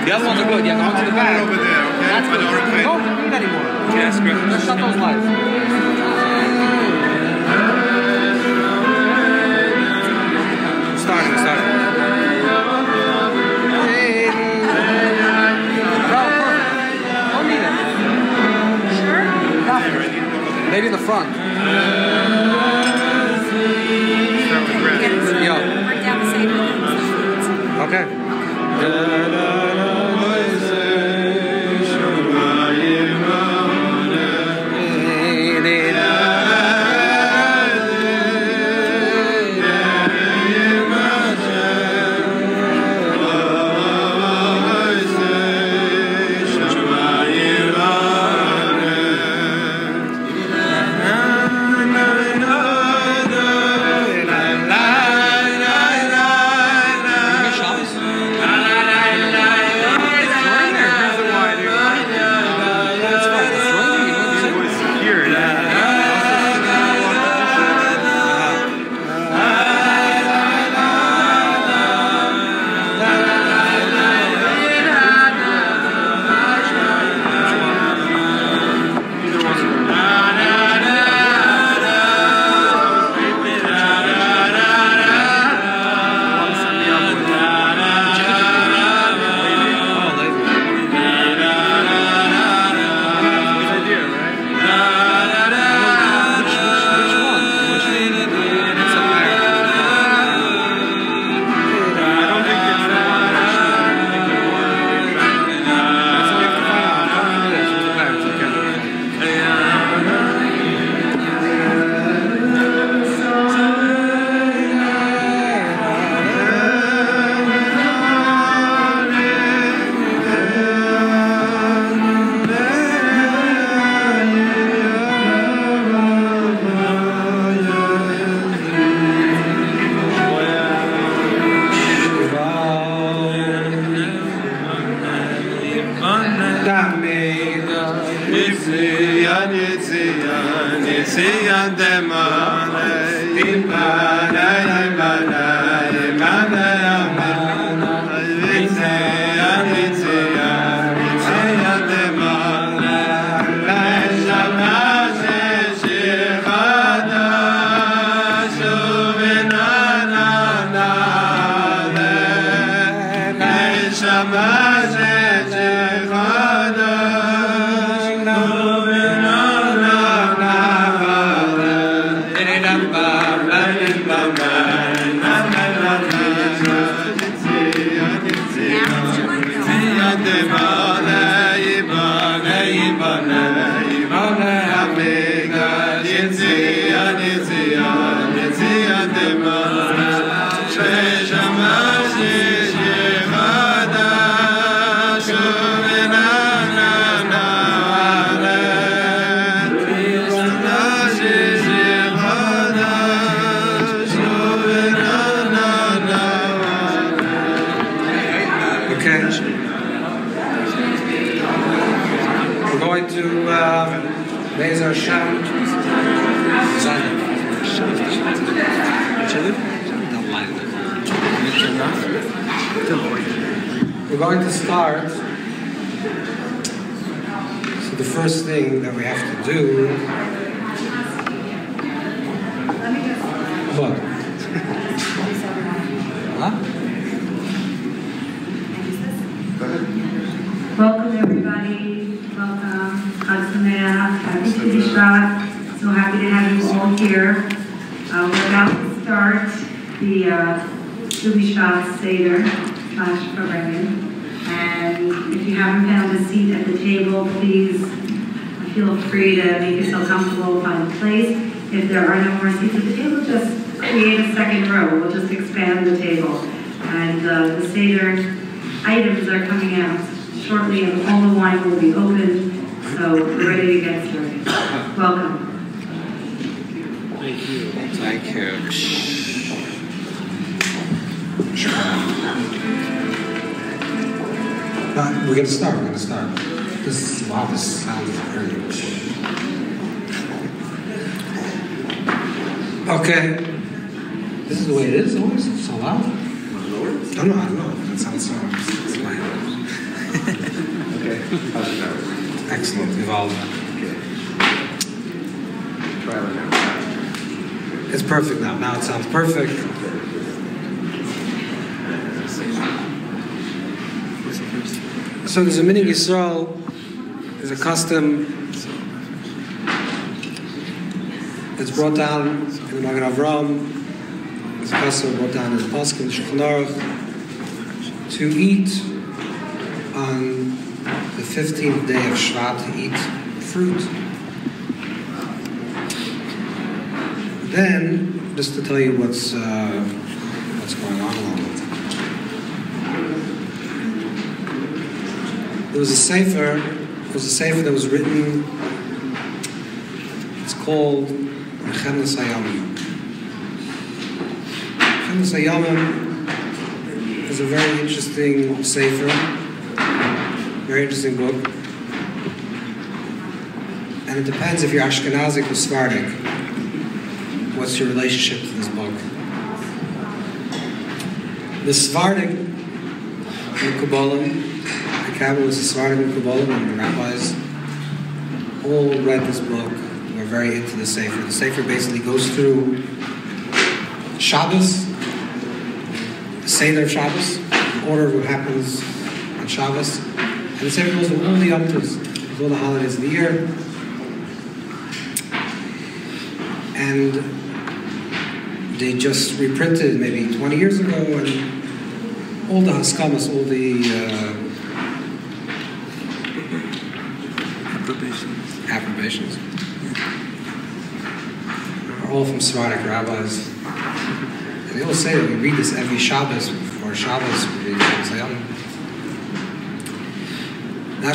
The other ones are good, yeah, the ones in the back. Over there, okay? That's good. Don't need anymore. Yes, great. Let's shut those lights. Starting. Hey. Bro, perfect. Don't need it. Sure? Maybe in the front. Yo. Bring down the same things. Okay. We're going to start. So the first thing that we have to do. What? Huh? Welcome everybody. Welcome. Chag Sameach. Happy Shvat. So happy to have you all here. We're about to start the Shvat Seder /Programming. And if you haven't found a seat at the table, please feel free to make yourself comfortable, find a place. If there are no more seats at the table, just create a second row. We'll just expand the table. And the Seder items are coming out shortly, and all the wine will be opened. So we're ready to get started. Welcome. Thank you. Thank you. We're going to start. This sounds very much. Okay. This is the way it is always? It's so loud? I don't know. That sounds so loud. Okay. How's it going? Excellent. Evolved. Okay. Try it now. It's perfect now. Now it sounds perfect. So there's a minhag Yisrael, there's a custom that's brought down in the Magen Avraham, it's a custom brought down in the Pasuk in the Shulchan Aruch, to eat on the 15th day of Shvat, to eat fruit. Then, just to tell you what's going on along with it. There was a sefer that was written, it's called Ches Hayamim. Ches Hayamim is a very interesting sefer, very interesting book. And it depends if you're Ashkenazic or Sephardic, what's your relationship to this book. The Sephardic Kabbalah, the Kabbalists, the Sephardic Kabbalah, and the rabbis all read this book. We're very into the Sefer. The Sefer basically goes through Shabbos, the Seder of Shabbos, the order of what happens on Shabbos, and the Sefer goes through all the Yom-Tovs, all the holidays of the year, and they just reprinted maybe 20 years ago, and all the haskamas, all the approbations are all from Sephardic rabbis. And they all say that we read this every Shabbos, before Shabbos, we read Ches Hayamim. The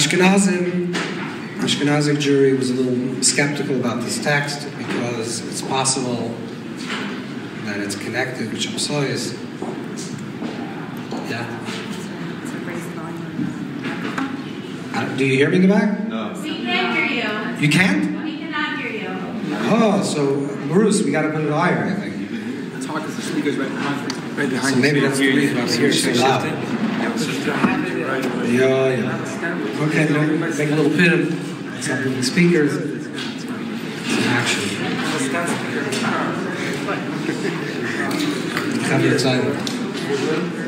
Ashkenazic jury was a little skeptical about this text because it's possible that it's connected with Shabsayis. Yeah. Do you hear me in the back? No. We can't hear you. You can't? We cannot hear you. Oh, so Bruce, we got to put it higher, I think. It's hard because the speaker's right behind So maybe that's the reason I'm here so loud. Yeah. Okay, make a little pin of some of the speakers. Some action. Come here, excited.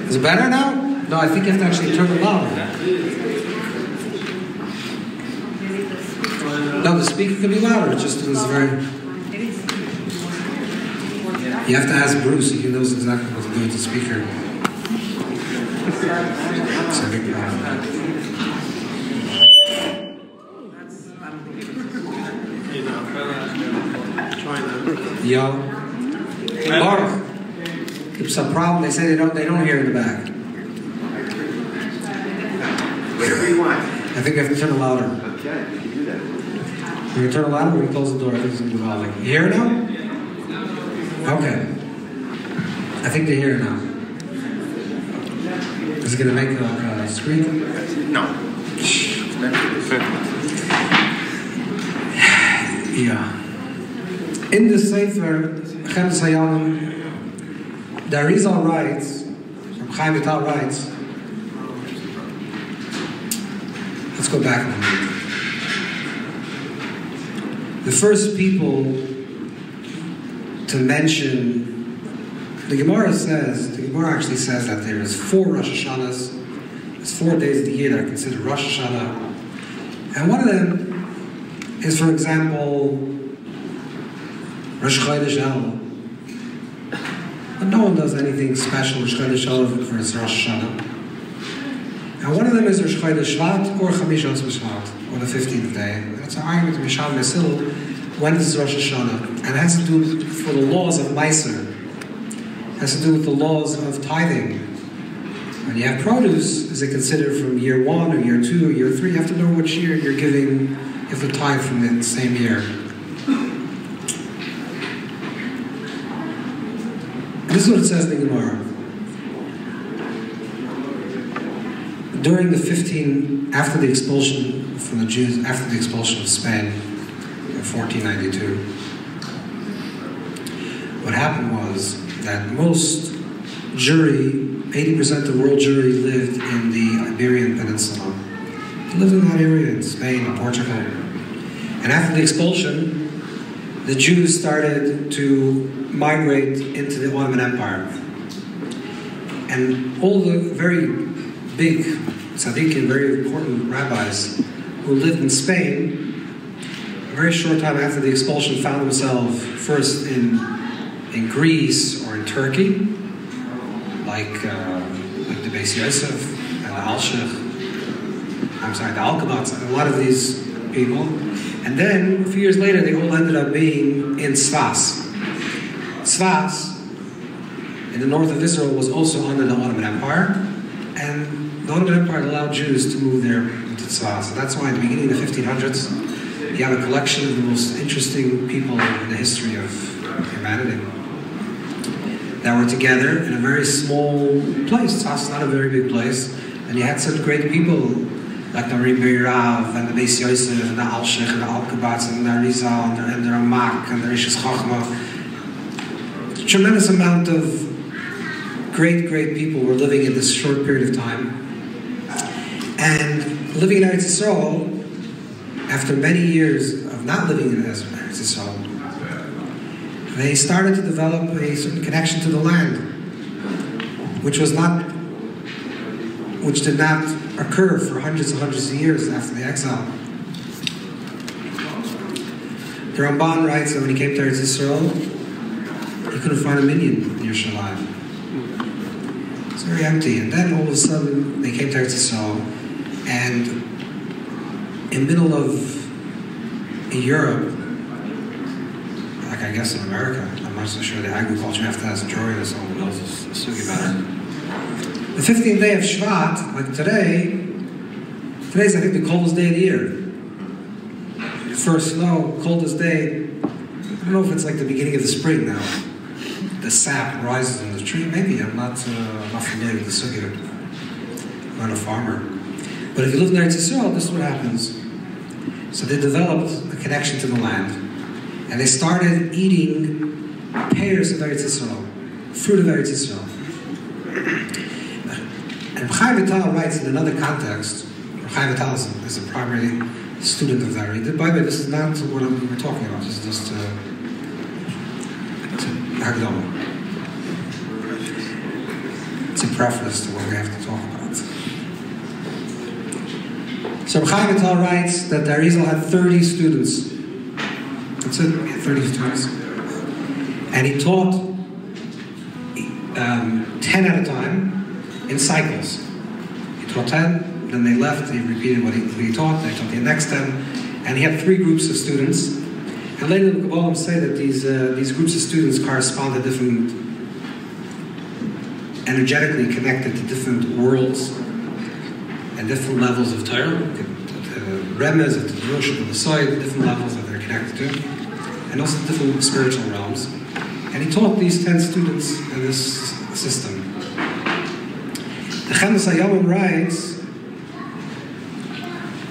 Is it better now? No, I think you have to actually turn it louder. No, the speaker can be louder. It just was very. You have to ask Bruce. He knows exactly what to do with the speaker. It's a big problem. Yo, Baruch. There's some problem. They say they don't hear in the back. Whatever you want. I think we have to turn it louder. Okay, you can do that. We're going to turn it louder, we're going to close the door. I think it's going to be louder. You hear it now? Okay. I think they hear it now. Is it going to make a screen? No. Yeah. In the Sefer, Ches Hayamim, the Arizal writes, Chaim Vital writes, let's go back a minute. The first people to mention, the Gemara actually says that there is 4 Rosh Hashanahs. There's 4 days of the year that are considered Rosh Hashanah. And one of them is, for example, Rosh Chodesh Elul. But no one does anything special Rosh Chodesh Elul for his Rosh Hashanah. Now, one of them is Rosh Chodesh Shvat or Chamishos B'Shvat, or the 15th day. And it's an argument with Mishal Mesil, when is Rosh Hashanah? And it has to do for the laws of Meiser. It has to do with the laws of tithing. When you have produce, is it considered from year 1 or year 2 or year 3? You have to know which year you're giving, you have to tithe from the same year. This is what it says in the Gemara. During the after the expulsion from the Jews, after the expulsion of Spain in 1492, what happened was that most Jewry, 80% of world Jewry lived in the Iberian Peninsula. They lived in that area, in Spain and Portugal. And after the expulsion, the Jews started to migrate into the Ottoman Empire. And all the very big tzaddikim, very important rabbis who lived in Spain, a very short time after the expulsion found themselves first in Greece or in Turkey, like the Beis Yosef and the the Alkabats, a lot of these people. And then, a few years later, they all ended up being in Sfas. Sfas, in the north of Israel, was also under the Ottoman Empire, and the Ottoman Empire allowed Jews to move there into Sfas. So that's why in the beginning of the 1500s, you have a collection of the most interesting people in the history of humanity that were together in a very small place. Sfas is not a very big place, and you had such great people like the Rebbe Rav and the Beis Yosef and the Alshech and the Alkabats and the Arizal and the Ramak and the Rishis Chachma. A tremendous amount of great people were living in this short period of time. And living in Eretz Yisrael, after many years of not living in Eretz Yisrael, they started to develop a certain connection to the land, which did not occur for hundreds and hundreds of years after the exile. The Ramban writes that when he came to Eretz Yisrael, he couldn't find a minyan near Shalim. It's very empty. And then all of a sudden, they came to Eretz Yisrael, and in the middle of Europe, like I guess in America, I'm not so sure the agriculture after that is drawing us all knows sugi about it. The 15th day of Shvat, like today's I think the coldest day of the year. The first snow, coldest day. I don't know if it's like the beginning of the spring now. The sap rises in the tree. Maybe I'm not familiar with the sugya. I'm not a farmer. But if you live in Eretz Yisrael, this is what happens. So they developed a connection to the land, and they started eating pears of Eretz Yisrael, fruit of Eretz Yisrael. And Chaim Vital writes in another context. Chaim Vital is a primary student of that. By the way, this is not what we're talking about. This is just Hagdom. It's a preface to what we have to talk about. So Chaim Vital writes that the Arizal had 30 students. That's it. He had 30 students, and he taught 10 at a time. In cycles. He taught 10, then they left, he repeated what he taught, they taught the next 10, and he had 3 groups of students. And later the Kabbalah say that these groups of students correspond to different, energetically connected to different worlds and different levels of Torah, the Remez, the Rosh, the Soy, the different levels that they're connected to, and also different spiritual realms. And he taught these 10 students in this system. The Chemes HaYomim writes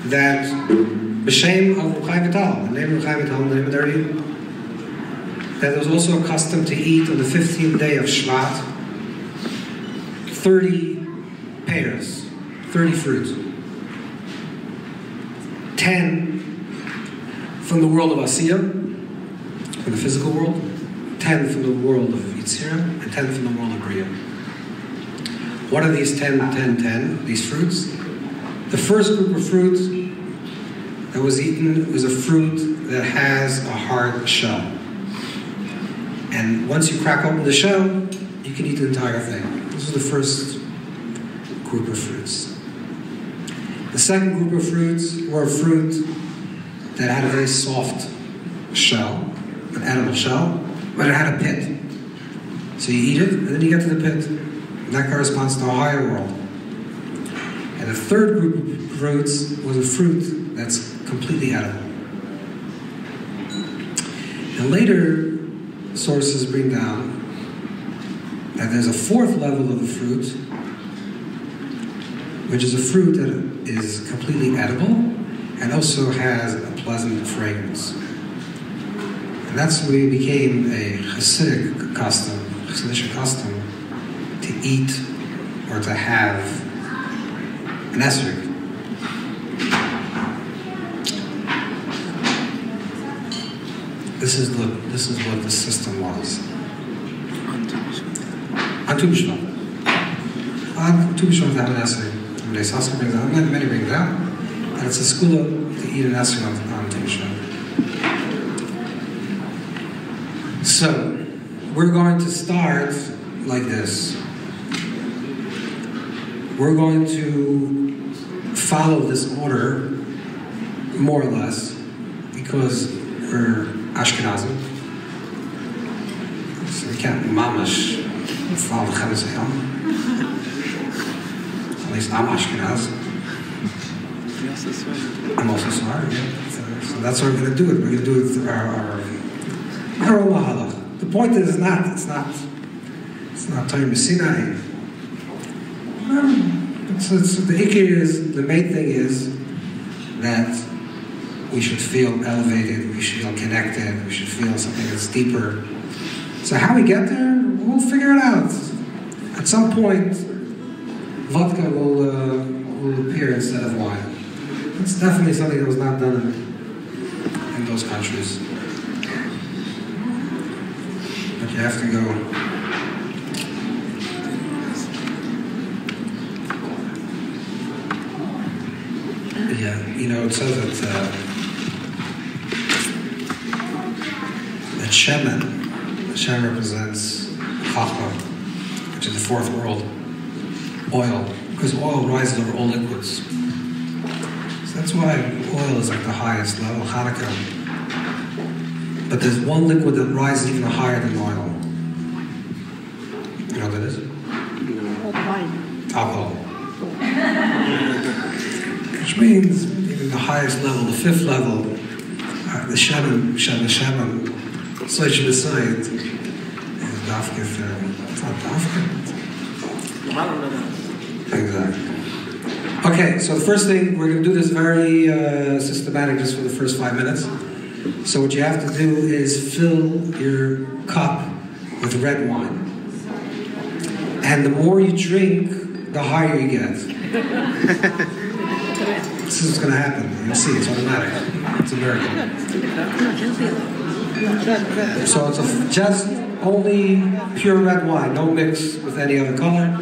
that b'shem of Rav Chaim Vital, the name of Rav Chaim Vital, the name of their Rebbe, that was also accustomed to eat on the 15th day of Shvat 30 pears, 30 fruit. 10 from the world of Asiya, from the physical world, 10 from the world of Yitzhira, and 10 from the world of Bria. What are these 10, these fruits? The first group of fruits that was eaten was a fruit that has a hard shell. And once you crack open the shell, you can eat the entire thing. This is the first group of fruits. The second group of fruits were fruit that had a very soft shell, an edible shell, but it had a pit. So you eat it, and then you get to the pit. And that corresponds to a higher world. And the third group of fruits was a fruit that's completely edible. And later sources bring down that there's a fourth level of the fruit, which is a fruit that is completely edible and also has a pleasant fragrance. And that's when it became a Hasidic custom to eat or to have an esrog. This is what the system was. On Tu B'Shvat. On Tu B'Shvat, have an esrog. When they Sasser brings out, many bring it out, and it's a school to eat an esrog on Tu B'Shvat. So, we're going to start like this. We're going to follow this order, more or less, because we're Ashkenazim. So we can't mamash follow the Cheres Hayom. At least I'm Ashkenaz. I'm also Sfar, yeah. So that's how we're going to do it. We're going to do it through our own mahalach. The point is it's not Torah Sinai. The ikir is, the main thing is that we should feel elevated, we should feel connected, we should feel something that's deeper. So how we get there, we'll figure it out. At some point, vodka will appear instead of wine. It's definitely something that was not done in those countries. But you have to go. Yeah, it says that Shemen represents Chachma, which is the fourth world, oil, because oil rises over all liquids. So that's why oil is like the highest level, Hanukkah. But there's one liquid that rises even higher than oil. You know what that is? Alcohol. Which means even the highest level, the fifth level, the Shemen, so you should decide, is Dafka, it's not Dafka. Exactly. Okay, so the first thing, we're going to do this very systematic just for the first 5 minutes. So what you have to do is fill your cup with red wine. And the more you drink, the higher you get. This is what's going to happen. You'll see, it's automatic. It's a miracle. So it's just only pure red wine, no mix with any other color.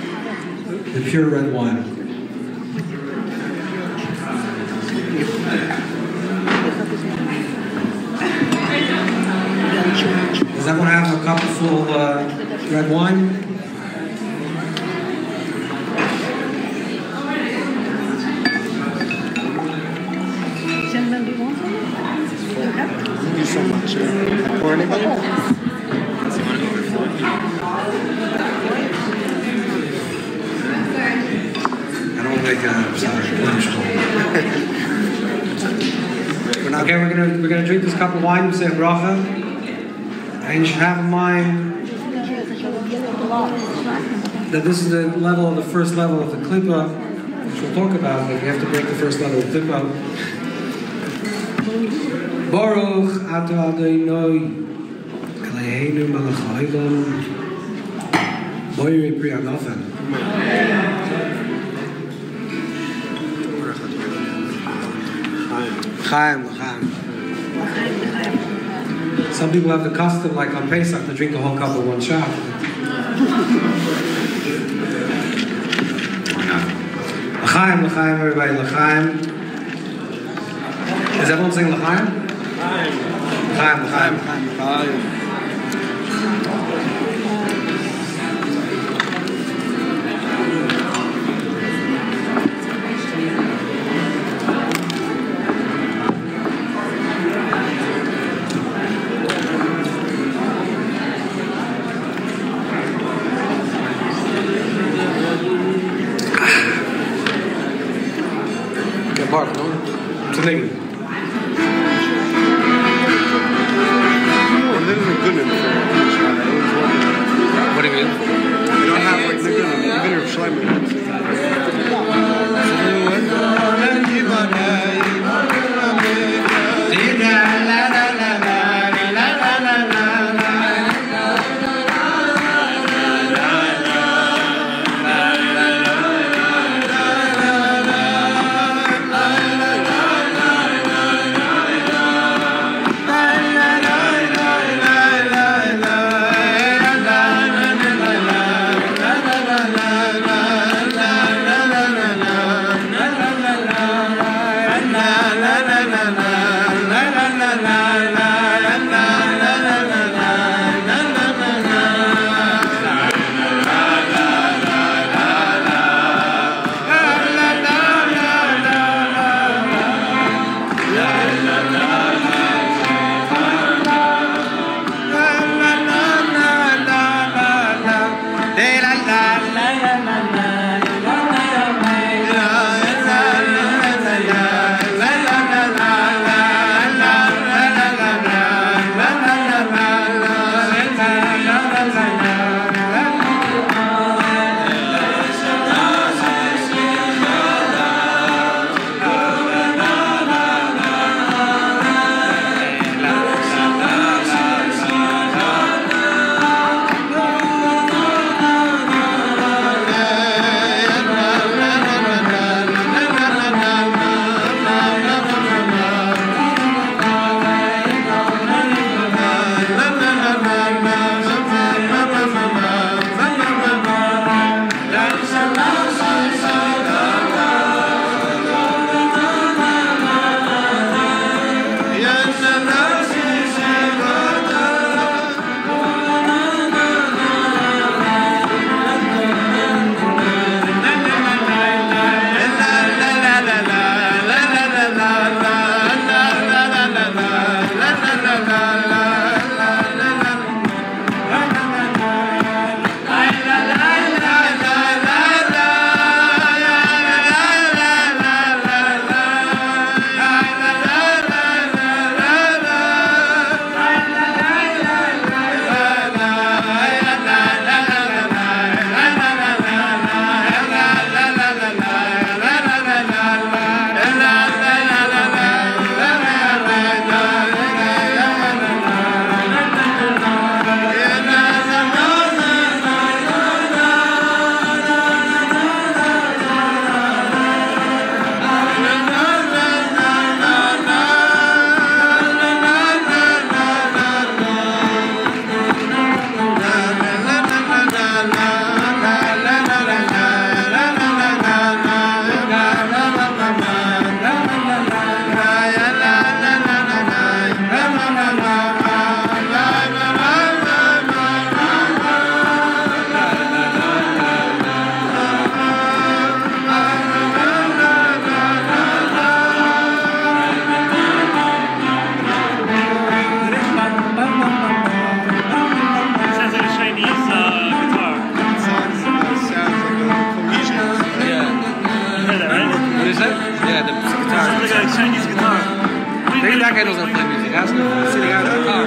The pure red wine. Does everyone have a cup full red wine? Thank you so much. For anybody? I don't make Okay, we're gonna drink this cup of wine. We say bracha, and you should have in mind that this is the level of the first level of the klipa, which we'll talk about. But we have to break the first level of klipa. Baruch atah Adonai Eloheinu melech haolam boirei pri hanofen. Chaim. Some people have the custom, like on Pesach, to drink a whole cup of one shot. L'chaim, everybody, l'chaim. Is everyone saying l'chaim? L'chaim. That guy knows how to play music. Ask him. He's sitting out in the car.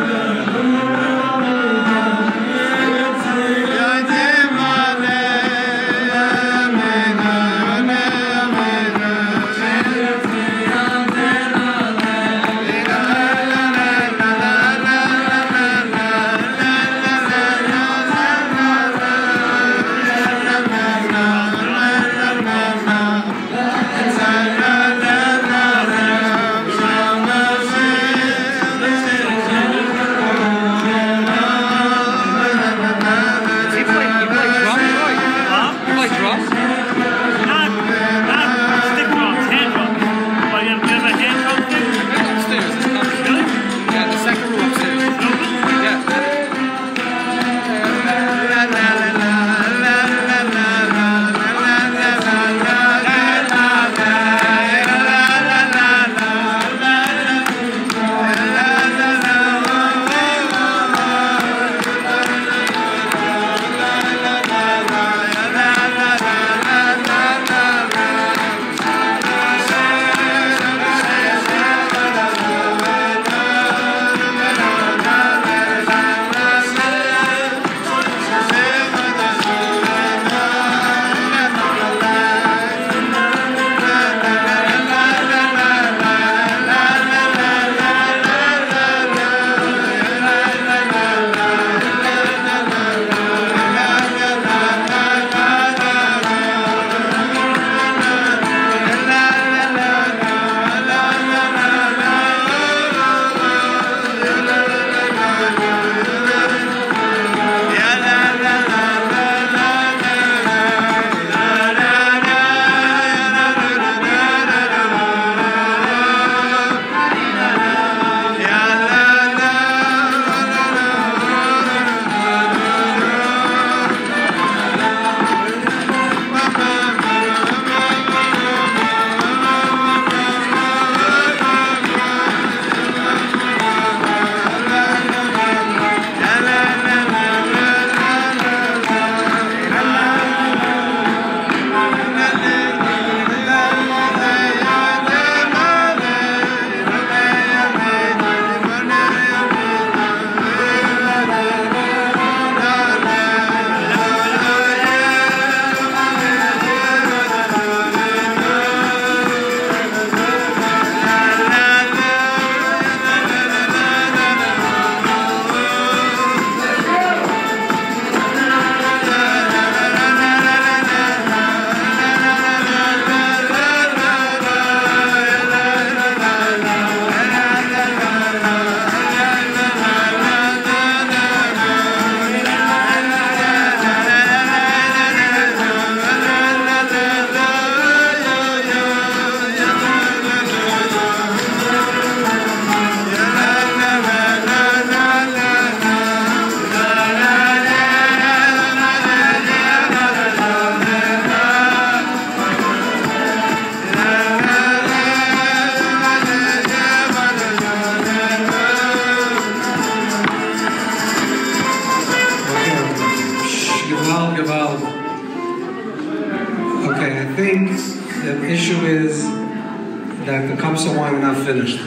Finished.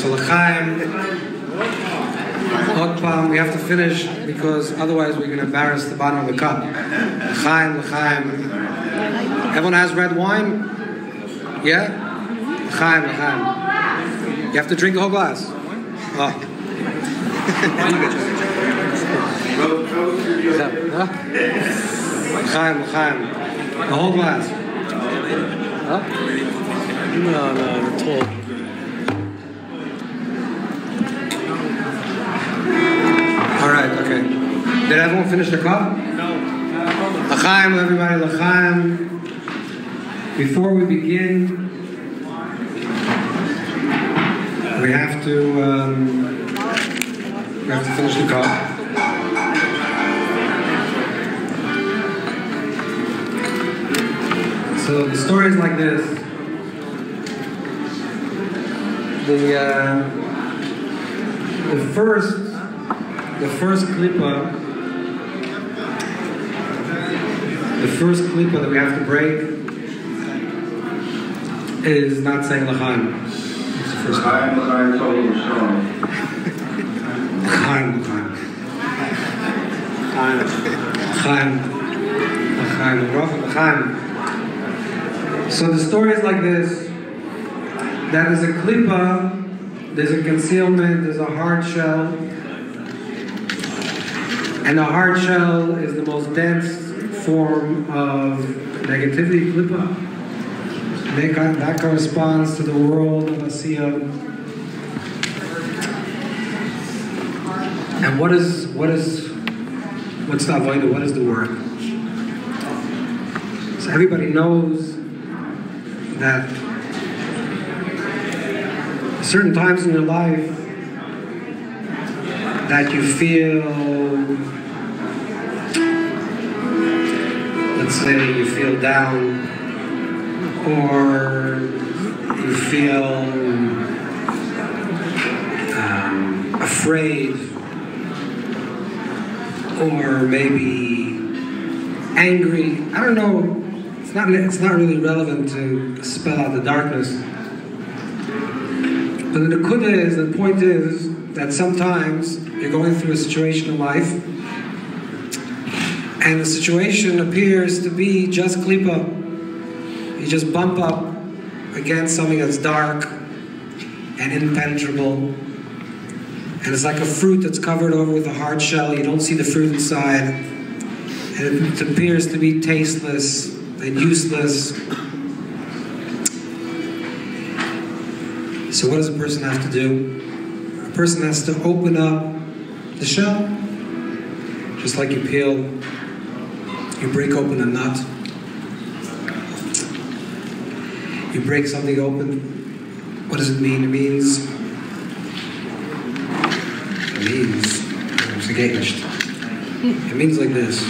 So l'chaim, we have to finish because otherwise we're going to embarrass the bottom of the cup. L'chaim. Everyone has red wine? Yeah? L'chaim. You have to drink the whole glass. Oh. L'chaim. The whole glass. Huh? No, the tall. All right, okay. Did everyone finish their cup? No. L'chaim, everybody, l'chaim. Before we begin, we have to finish the cup. So the story is like this. The first klippa that we have to break is not saying l'chaim. first one. So the story is like this. That is a klipa, there's a concealment, there's a hard shell. And the hard shell is the most dense form of negativity, klipa. That corresponds to the world of Asiya. And what's the avodah? What is the word? So everybody knows that certain times in your life that you feel, let's say you feel down, or you feel afraid, or maybe angry. I don't know. It's not really relevant to spell out the darkness. But the nekuda is, the point is that sometimes you're going through a situation in life, and the situation appears to be just klipa. You just bump up against something that's dark and impenetrable. And it's like a fruit that's covered over with a hard shell. You don't see the fruit inside. And it appears to be tasteless and useless. So what does a person have to do? A person has to open up the shell. Just like you break open a nut. You break something open. What does it mean? It means like this.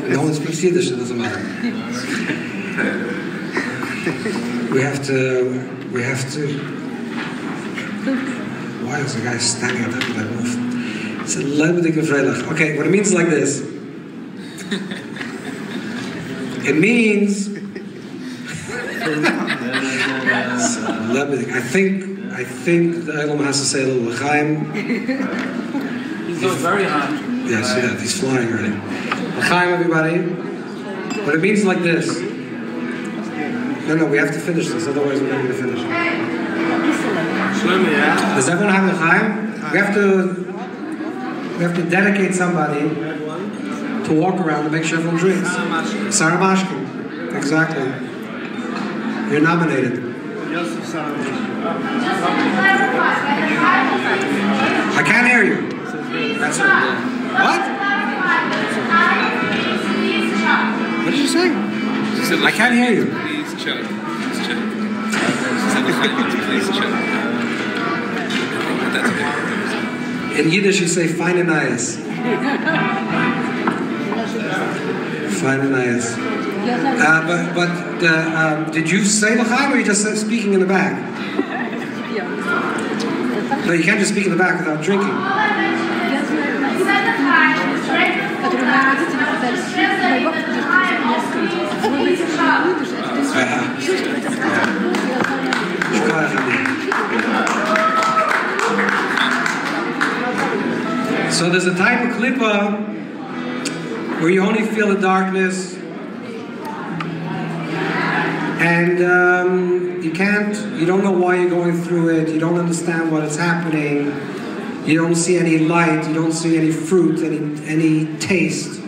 No one speaks Yiddish, it doesn't matter. We have to. Why is the guy standing on top of that roof? It's a lebendig vrijdag. Okay, what it means is like this. It means. I think the Elam has to say a little l'chaim. He's going very hard. Yeah, see that? He's flying already. L'chaim, everybody. But it means like this. No, we have to finish this, otherwise we're not going to finish. Does everyone have l'chaim? We have to dedicate somebody to walk around and make sure everyone drinks. Sarah Mashkin. Exactly. You're nominated. I can't hear you. That's it. What? What did you say? I can't hear you. Please check. Please check. In Yiddish, you say "feine Nayas." Feine Nayas. But did you say l'chaim, or are you just speaking in the back? No, you can't just speak in the back without drinking. So there's a type of klipa where you only feel the darkness, and you don't know why you're going through it, you don't understand what is happening, you don't see any light, you don't see any fruit, any taste.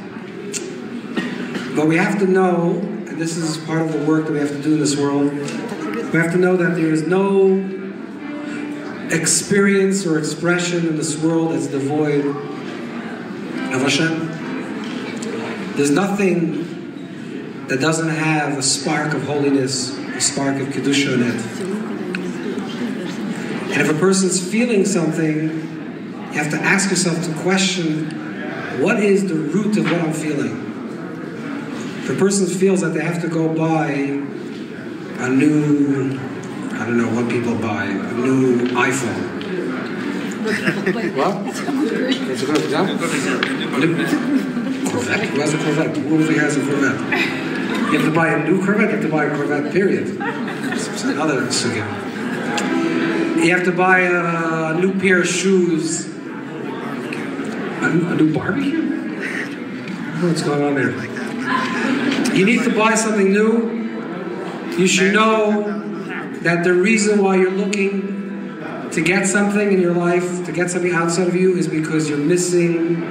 But we have to know, and this is part of the work that we have to do in this world, we have to know that there is no experience or expression in this world that's devoid of Hashem. There's nothing that doesn't have a spark of holiness, a spark of Kedusha in it. And if a person's feeling something, you have to ask yourself to question, what is the root of what I'm feeling? If a person feels that they have to go buy a new, I don't know what people buy, a new iPhone. What? It's a good example. Corvette? Who has a Corvette? Who has a Corvette? You have to buy a new Corvette, you have to buy a Corvette, period. another sugya. You have to buy a new pair of shoes. A new barbecue? I don't know what's going on there. You need to buy something new. You should know that the reason why you're looking to get something in your life, to get something outside of you, is because you're missing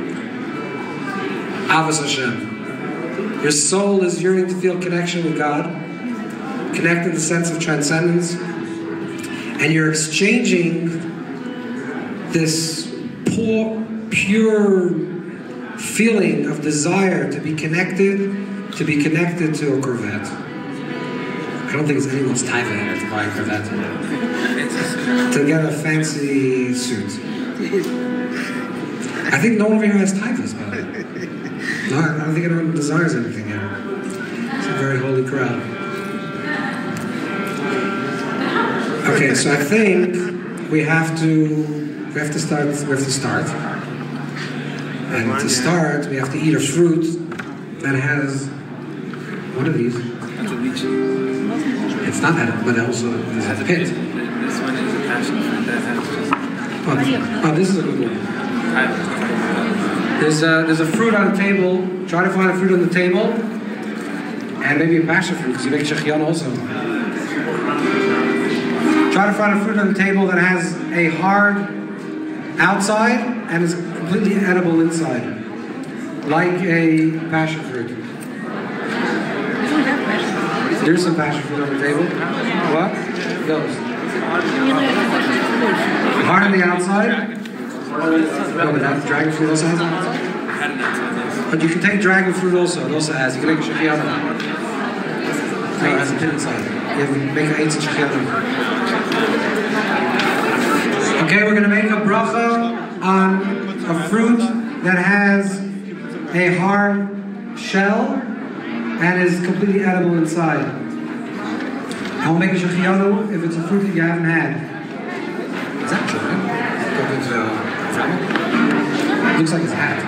Avos Hashem. Your soul is yearning to feel connection with God, connect in the sense of transcendence, and you're exchanging this pure feeling of desire to be connected to a Corvette. I don't think it's anyone's taiva here to buy a Corvette. To get a fancy suit. I think no one over here has taivas, by the way. No, I don't think anyone desires anything here. It's a very holy crowd. Okay, so I think we have to start. And to start, we have to eat a fruit that has one of these. It's not edible, but also has a pit. This one is a passion fruit that has just... Oh, this is a good one. There's a fruit on the table. Try to find a fruit on the table. And maybe a passion fruit, because you make shechian also. Try to find a fruit on the table that has a hard outside and is completely edible inside. Like a passion fruit. There's some passion fruit on the table. What? Those. Hard on the outside. No, but that dragon fruit also has it. But you can take dragon fruit also. It also has. You can make a shechian. No, it has a pin inside. You have to make an 8 shechian. Okay, we're going to make a bracha on a fruit that has a hard shell and is completely edible inside. I will make a shechianu if it's a fruit that you haven't had. Is that true? Looks like it's hat.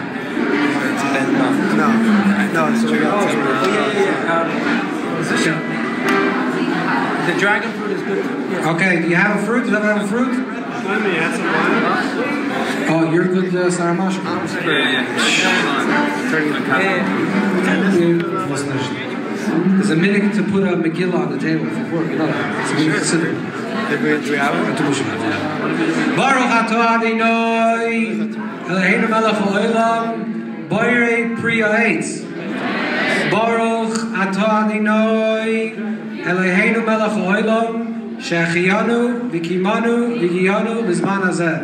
No, it's The dragon fruit is good. Okay, do you have a fruit? Does everyone have a fruit? Oh, you're a good Saramash. There's a minute to put a Megillah on the table for work. You know that. It's a minute considered. Do we have it? Baruch atah Adonai Eloheinu melech haolam Borei pri ha'etz. Baruch atah Adonai Eloheinu melech haolam She'achiyanu v'kimanu v'giyanu b'zman hazeh.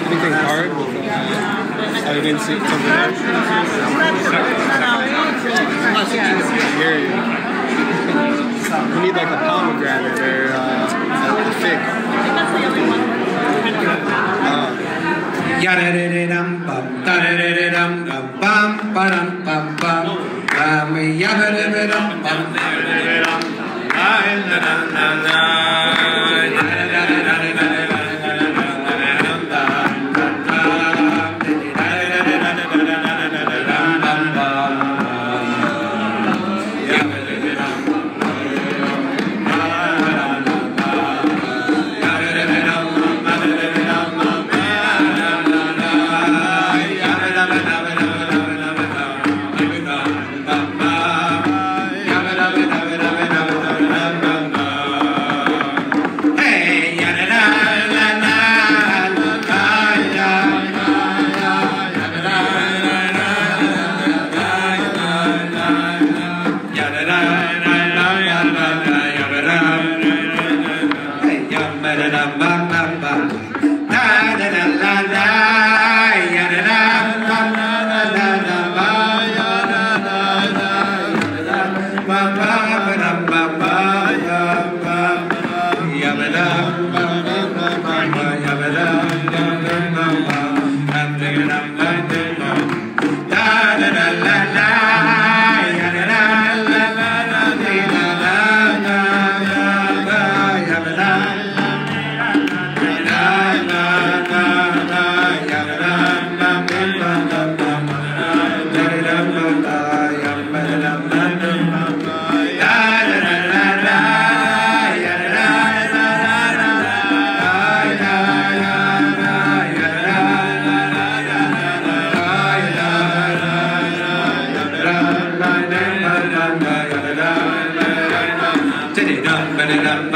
Anything hard? Oh, you didn't see something hard? I hear you. We need like a pomegranate or a fig. Yadadadadam bam, dadadadadam bam, badam bam bam, yabadadadam bam, dadadadadam, Yeah.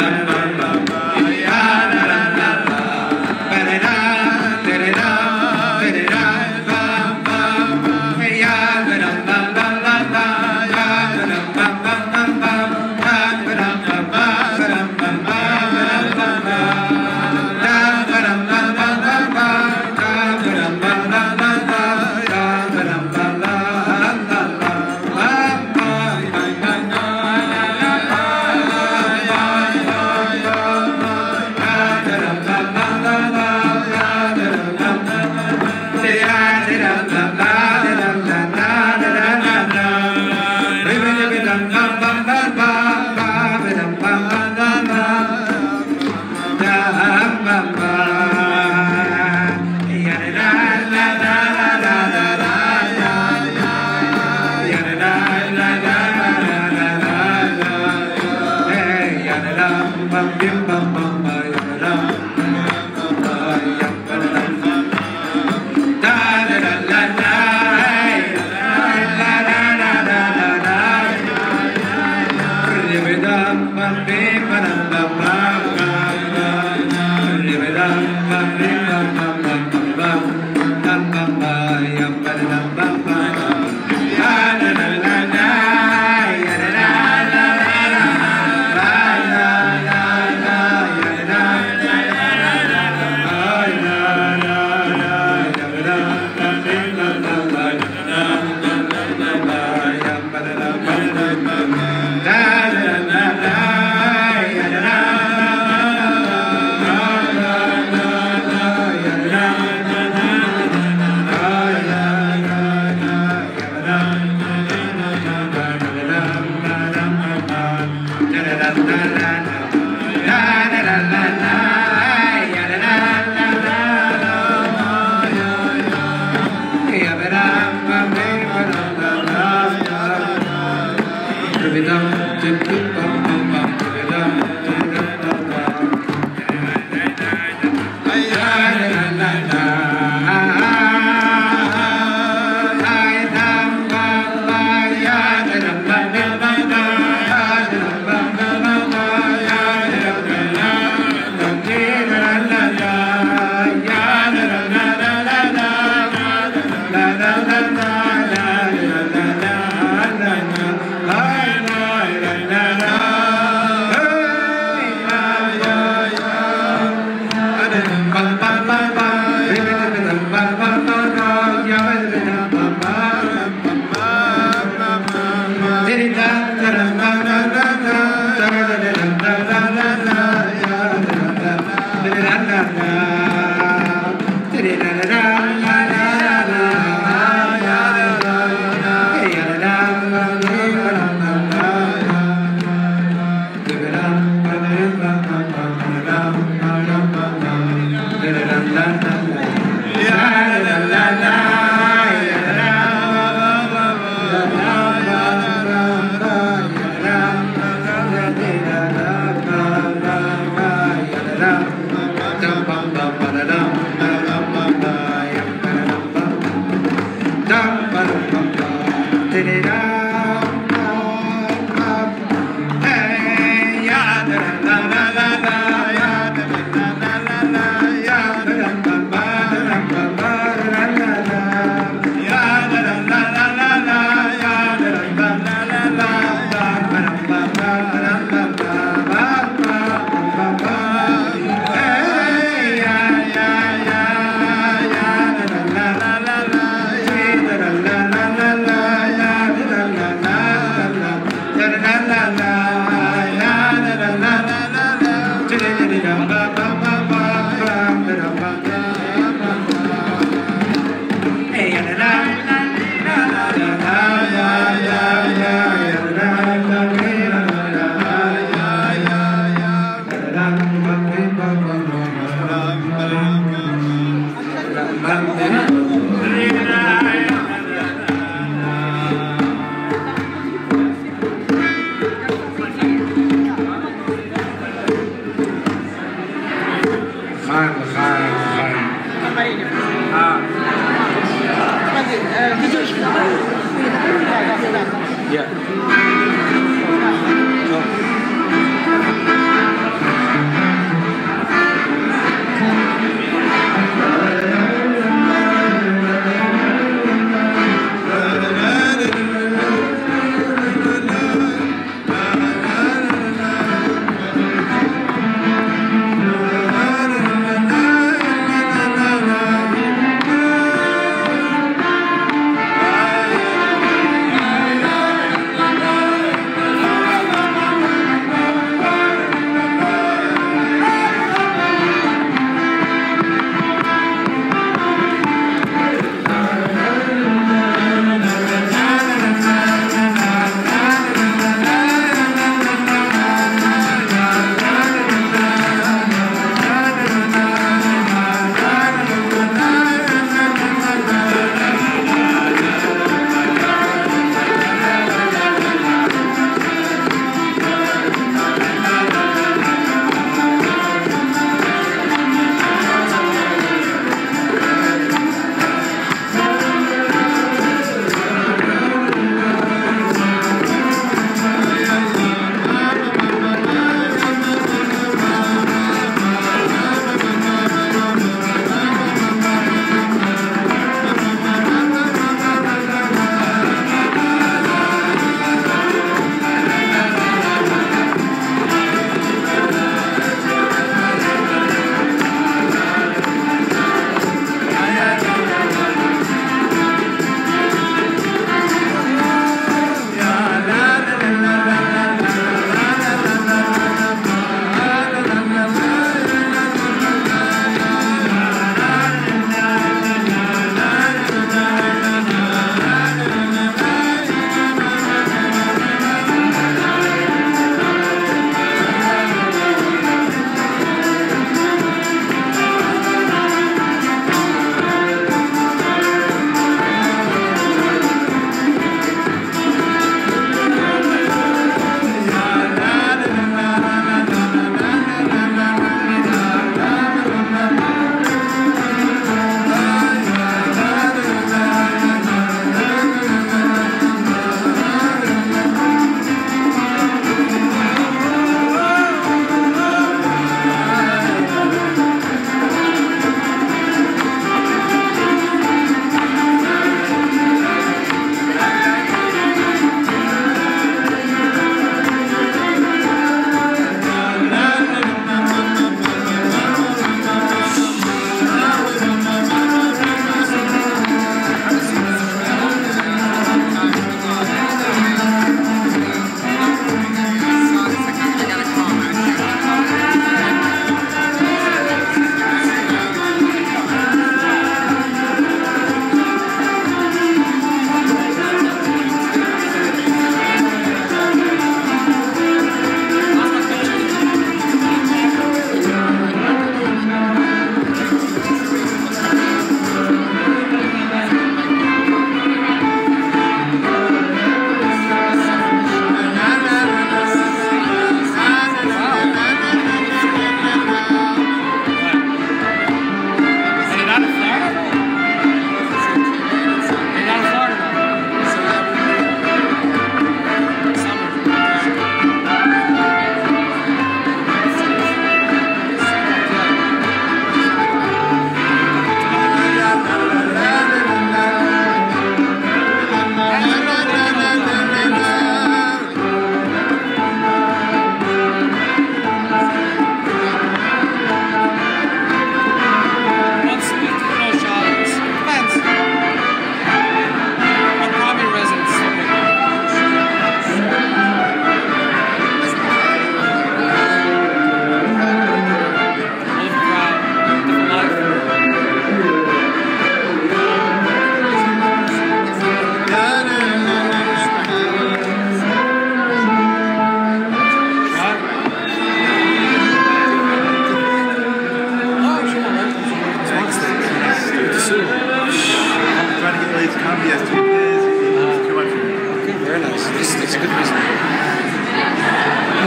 It's a good reason.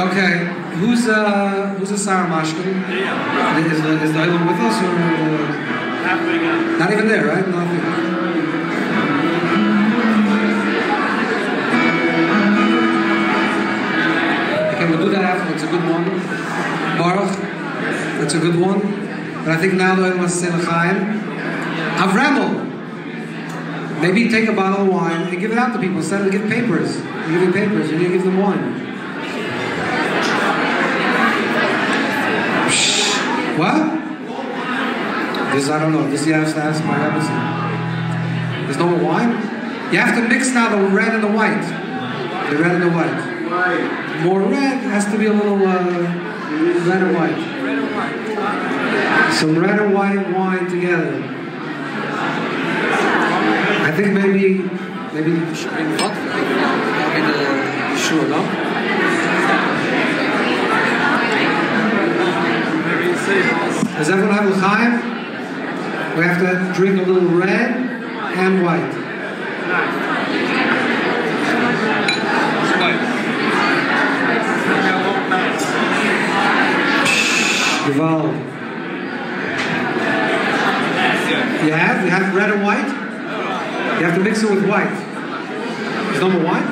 Okay, who's a Sarah Mashkin? Is the Olam with us or not even there, right? Nothing. Okay, we'll do that after. It's a good one. Baruch, that's a good one. But I think now the Olam wants to say L'chaim. Avremel. Maybe take a bottle of wine and give it out to people instead of give papers. You give them papers, you need to give them wine. What? This, I don't know. This you have to ask my representative. There's no more wine? You have to mix now the red and the white. The red and the white. More red has to be a little red and white. Some red and white wine together. I think maybe you should bring vodka. Sure, no? Does everyone have l'chaim? We have to drink a little red and white. Yuval. You have red and white? You have to mix it with white. There's no more wine?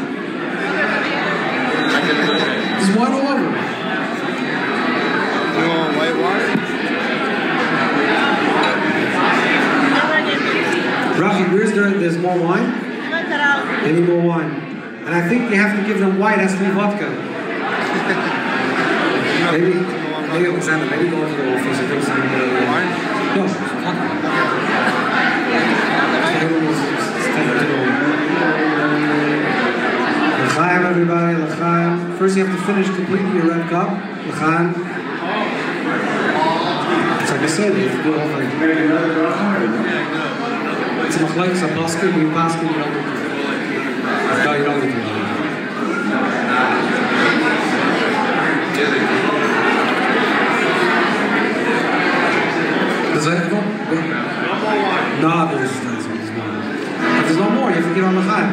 There's wine all over. You want white wine? Rafi, there's more wine? They need more wine. And I think you have to give them white, it has to be vodka. maybe Alexander, maybe go into the office and take some wine? No, vodka. L'chaim, everybody, l'chaim. First you have to finish completely your red cup. L'chaim. It's like I said, you have to do the whole thing. It's a machlek, it's a basket, you basket, you don't need to. No, you don't need to. Does that go? No, there's more. If there's no more, you have to give on l'chaim.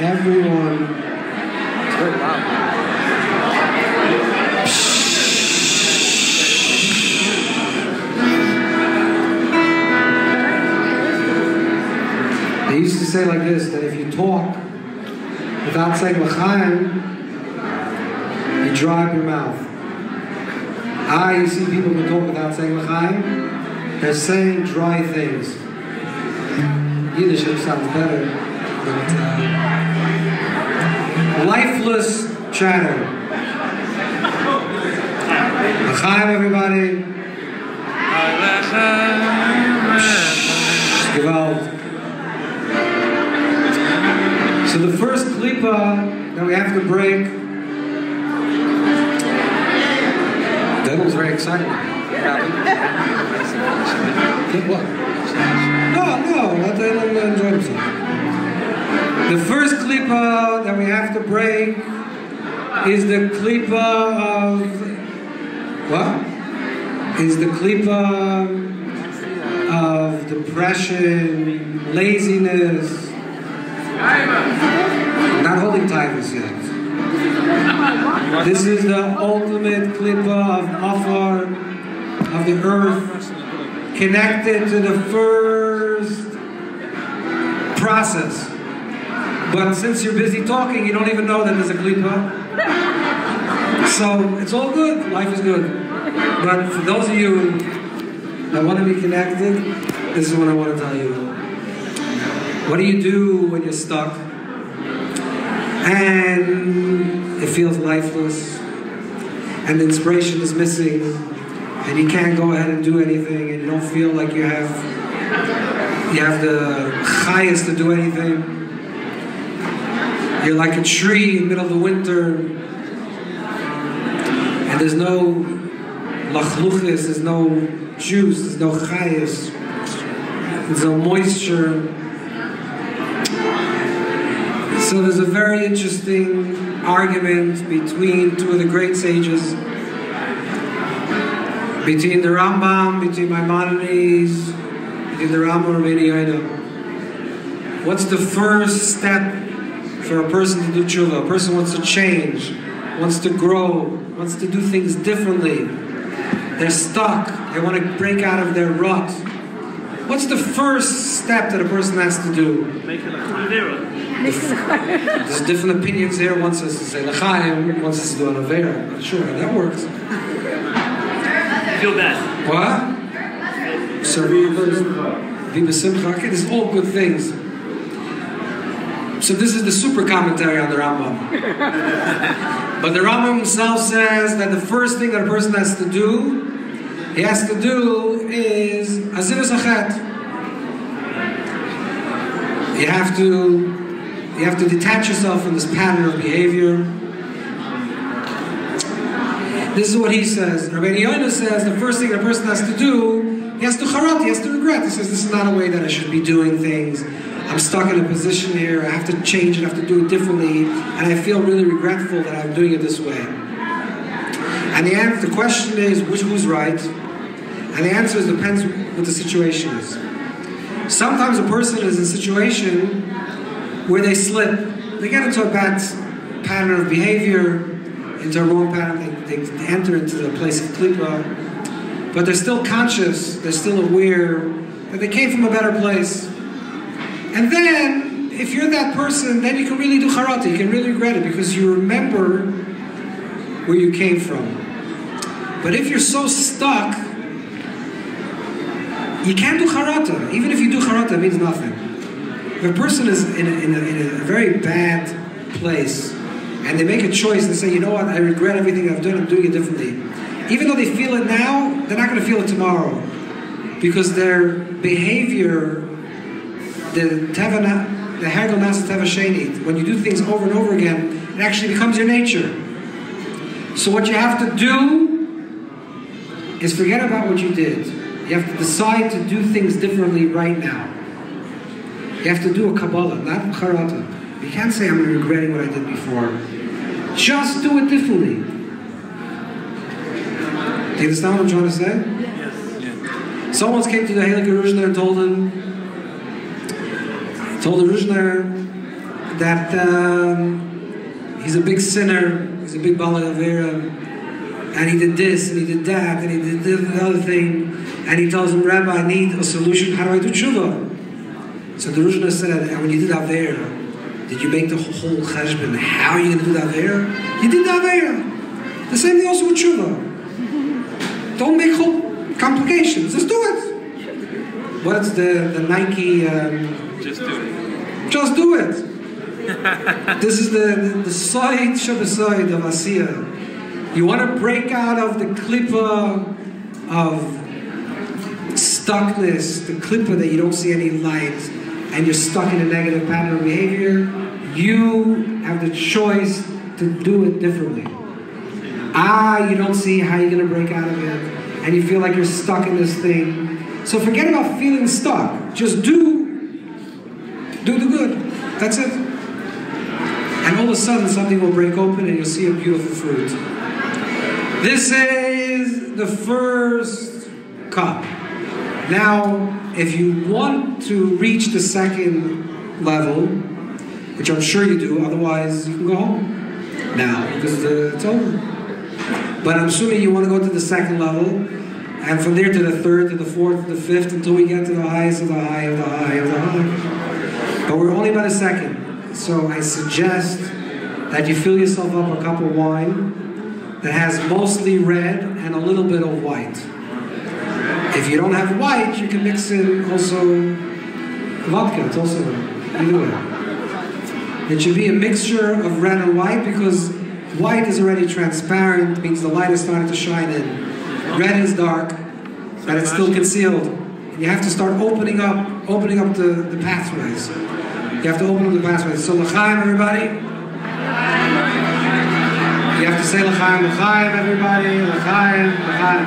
Everyone. It's very loud. They used to say like this, that if you talk without saying l'chaim, you dry up your mouth. You see people who talk without saying l'chaim, they're saying dry things. Yiddish sounds better, but lifeless chatter. L'chaim, everybody. Gewalt. So the first klipa that we have to break, Devil's very excited. What? No, let them enjoy themselves. The first klipa that we have to break is the klipa of, what? Is the klipa of depression, laziness, not holding tigers yet. This is the ultimate klipa of Afar, of the earth, connected to the first process. But since you're busy talking, you don't even know that there's a klipa. So it's all good, life is good. But for those of you that want to be connected, this is what I want to tell you. What do you do when you're stuck and it feels lifeless and the inspiration is missing and you can't go ahead and do anything and you don't feel like you have the chayas to do anything? You're like a tree in the middle of the winter and there's no lachluchis, there's no juice, there's no chayas, there's no moisture. So there's a very interesting argument between two of the great sages, between the Rambam, between Maimonides, between the Rambam and IYYUN. What's the first step for a person to do tshuva? A person wants to change, wants to grow, wants to do things differently. They're stuck. They want to break out of their rut. What's the first step that a person has to do? Make it like Avera. There's different opinions here. One says to say l'chaim, one says to do an avera. Sure, that works. Feel bad. What? Viva Simcha. Okay, this is all good things. So this is the super commentary on the Rambam. But the Rambam himself says that the first thing that a person has to do, he has to do is azivus achet. You have to detach yourself from this pattern of behavior. This is what he says. Rav IYYUN says the first thing that a person has to do, he has to charot, he has to regret. He says this is not a way that I should be doing things. I'm stuck in a position here, I have to change it, I have to do it differently, and I feel really regretful that I'm doing it this way. And the question is, who's right? And the answer is, depends what the situation is. Sometimes a person is in a situation where they slip, they get into a bad pattern of behavior, into a wrong pattern, they enter into the place of klipa, but they're still conscious, they're still aware that they came from a better place. And then, if you're that person, then you can really do charata, you can really regret it, because you remember where you came from. But if you're so stuck, you can't do charata. Even if you do charata, it means nothing. If a person is in a very bad place, and they make a choice and say, you know what, I regret everything I've done, I'm doing it differently. Even though they feel it now, they're not going to feel it tomorrow. Because their behavior, the hergel nasa teva shenit, when you do things over and over again, it actually becomes your nature. So what you have to do is forget about what you did. You have to decide to do things differently right now. You have to do a Kabbalah, not charata. You can't say, I'm regretting what I did before. Just do it differently. Do you understand what I'm trying to say? Yes. Yeah. Someone came to the Heilige Ruzhner and told the Ruzhner that he's a big sinner, he's a big Bala Avera, and he did this, and he did that, and he did the other thing, and he tells him, Rabbi, I need a solution, how do I do tshuva? So the Ruzhner said, and when you did Avera, did you make the whole cheshbon? How are you going to do the Avera? You did the Avera. The same thing also with tshuva. Don't make whole complications, just do it. What's the Nike... Just do it. Just do it. This is the side shabaside of Asiya. You want to break out of the klippa of stuckness, the klippa that you don't see any light, and you're stuck in a negative pattern of behavior. You have the choice to do it differently. You don't see how you're going to break out of it, and you feel like you're stuck in this thing. So forget about feeling stuck. Just do the good. That's it. And all of a sudden something will break open and you'll see a beautiful fruit. This is the first cup. Now, if you want to reach the second level, which I'm sure you do, otherwise you can go home now because it's over. But I'm assuming you want to go to the second level, and from there to the third, to the fourth, to the fifth, until we get to the highest of the high of the high of the high. But we're only about a second. So I suggest that you fill yourself up a cup of wine that has mostly red and a little bit of white. If you don't have white, you can mix in also vodka. It's also either way. It should be a mixture of red and white, because white is already transparent, means the light is starting to shine in. Red is dark, but it's still concealed. And you have to start opening up the pathways. You have to open up the pathways. So l'chaim, everybody. You have to say l'chaim, l'chaim, everybody. L'chaim, l'chaim.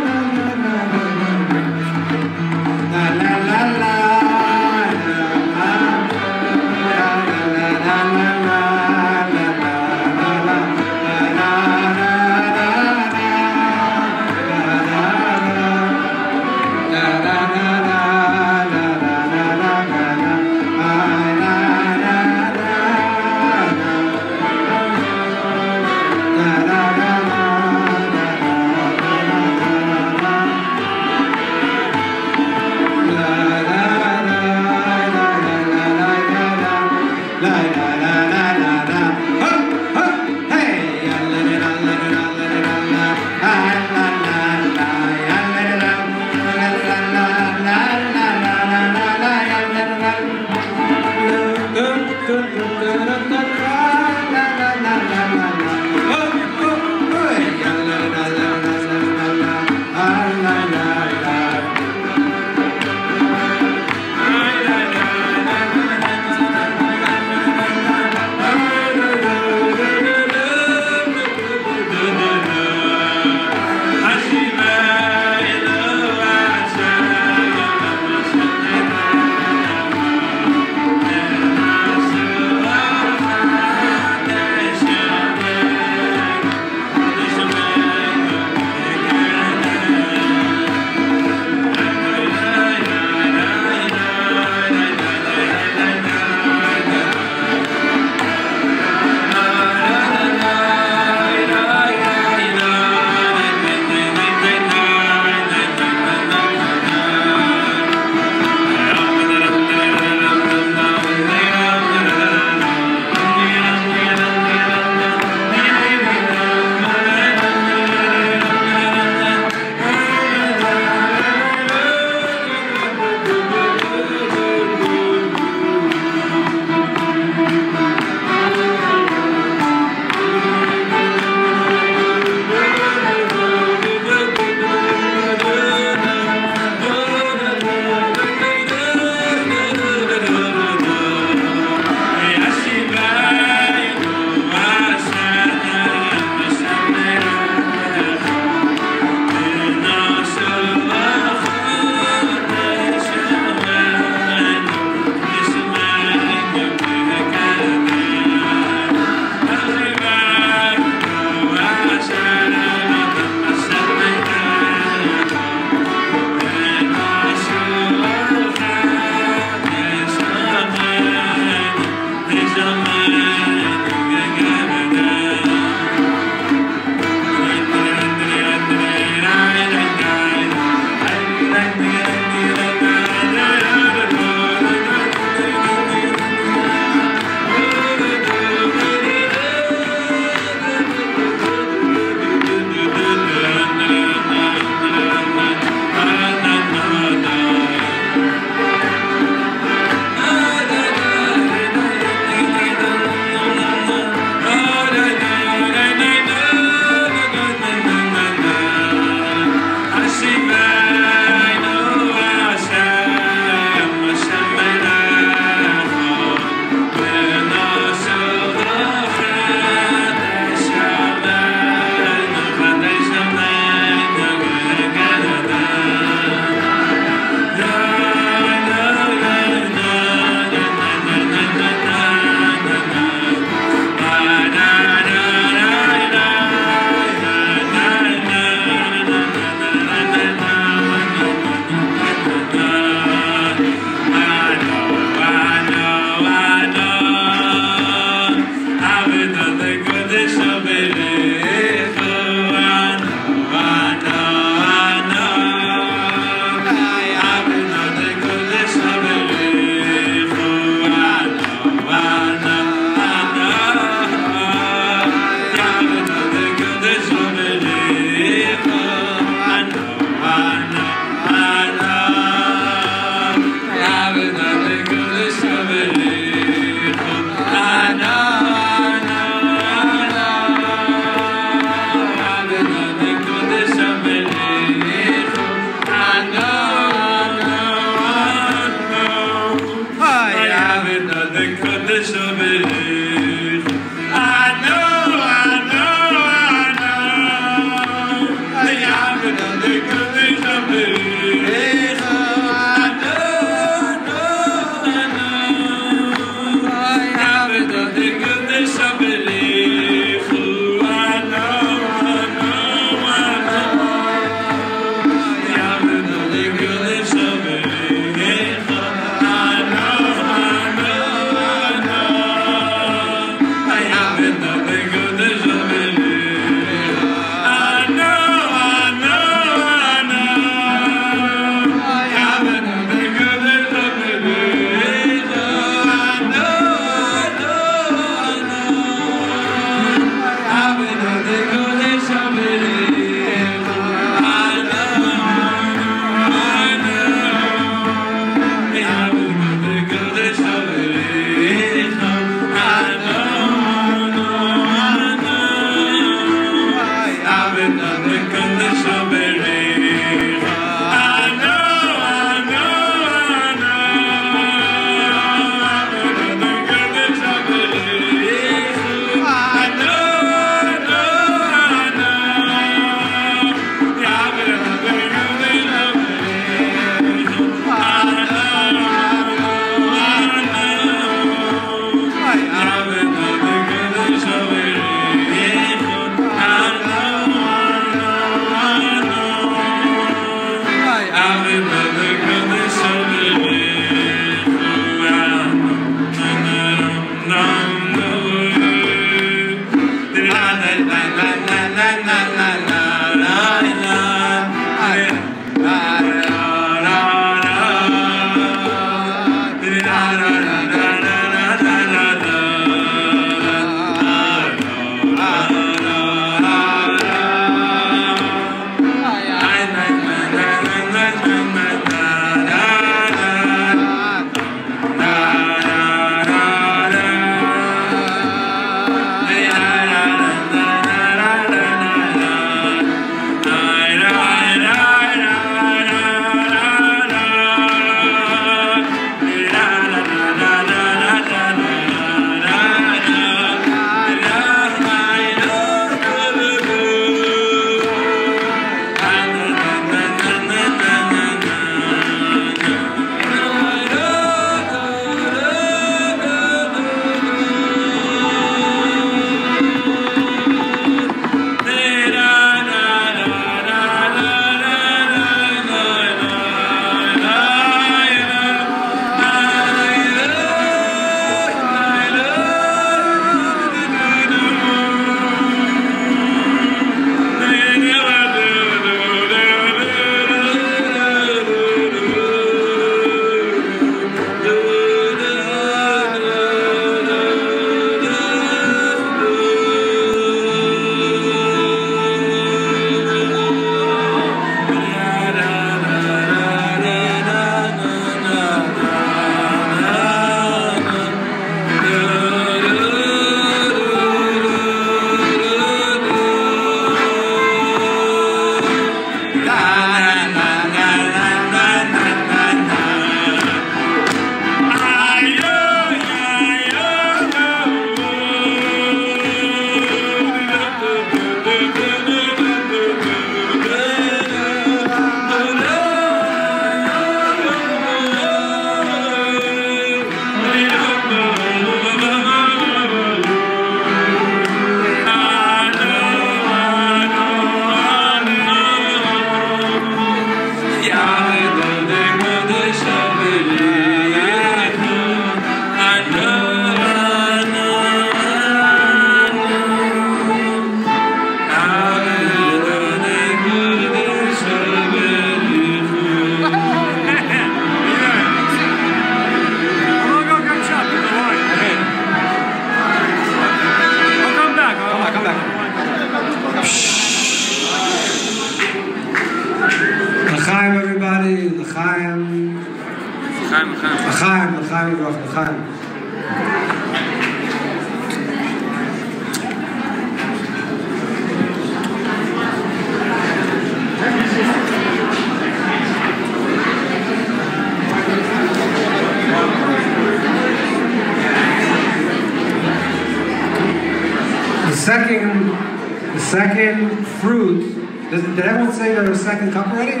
Second fruit. Did everyone say their second cup already?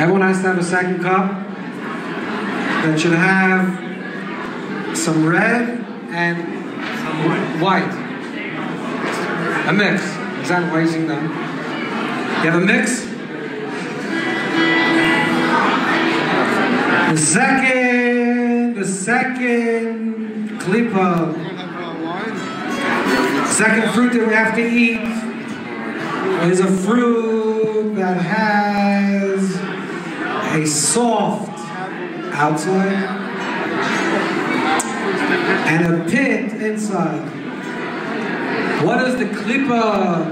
Everyone has to have a second cup that should have some red and some white. A mix. Exactly why you sing them. You have a mix? The second klipa, second fruit that we have to eat is a fruit that has a soft outside and a pit inside. What is the klipa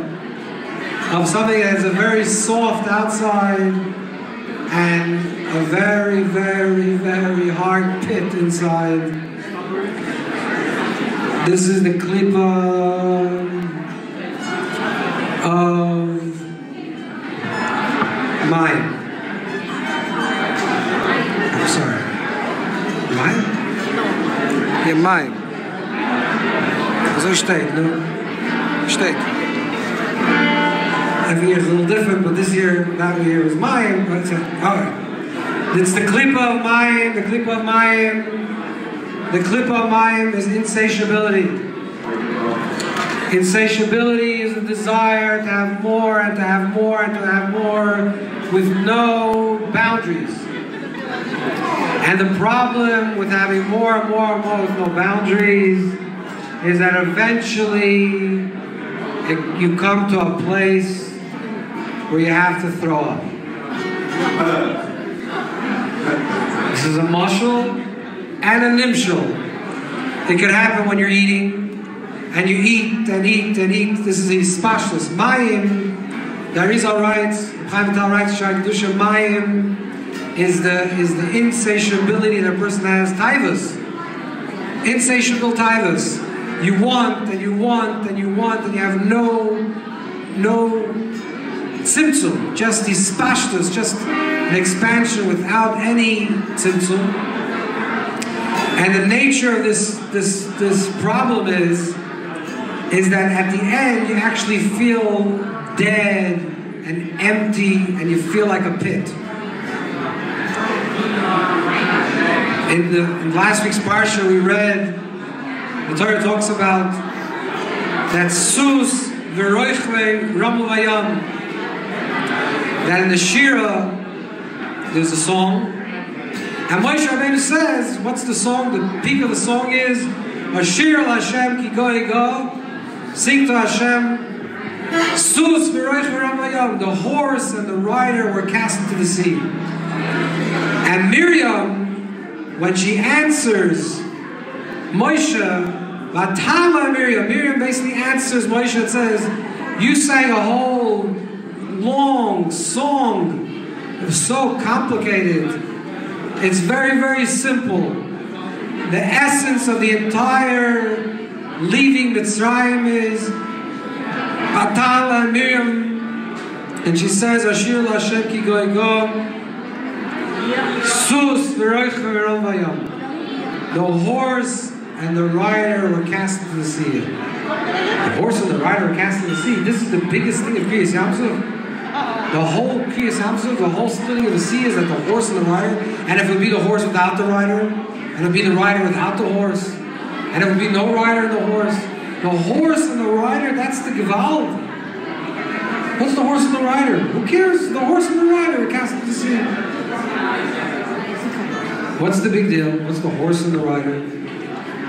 of something that has a very soft outside and a very, very, very hard pit inside? This is the klipa of mine. I'm sorry. Mine? Yeah, mine. So steht, no? Steht. Every year is a little different, but this year, that year was mine. But it's alright. It's the klipa of mine. The klipa of mine. The klipa of mine is insatiability. Insatiability is a desire to have more and to have more and to have more with no boundaries. And the problem with having more and more and more with no boundaries is that eventually you come to a place where you have to throw up. This is a mashal and a nimshal. It could happen when you're eating, and you eat and eat and eat. This is a spashless. Mayim, the Arizal writes, Chaim Vital writes, Sha'kedusha, Mayim is the insatiability that a person has. Taivas. Insatiable taivas. You want and you want and you want and you have no tzimtzum, just these spashtas, just an expansion without any tzimtzum. And the nature of this problem is that at the end you actually feel dead and empty and you feel like a pit. In last week's parsha we read, the Torah talks about that sus v'roichve ramu vayam. That in the Shira there's a song, and Moshe Rabbeinu says, what's the song? The peak of the song is Ashir Hashem ki go go, sing to Hashem. Sus v'roichve ramu vayam. The horse and the rider were cast into the sea. And Miriam, when she answers Moshe, Vatama Miriam basically answers Moshe and says, you sang a whole long song. It was so complicated. It's very, very simple. The essence of the entire leaving Mitzrayim is Vatama Miriam, and she says, Ashir Hashem ki go go. Sus v'roicha v'ayam. The horse and the rider were cast into the sea. The horse and the rider were cast into the sea. This is the biggest thing of Kriyas Yamsuf. The whole Kriyas Yamsuf, the whole splitting of the sea is that the horse and the rider, and if it would be the horse without the rider, and it would be the rider without the horse, and it would be no rider in the horse and the rider, that's the Gewalt. What's the horse and the rider? Who cares? The horse and the rider were cast into the sea. What's the big deal? What's the horse and the rider?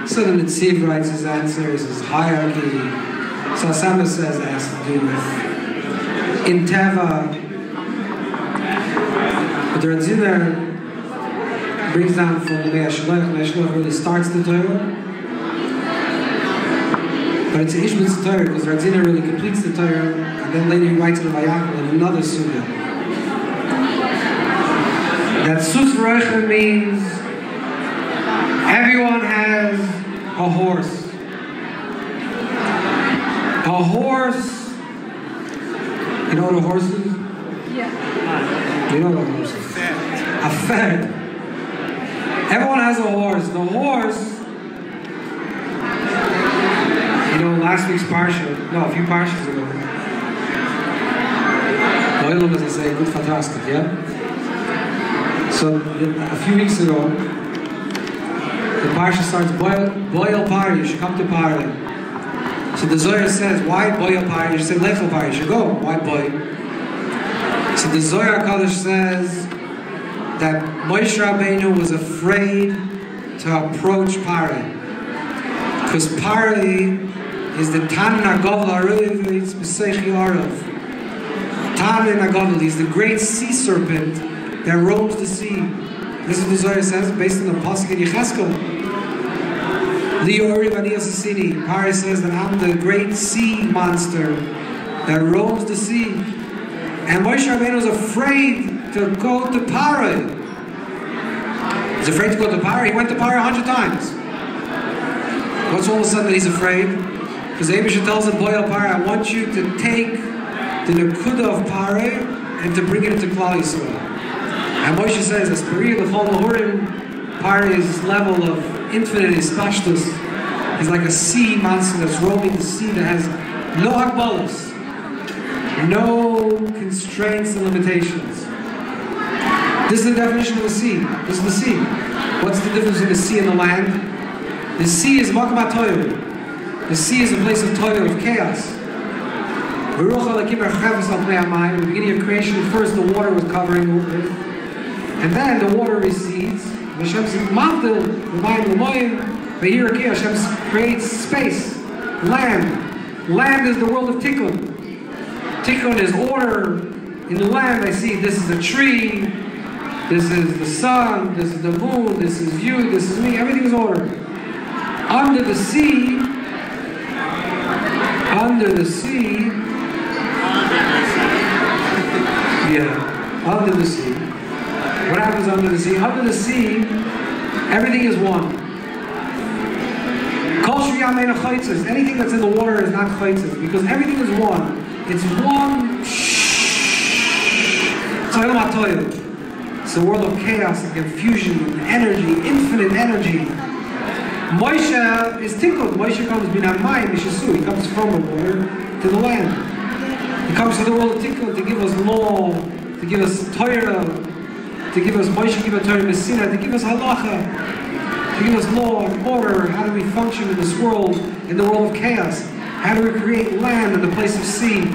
So the Netziv writes his answer, he says hierarchy. So Asama says it has to do with in Teva. But the Ratziner brings down from the Mei Shloch really starts the Torah. But it's an Ishmael's Torah because the Ratziner really completes the Torah, and then later he writes the Vayakal in another Sunnah. That sus v'roicha means everyone has a horse. A horse. You know what a horse is? Yeah. You know what a horse is? A fed. Everyone has a horse. The horse, last week's parsha, no, a few parshas ago. Oilam, as I say, good, fantastic, yeah? So, a few weeks ago, the parsha starts, boil pari, you should come to pari. So the Zohar says, why boil pari? You should say, lechel pari, you should go. Why boil? So the Zohar HaKadosh says that Moshe Rabbeinu was afraid to approach pari. Because pari is the Tan Nagovla Ariv B'Seichi Arav. Tan Nagovla, he's the great sea serpent that roams the sea. This is what the Zohar says, based on the Pasuk in Yecheskel. Liori V'Ani Asasini. Pari says that I'm the great sea monster that roams the sea. And Moshe Rabbeinu was afraid to go to Pari. He's afraid to go to Pari. He went to Pari 100 times. What's all of a sudden that he's afraid? Because Abisha tells him, Boy Pari, I want you to take the Nekuda of Pari and to bring it into Klal Yisrael. And Moshe says, as Pari L'chol Mahurim, Pari's level of infinite Ispashtus is like a sea monster that's roaming the sea that has no Hakbalas, no constraints and limitations. This is the definition of the sea. This is the sea. What's the difference between the sea and the land? The sea is Makom HaToyu. The sea is a place of toil, of chaos. In the beginning of creation, first the water was covering the earth, and then the water recedes. Hashem creates space, land. Land is the world of Tikkun. Tikkun is order. In the land, I see this is a tree, this is the sun, this is the moon, this is you, this is me. Everything is order. Under the sea, yeah, under the sea. What happens under the sea? Under the sea, everything is one. Anything that's in the water is not chaitzes, because everything is one. It's one. It's a world of chaos and confusion and energy, infinite energy. Moshe is tickled. Moshe comes minamayim mishasu. He comes from the water to the land. He comes to the world of tickled to give us law, to give us Torah, to give us Moshe give us Torah Messina, to give us halacha, to give us law and order. How do we function in this world, in the world of chaos? How do we create land in the place of sea?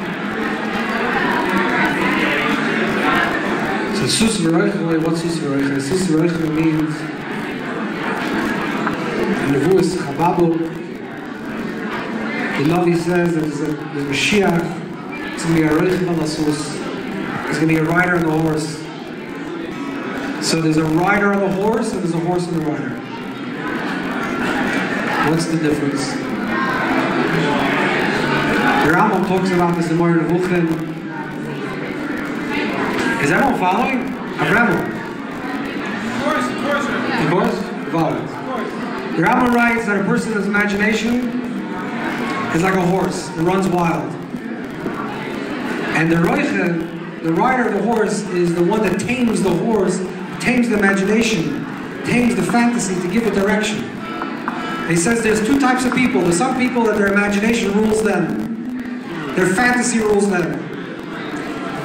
So Sus V'Roicha, what's Sus V'Roicha? Sus V'Roicha means in the voice Chababu. The Navi says that there's a Mashiach. It's going to be a Roich Balasus. There's going to be a rider on the horse. So there's a rider on the horse and there's a horse on the rider. What's the difference? The Rambam talks about this in Moyer Nevuchim. Is everyone following? Avramo. Of course? Follow. The Rambam writes that a person's imagination is like a horse that runs wild. And the Roiche, the rider of the horse, is the one that tames the horse, tames the imagination, tames the fantasy to give it direction. He says there's two types of people. There's some people that their imagination rules them. Their fantasy rules them.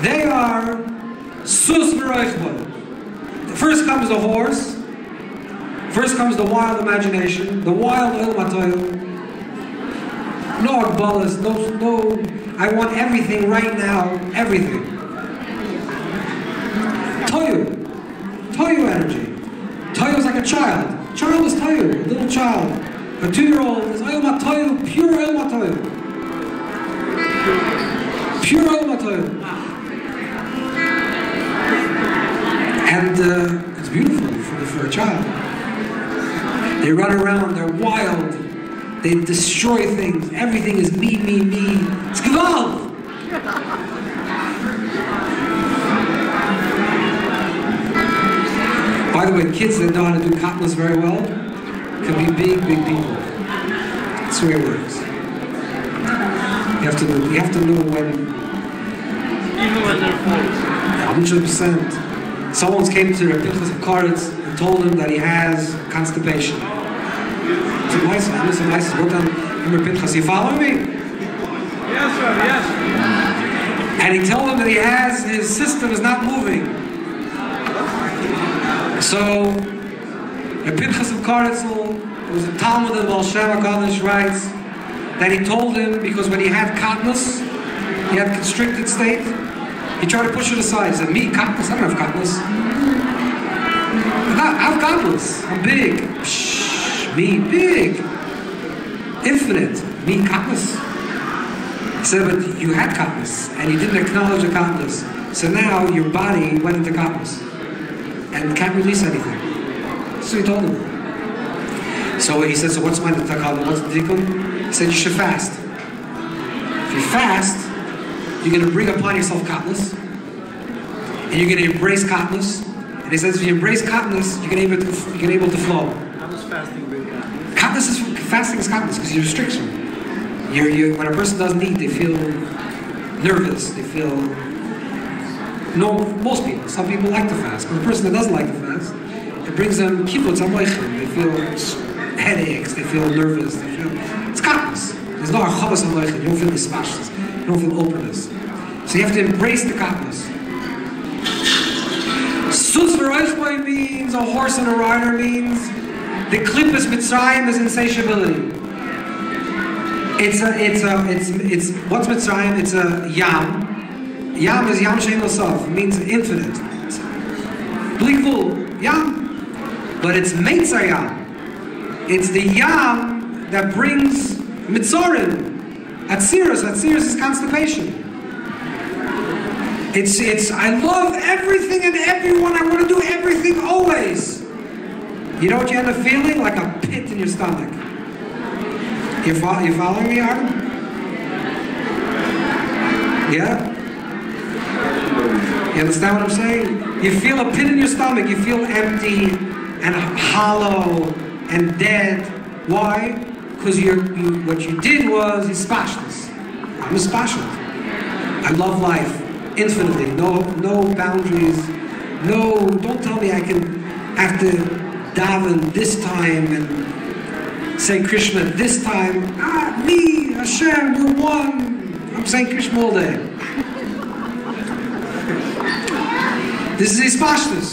They are Sus V'Roichba. First comes the horse. First comes the wild imagination, the wild Oil Matoil. No agbalas, no, I want everything right now, everything. Toyu energy. Toyu is like a child. Child is Toyu, a little child. A 2-year-old is Oil Matoil, pure Oil Matoil. Pure Oil Matoil. And it's beautiful for a child. They run around, they're wild, they destroy things, everything is me. It's gewalt! By the way, kids that know how to do katnas very well can be big people. That's the way it works. You have to know when. Even when they're 100%. Someone came to Rav Pinson of Karetz and told him that he has constipation. He Remember Pinchas, you following me? Yes, sir, yes. And he told him that his system is not moving. So, the Pinchas of Karnitzel, who was a Talmud in Baal Shem HaKadosh, writes that he told him, because when he had katnus, he had constricted state, he tried to push it aside. He said, me, katnus? I don't have katnus. I have katnus. I'm big. Psh, me, big. Infinite. Me, katnus. He said, but you had katnus, and you didn't acknowledge the katnus. So now your body went into katnus, and can't release anything. So he told him. So he said, so what's my takal? What's the tikkun? He said, you should fast. If you fast, you're going to bring upon yourself katnus, and you're going to embrace katnus. And he says, if you embrace katnus, you're able to flow. How does fasting bring katnus? Fasting is katnus because you're restriction. When a person doesn't eat, they feel nervous. They feel most people. Some people like to fast, but a person that doesn't like to fast, it brings them kibbutz amoichem. They feel headaches. They feel nervous. It's katnus. There's no archavas amoichem. You don't feel dispassions. You don't feel openness. So you have to embrace the katnus. Sus v'roishboi means a horse and a rider means the klippus Mitzrayim is insatiability. It's what's Mitzrayim? It's a yam. Yam is yam shein l'sof. It means infinite. Blikvul yam, but it's Meitzar yam. It's the yam that brings Mitzorim. Atzirus is constipation. It's I love everything and everyone. I want to do everything always. You know what you end up feeling? Like a pit in your stomach. You following me, Artem? Yeah? You understand what I'm saying? You feel a pit in your stomach. You feel empty and hollow and dead. Why? Because what you did was hispashtus. I'm hispashtus. I love life infinitely. No boundaries. Don't tell me I have to daven this time and say Krishna this time. Me, Hashem, you're one. I'm saying Krishna all day. This is hispashtus.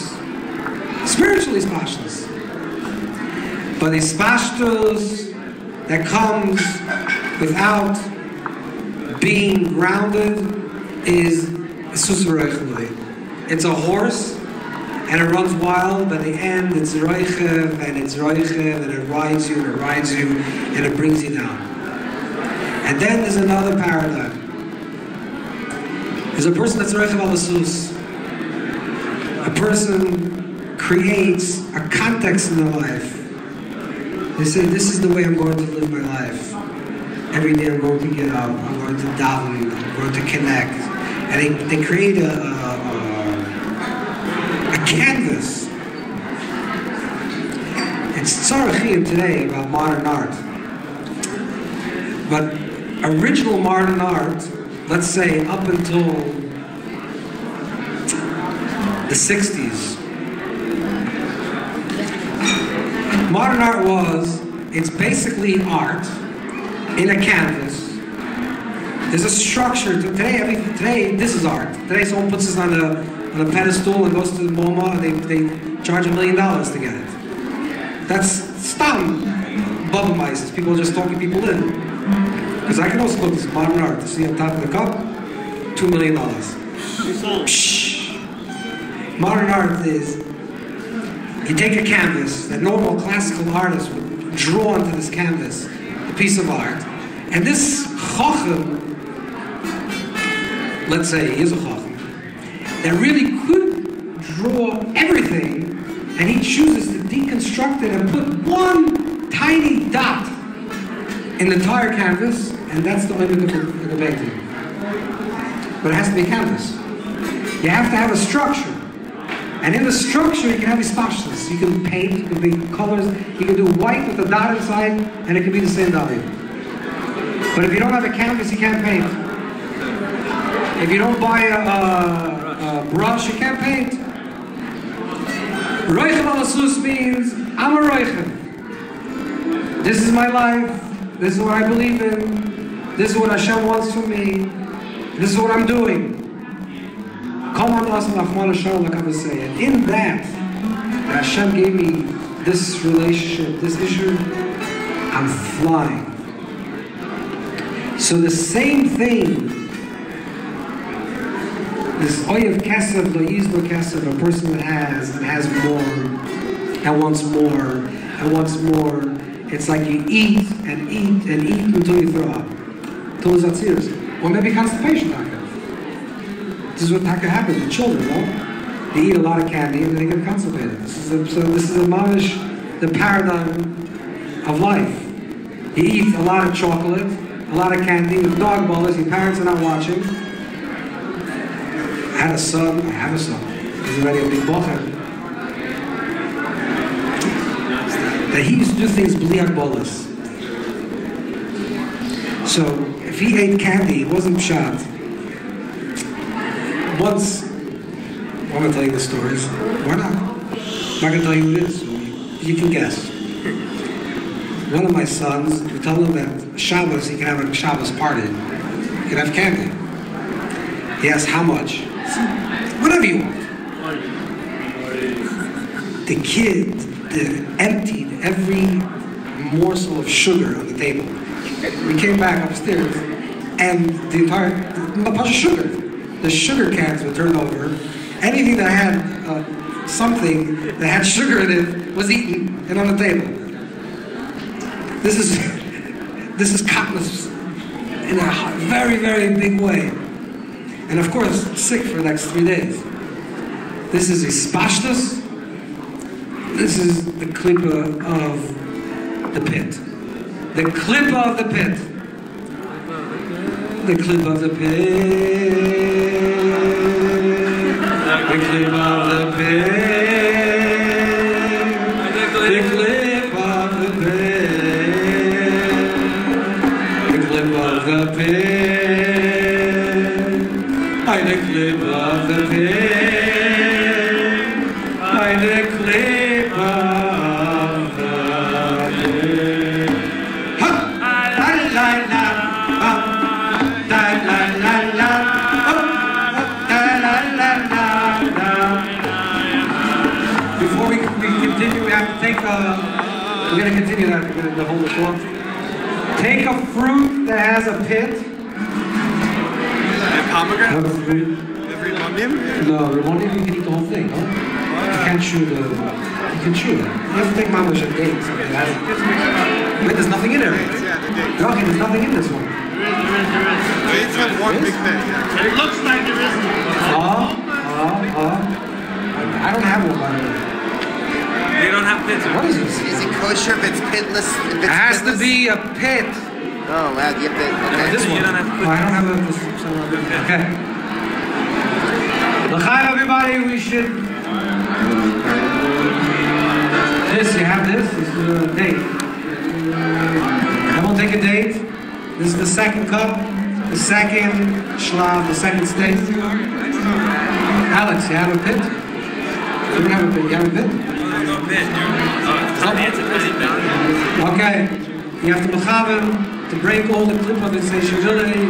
Spiritual hispashtus. But hispashtus that comes without being grounded is susvarechli. It's a horse and it runs wild, but at the end it's roichev and it's roichev and it rides you and it rides you and it brings you down. And then there's another paradigm. There's a person that's roichev al sus. A person creates a context in their life. They say, this is the way I'm going to live my life. Every day I'm going to get up, I'm going to daven, I'm going to connect. And they create a canvas. It's tzarachim today about modern art. But original modern art, let's say up until the 60s, modern art it's basically art in a canvas. There's a structure. Today this is art. Today someone puts this on a pedestal and goes to the MoMA and they charge $1 million to get it. That's stam bubble mice. People are just talking people in. Because I can also look at modern art. You see on top of the cup, $2 million. Shh. Modern art is, you take a canvas that normal classical artists would draw onto this canvas, a piece of art, and this chacham, let's say he is a chacham, that really could draw everything, and he chooses to deconstruct it and put one tiny dot in the entire canvas, and that's the limit of the painting. But it has to be a canvas. You have to have a structure. And in the structure, you can have hispashtus. You can paint, it can be colors, you can do white with a dot inside, and it can be the same value. But if you don't have a canvas, you can't paint. If you don't buy a brush, you can't paint. Roichem al asus means, I'm a roichem. This is my life. This is what I believe in. This is what Hashem wants from me. This is what I'm doing. And in that Hashem gave me this relationship, this issue, I'm flying. So the same thing, this oyev kesef, lo yizlo kesef, a person that has more, and wants more, and wants more. It's like you eat and eat and eat until you throw up. Until it's serious. Or maybe constipation, Taka. This is what Taka happens with children, no? They eat a lot of candy and then they get constipated. This is a mamish, the paradigm of life. You eat a lot of chocolate, a lot of candy, with dog bowlers, your parents are not watching. I have a son. He's already a big bocher. That he used to do things b'li agbolas. So if he ate candy, it wasn't pshat. Once, I'm going to tell you the stories. Why not? I'm not going to tell you who it is. You can guess. One of my sons, we told him that Shabbos, he can have a Shabbos party. He can have candy. He asked how much? Whatever you want. The kid emptied every morsel of sugar on the table. We came back upstairs, and the entire bunch of sugar. The sugar cans were turned over. Anything that had something that had sugar in it was eaten and on the table. This is kindness in a very, very big way. And of course, sick for the next 3 days. This is ispashtus. This is the klippa of the pit. The klippa of the pit. The klippa of the pit. The klippa of the pit. The klippa of the pit. The klippa of the pit. By the klippa of the pit. By the klippa of the pit. Ha! La la la. Before we continue, we have to take we're going to continue that, the whole talk. Take a fruit that has a pit. Pomegranate? Every no, Ramonim, you can eat the whole thing, no? You can't chew you can chew that. You have to take mamash and dates. Wait, there's nothing in there. Yeah, the dates. Okay, there's nothing in this one. Dates have one big thing. It looks like there isn't. I don't have one, by the way. You don't have pits. What is this? Is it kosher if it's pitless? If it's It has to pitless? be a pit. Oh, wow, you have to. Okay. This one. You don't have to put I don't have this. Okay. L'chaim, everybody, we should. This, you have this. This is a date. Everyone take a date. This is the second cup, the second shlav, the second state. Alex, you have a pit? You don't have a pit. You have a pit? Okay. You have to mechaven to break all the clip of insatiability.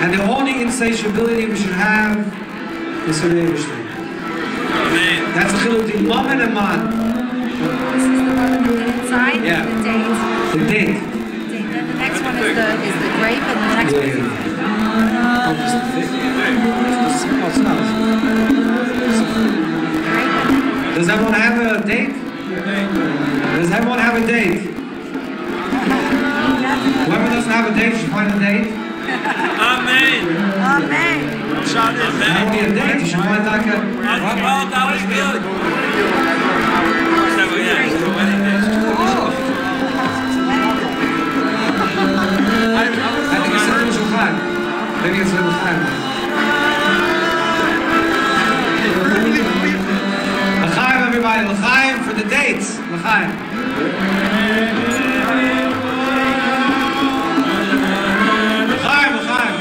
And the only insatiability we should have is for the Eibishter. That's a chiluk in moment and man. Inside, Yeah. the date. The date. Then the next one is the grape, and the next one is Oh, just the thing. Oh, it's not. Does everyone have a date? Does everyone have a date? Whoever doesn't have a date should find a date. Amen. Amen. Shot is That would be a date. You should find like a. Oh, that was good. I think it's a little shulchan. Maybe it's a little shulchan. L'chaim, everybody. L'chaim for the dates. L'chaim. L'chaim, l'chaim.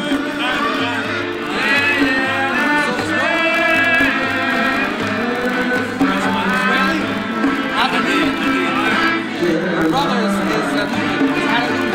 My brother is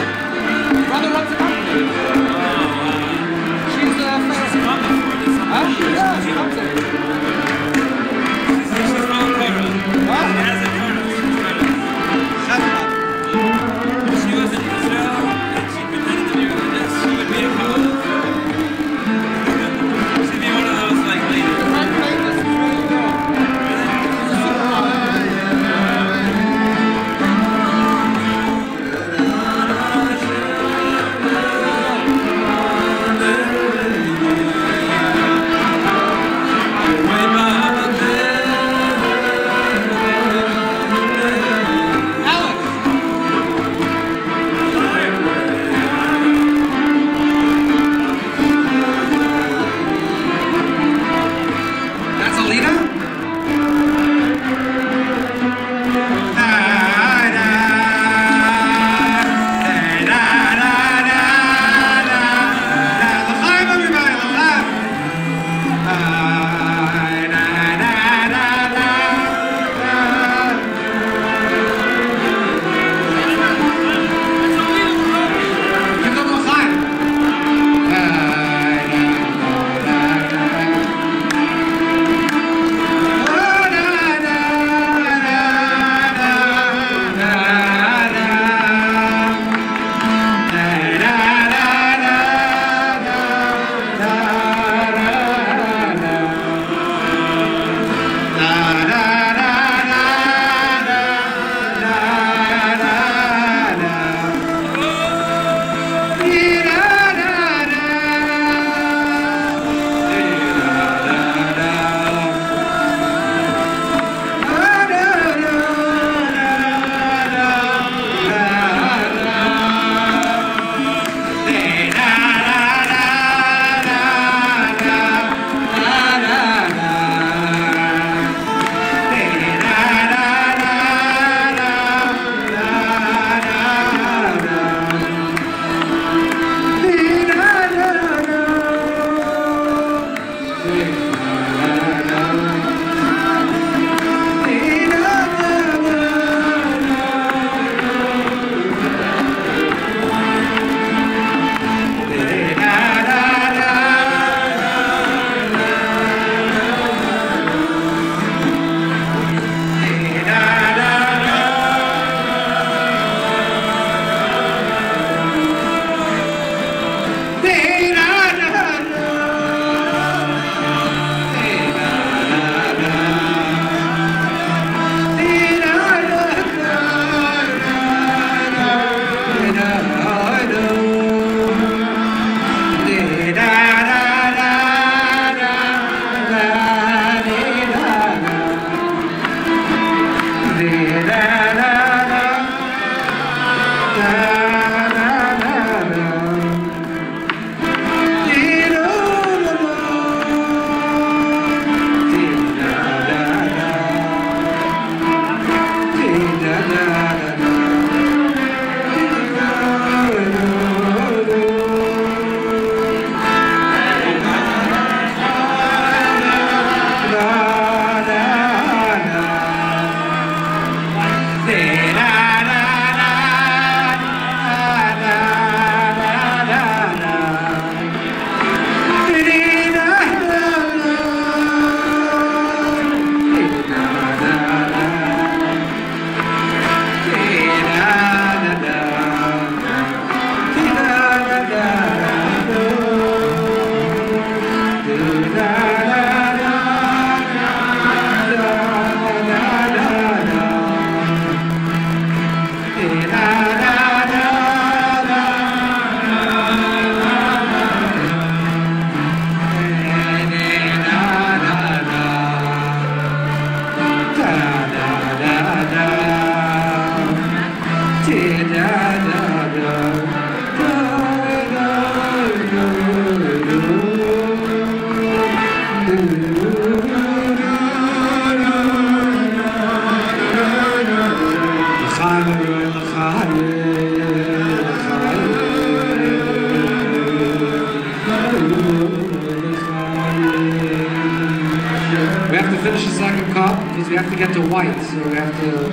Finish the second cup because we have to get to white, so we have to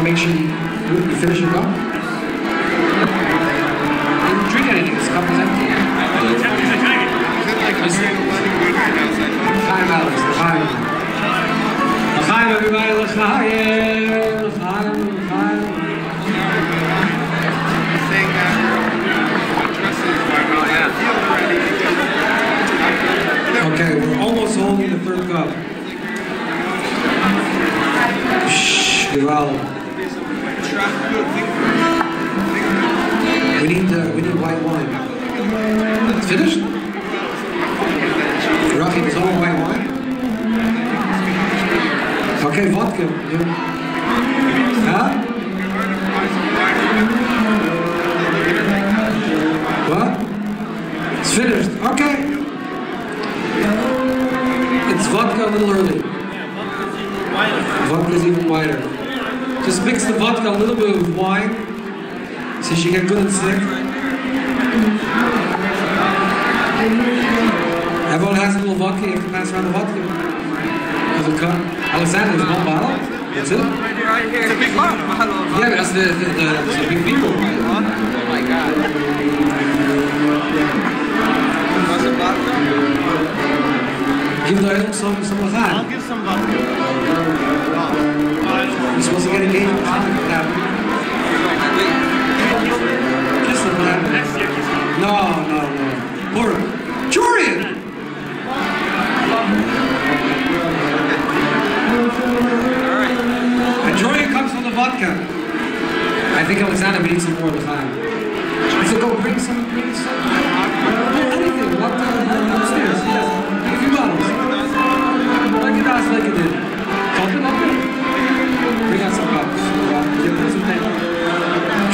make sure you finish your cup. You didn't drink anything, this cup is empty. L'chaim, Alex, l'chaim. L'chaim, everybody, l'chaim, l'chaim, l'chaim. Okay, we're almost holding the third cup. Shh, well. We need white wine. It's finished? Rafi, it's all white wine? Okay, vodka. Huh? What? It's finished. Okay. It's vodka a little early. Vodka is even whiter. Just mix the vodka a little bit with wine so you get good and slick. Everyone has a little vodka. You have to pass around the vodka. There's a cup. Alexander, there's one bottle. That's it. Right here. It's a big bottle. Yeah, but that's the big people. Oh my God. Was it vodka? Give the item some vodka. I'll give some vodka. You're supposed to get engaged with something like that. Listen, man. No. Poor Jorian! And Jorian comes from the vodka. I think Alexander needs some more of the time. So go bring some. Anything. What upstairs? Yes. Bring a few bottles. Like it asked, like it did. Talk about it. Bring out some cups.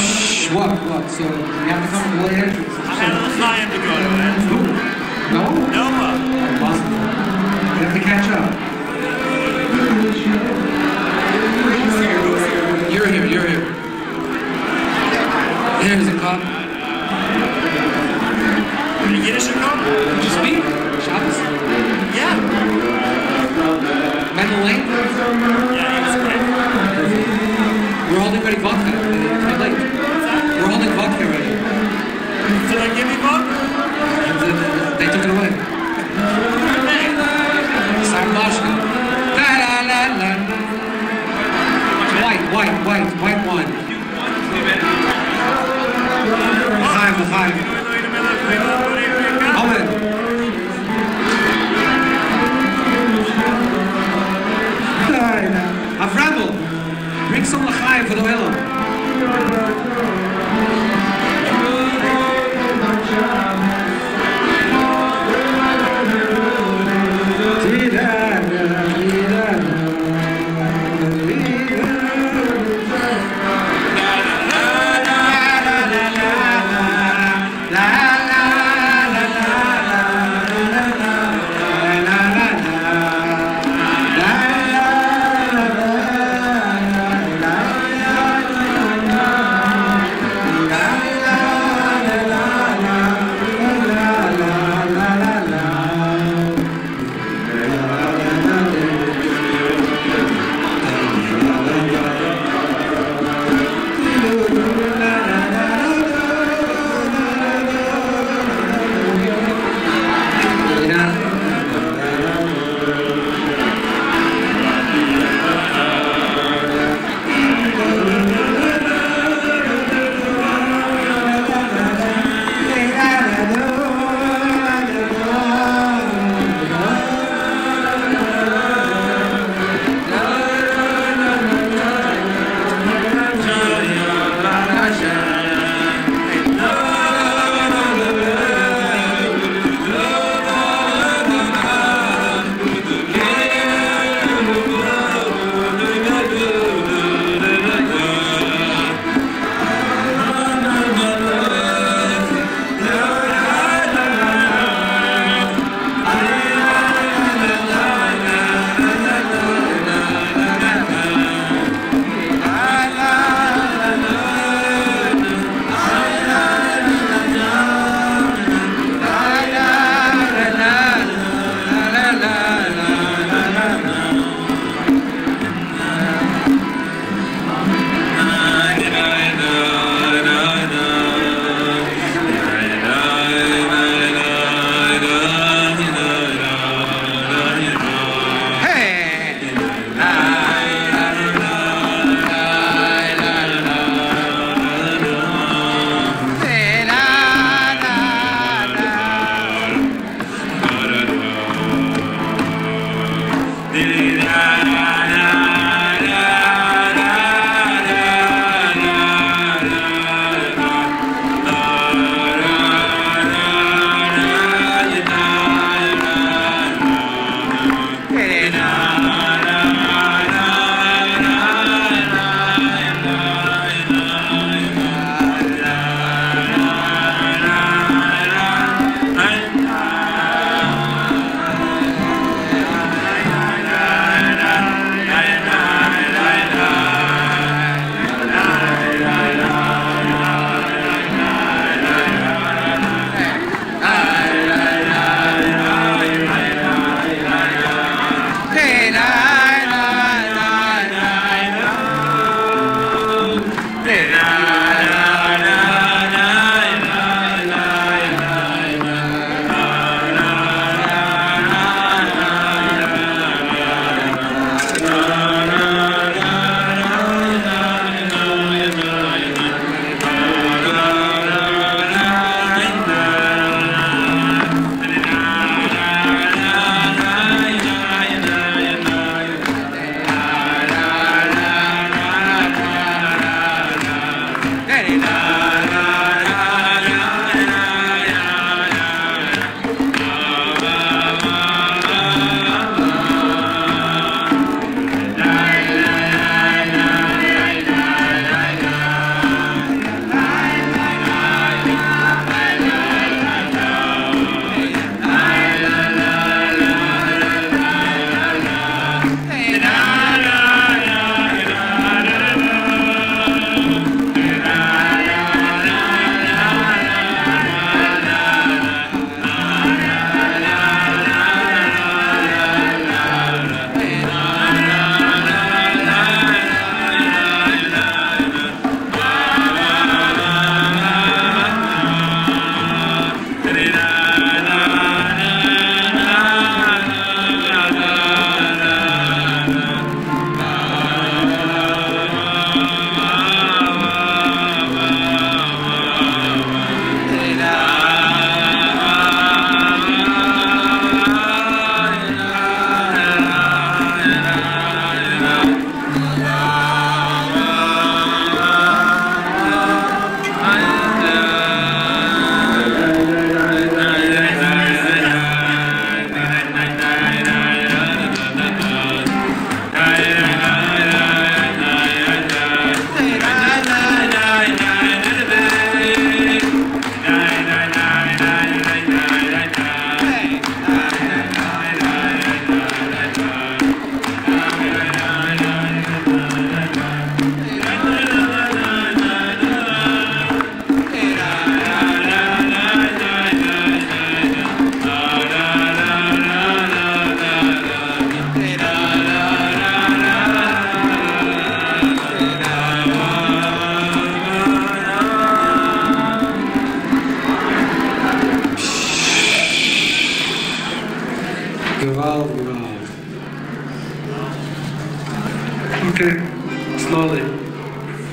Shh, what? So, you have to come to the entrance. I have a time to go to, man. No? No, Impossible. You have to catch up. You're here. Here's a cup. Did you get us a cup? Did you speak? Shabbos? Yeah. Mendel Lane? Yeah, it's great. We're holding ready vodka. They're late. We're holding vodka ready. Did I give you vodka? They took it away. Hey. Sarmashka. White wine. L'chaim. Amen. Avramo, bring some l'chaim for the oil.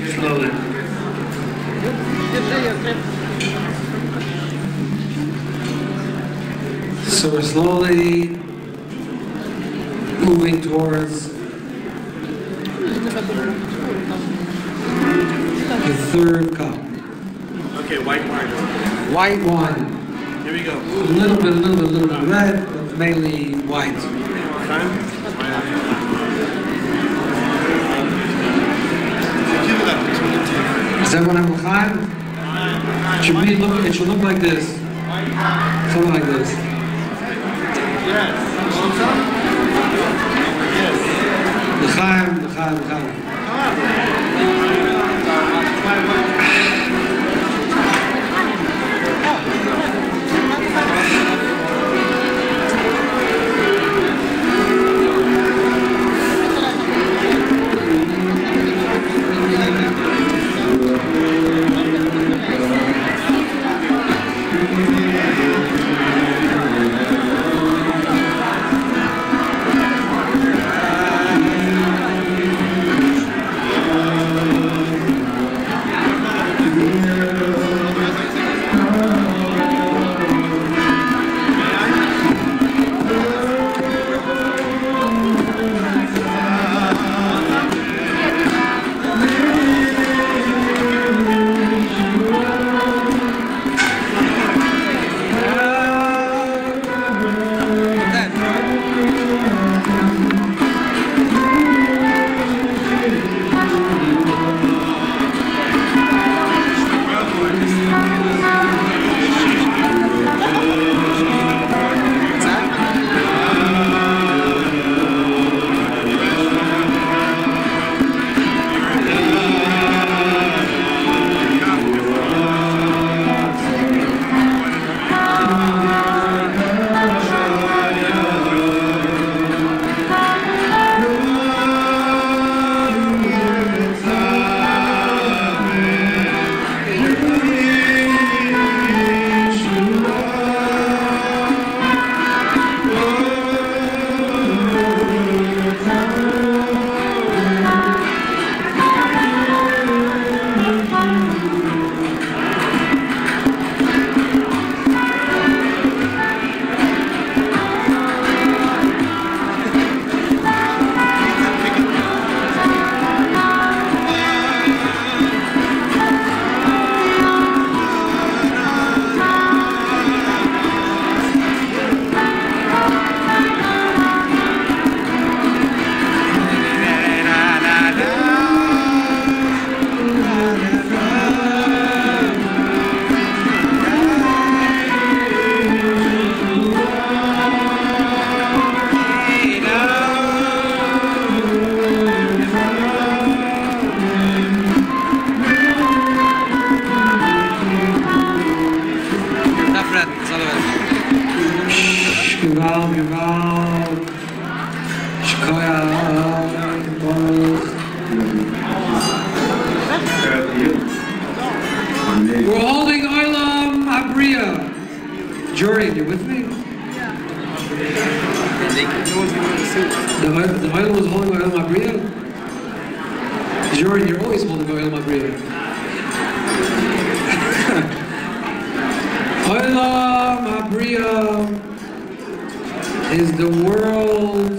Slowly. So we're slowly moving towards the third cup. Okay, white wine. White wine. Here we go. A little bit red, but mainly white. Does everyone have l'chaim? It should look like this. Something like this. Yes. L'chaim. We're holding Olam Abriya. Jordan, you with me? The Olam was holding Olam Abriya? Jordan, you're always holding Olam Abriya. Olam Abriya is the world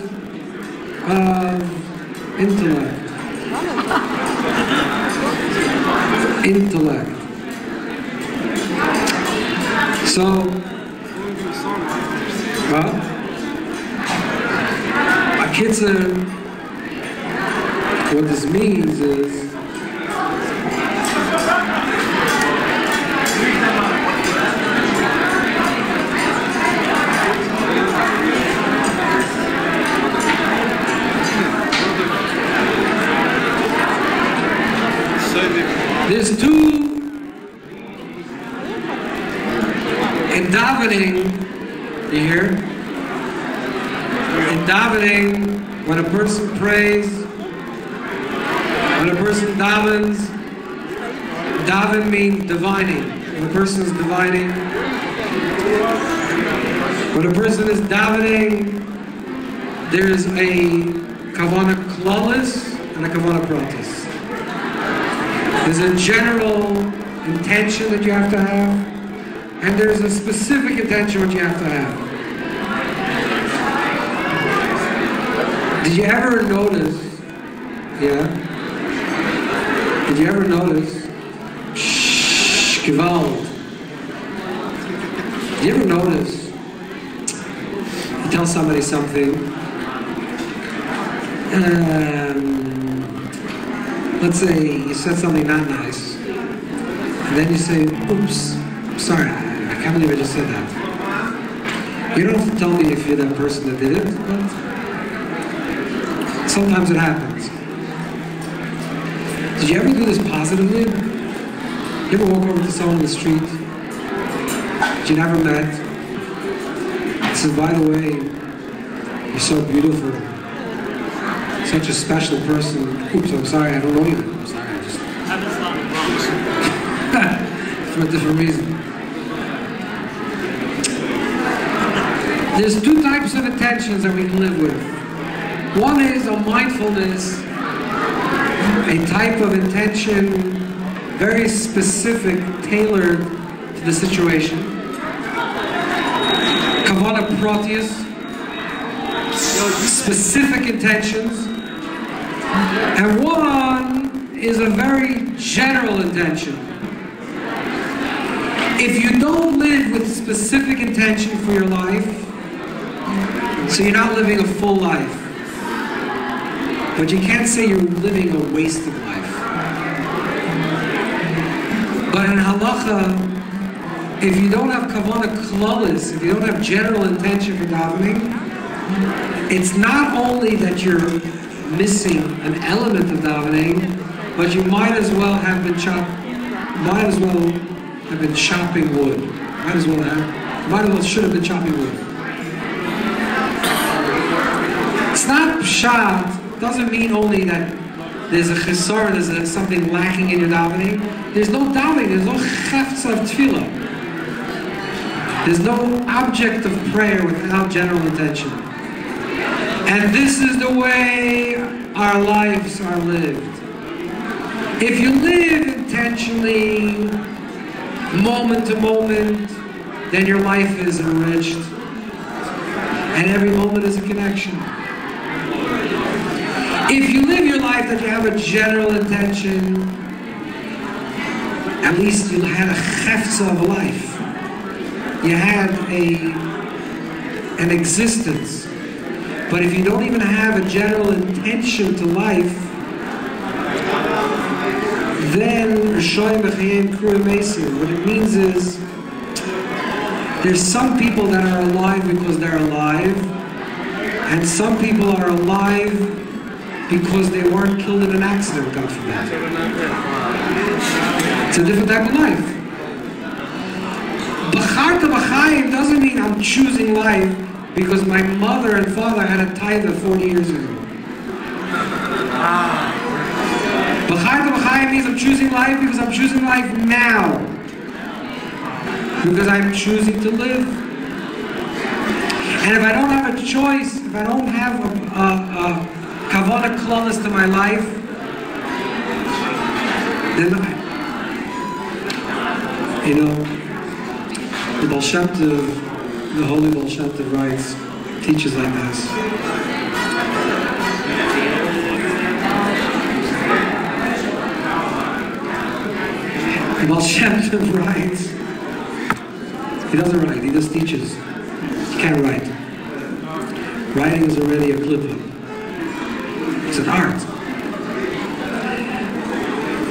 of intellect. Intellect. So, a kitzur, what this means is there's two in davening, you hear? In davening, when a person prays, when a person davens, daven means divining. When a person is divining, when a person is davening, there's a kavanah klalis and a kavanah pratis. There's a general intention that you have to have, and there's a specific intention what you have to have. Did you ever notice, did you ever notice, Gewalt? Did you ever notice, you tell somebody something, let's say you said something not nice, and then you say, oops, sorry, I can't believe I just said that. You don't have to tell me if you're that person that did it, but sometimes it happens. Did you ever do this positively? You ever walk over to someone in the street that you never met? And says, by the way, you're so beautiful. Such a special person. Oops, I'm sorry, I don't know you. I'm sorry, I just... for a different reason. There's two types of intentions that we can live with. One is a mindfulness, a type of intention, very specific, tailored to the situation. Kavanah protius, specific intentions. And one is a very general intention. If you don't live with specific intention for your life, so you're not living a full life. But you can't say you're living a wasted life. But in halacha, if you don't have kavanah klalis, if you don't have general intention for davening, it's not only that you're missing an element of davening, but you might as well have been chopping wood. Should have been chopping wood. It's not pshat. Doesn't mean only that there's a chisar, there's something lacking in your davening. There's no davening, there's no chefts of tefillah. There's no object of prayer without general intention. And this is the way our lives are lived. If you live intentionally, moment to moment, then your life is enriched. And every moment is a connection. If you live your life that you have a general intention, at least you had a chefza of life. You had an existence. But if you don't even have a general intention to life, then what it means is there's some people that are alive because they're alive, and some people are alive because they weren't killed in an accident, God forbid. It's a different type of life. B'charta b'chaim doesn't mean I'm choosing life because my mother and father had a tithe 40 years ago. B'charta b'chaim means I'm choosing life because I'm choosing life now. Because I'm choosing to live. And if I don't have a choice, if I don't have a kavanah klalis to my life, then the Baal Shem Tov, the holy Baal Shem Tov writes, teaches like this. The Baal Shem Tov writes, he doesn't write, he just teaches. He can't write. Writing is already a klipa. It's an art.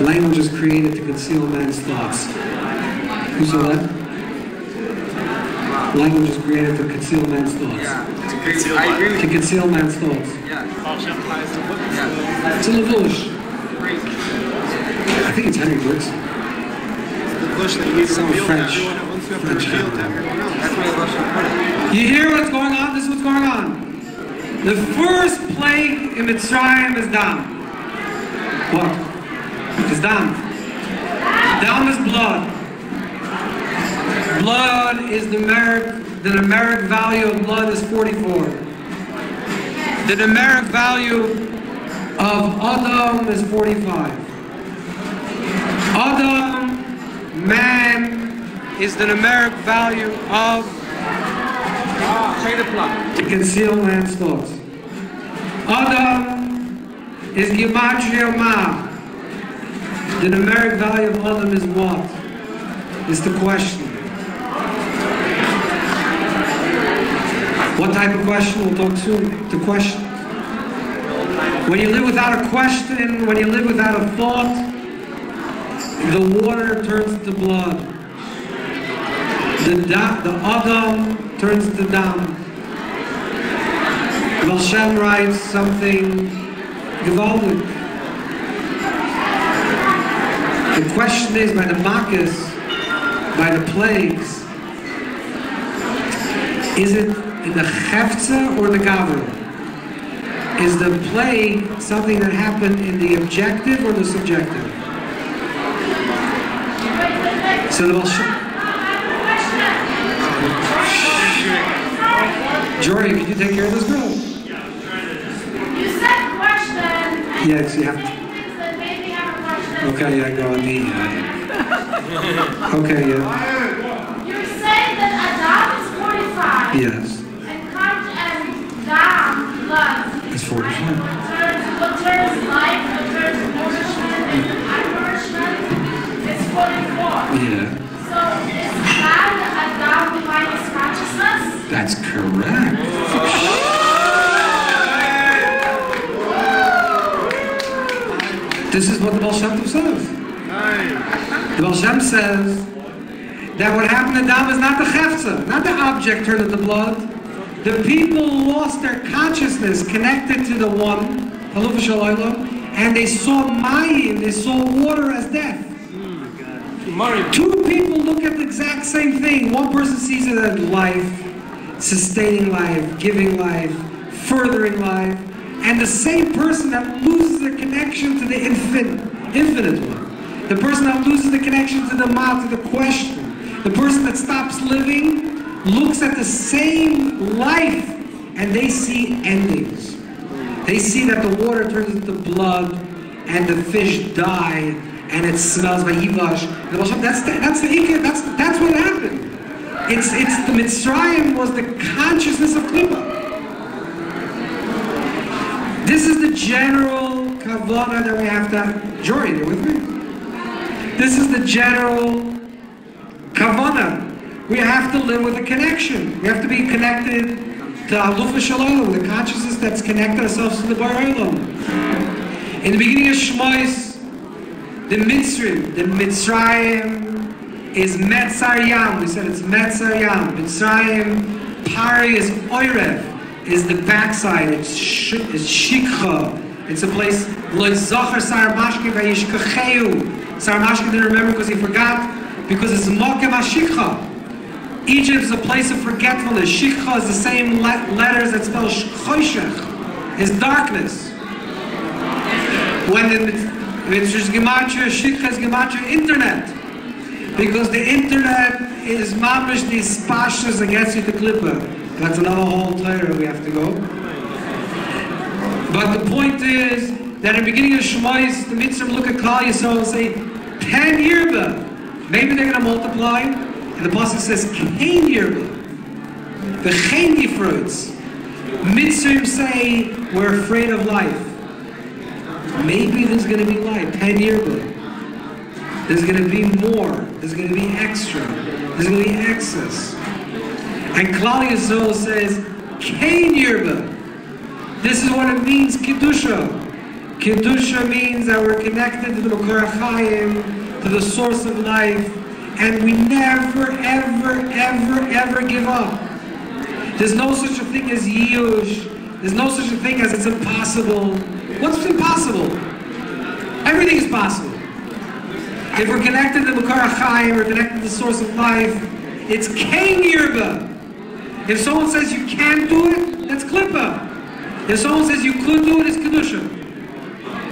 Language is created to conceal man's thoughts. Who saw that? Language is created to conceal man's thoughts. To conceal man's thoughts. It's a levush. I think it's Henry Brooks. Some French captain. You hear what's going on? This is what's going on. The first plague in Mitzrayim is dam. What? It's dam. Dam is blood. Blood is the numeric value of blood is 44. The numeric value of Adam is 45. is the numeric value of to conceal man's thoughts. Adam is Gematria Ma. The numeric value of Adam is what? Is the question. What type of question? We'll talk soon. The question. When you live without a question, when you live without a thought, the water turns to blood. The Adam turns to Dam. Baal Shem writes something gewaltig. The question is, by the Makkos, by the plagues, is it in the Chefza or the Gavra? Is the plague something that happened in the objective or the subjective? So the Baal Shem... Jordan, could you take care of this girl? You said question. Yes, you have to. Things that made me have a question. Okay, yeah, go on me. Okay, yeah. You're saying that Adam is 45. Yes. And Kant and Dam, blood. It's 45. What turns life, what turns nourishment, and unnourishment is 44. Yeah. So is God Adam minus consciousness? That's correct. This is what the Baal Shem Tov says. The Baal Shem says that what happened to Adam is not the chefza, not the object turned into blood. The people lost their consciousness connected to the one, and they saw mayim, they saw water as death. Two people look at the exact same thing. One person sees it as life, sustaining life, giving life, furthering life, and the same person that loses the connection to the infinite one, the person that loses the connection to the mouth, to the question, the person that stops living, looks at the same life, and they see endings. They see that the water turns into blood, and the fish die, and it smells by Yivash. That's what happened. It's the Mitzrayim was the consciousness of Klippa. This is the general kavanah that we have to. Jory, you with me? This is the general kavanah. We have to live with a connection. We have to be connected to Aluf Shalom, the consciousness that's connected ourselves to the Bar Olam. In the beginning of Shmois, the Mitzrayim is Metzar Yam. We said it's Metzar Yam. Mitzrayim, Pari is Oirev, is the backside. It's Shikha. It's a place. Lo Zocher Sar Mashke Vayishkacheu. Sar Mashke didn't remember because he forgot, because it's Mokem HaShikha. Egypt is a place of forgetfulness. Shikha is the same letters that spell Choshech, is darkness. When the which is gematria, shikha is gematria, internet. Because the internet is mamish these spashas against you to klippa. That's another whole Torah we have to go. But the point is that in the beginning of Shemais, the Mitzvah look at Klal Yisrael and say, 10 yirba. Maybe they're going to multiply. And the Pasuk says, Kain yirba. The Chain Yifroitz. Mitzvahs say, we're afraid of life. Maybe there's going to be life, 10 yirba. There's going to be more. There's going to be extra. There's going to be excess. And Klal Yisrael says, Kain yirba. This is what it means, Kedusha. Kedusha means that we're connected to the Makor HaChaim, to the source of life, and we never, ever, ever, ever give up. There's no such a thing as Yiyush. There's no such a thing as it's impossible. What's impossible? Everything is possible. If we're connected to the Makor HaChaim, we're connected to the source of life, it's Kain yirba. If someone says you can't do it, that's Klippa. If someone says you could do it, it's Kedusha.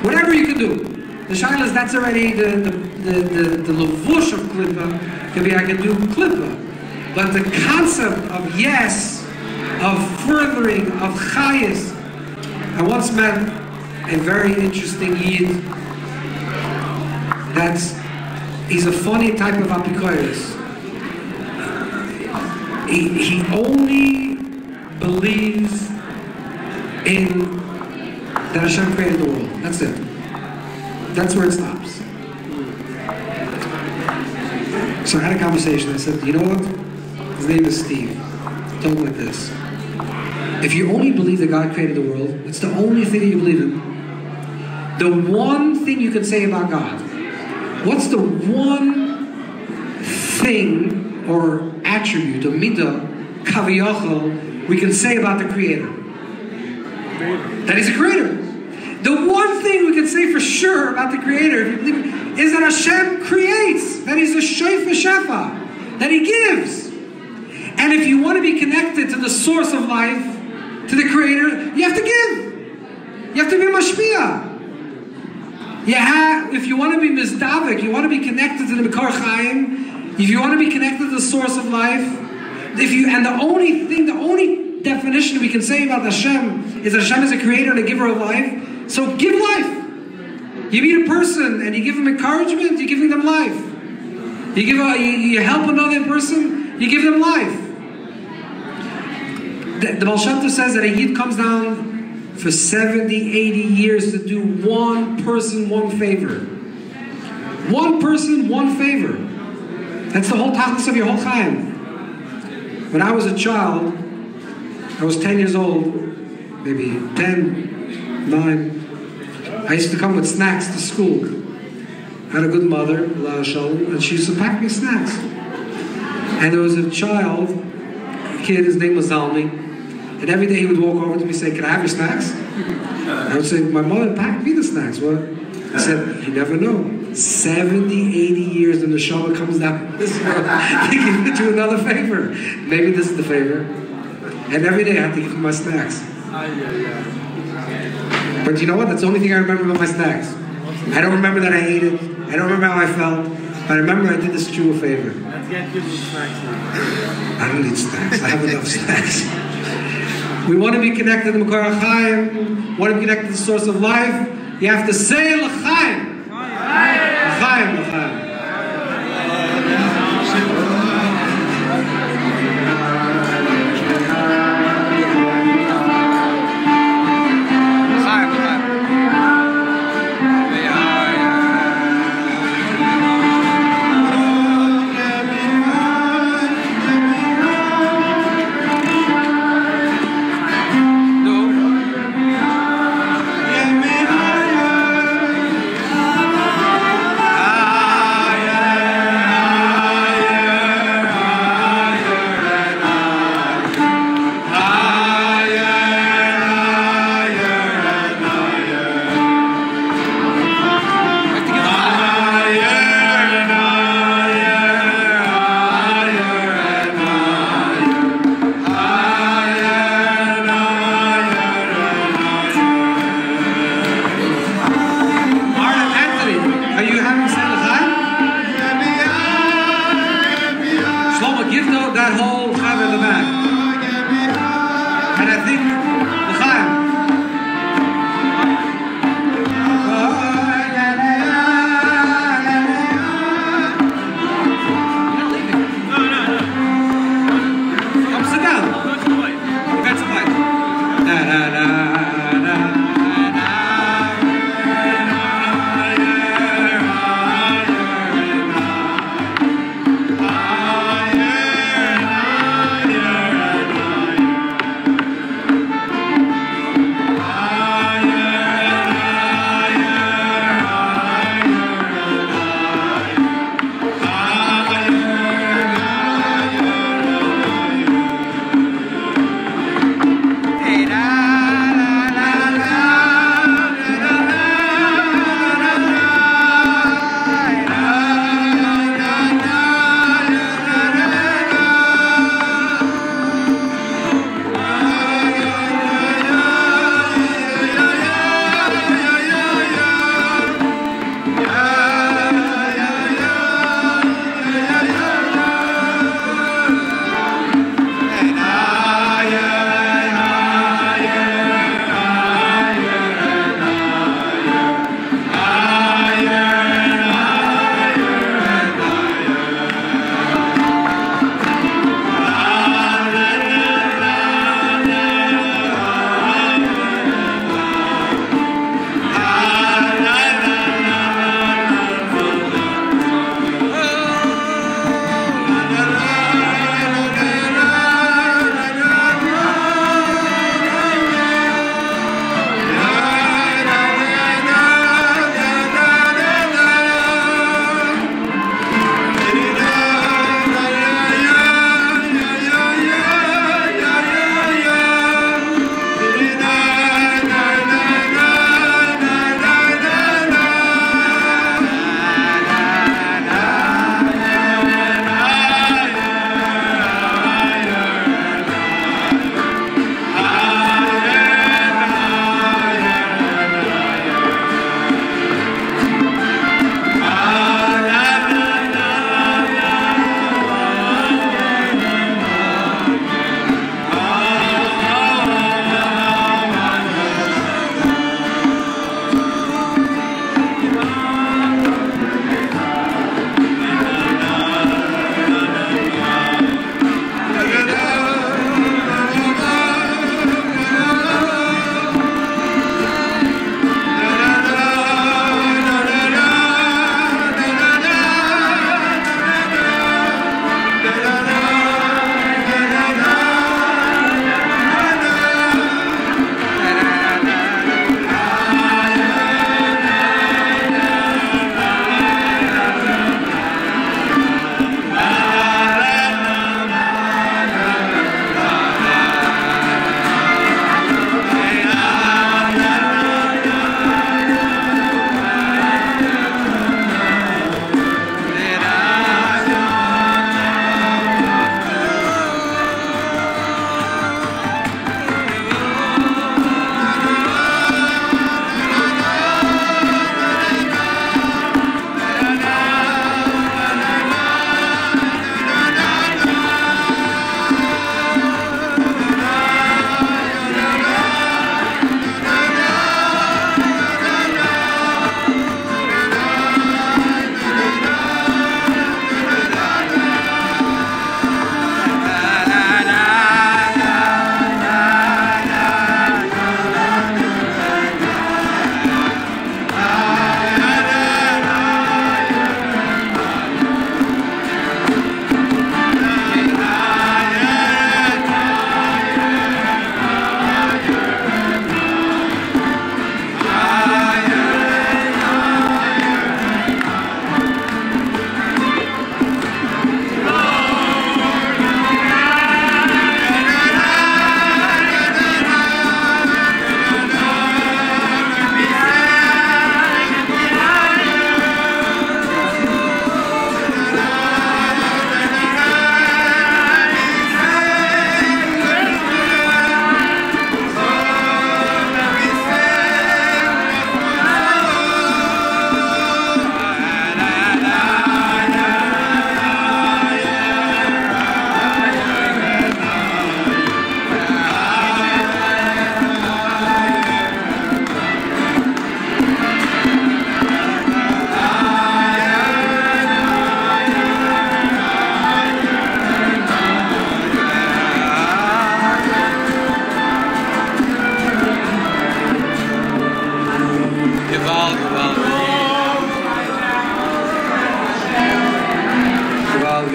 Whatever you can do. The Shaila is that's already the levush of Klippa. Could be I can do Klippa. But the concept of yes, of furthering, of chayis. I once met a very interesting Yid. He's a funny type of apikoros. He only believes in that Hashem created the world. That's it. That's where it stops. So I had a conversation. I said, you know what? His name is Steve. I told him like this. If you only believe that God created the world, it's the only thing that you believe in. The one thing you can say about God. What's the one thing or attribute, or midah, kaviyachol, we can say about the Creator? That He's a creator. The one thing we can say for sure about the Creator, if you believe it, is that Hashem creates, that He's a shoif v'shefa, that He gives. And if you want to be connected to the source of life, to the Creator, you have to give. You have to be mashpia. If you want to be mizdavik, you want to be connected to the Mekar Chaim, if you want to be connected to the source of life, and the only definition we can say about Hashem is that Hashem is a creator and a giver of life. So give life. You meet a person and you give them encouragement, you're giving them life. You help another person, you give them life. The Baal Shem Tov says that a Yid comes down for 70, 80 years to do one person, one favor. One person, one favor. That's the whole tachlis of your whole chaim. When I was a child, I was 10 years old, maybe 10, 9. I used to come with snacks to school. I had a good mother, Allah Shalom, and she used to pack me snacks. And there was a kid, his name was Zalmi, and every day he would walk over to me and say, "Can I have your snacks?" I would say, "My mother packed me the snacks." What? I said, "You never know. 70, 80 years and the neshama comes down this world thinking to do another favor. Maybe this is the favor." And every day I have to give him my snacks. But you know what? That's the only thing I remember about my snacks. I don't remember that I ate it. I don't remember how I felt. But I remember I did this Jew a favor. Let's get you some snacks now. I don't need snacks. I have enough snacks. We want to be connected to Mekar HaChaim. Want to be connected to the source of life. You have to say L'chaim. L'chaim, L'chaim.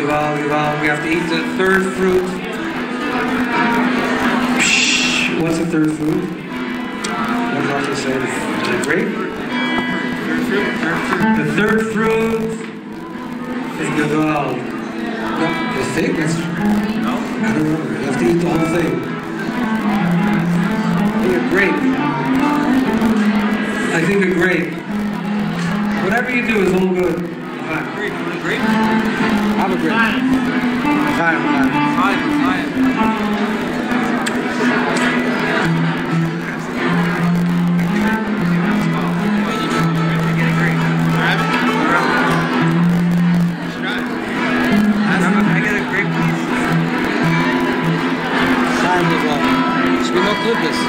We have to eat the third fruit. What's the third fruit? What did Rav say? The grape? The third fruit is Gaval. No, the fig? No? I don't know. You have to eat the whole thing. I think a grape. I think a grape. Whatever you do is all good. Grape? Have a grape. Fine. Should we not clip this?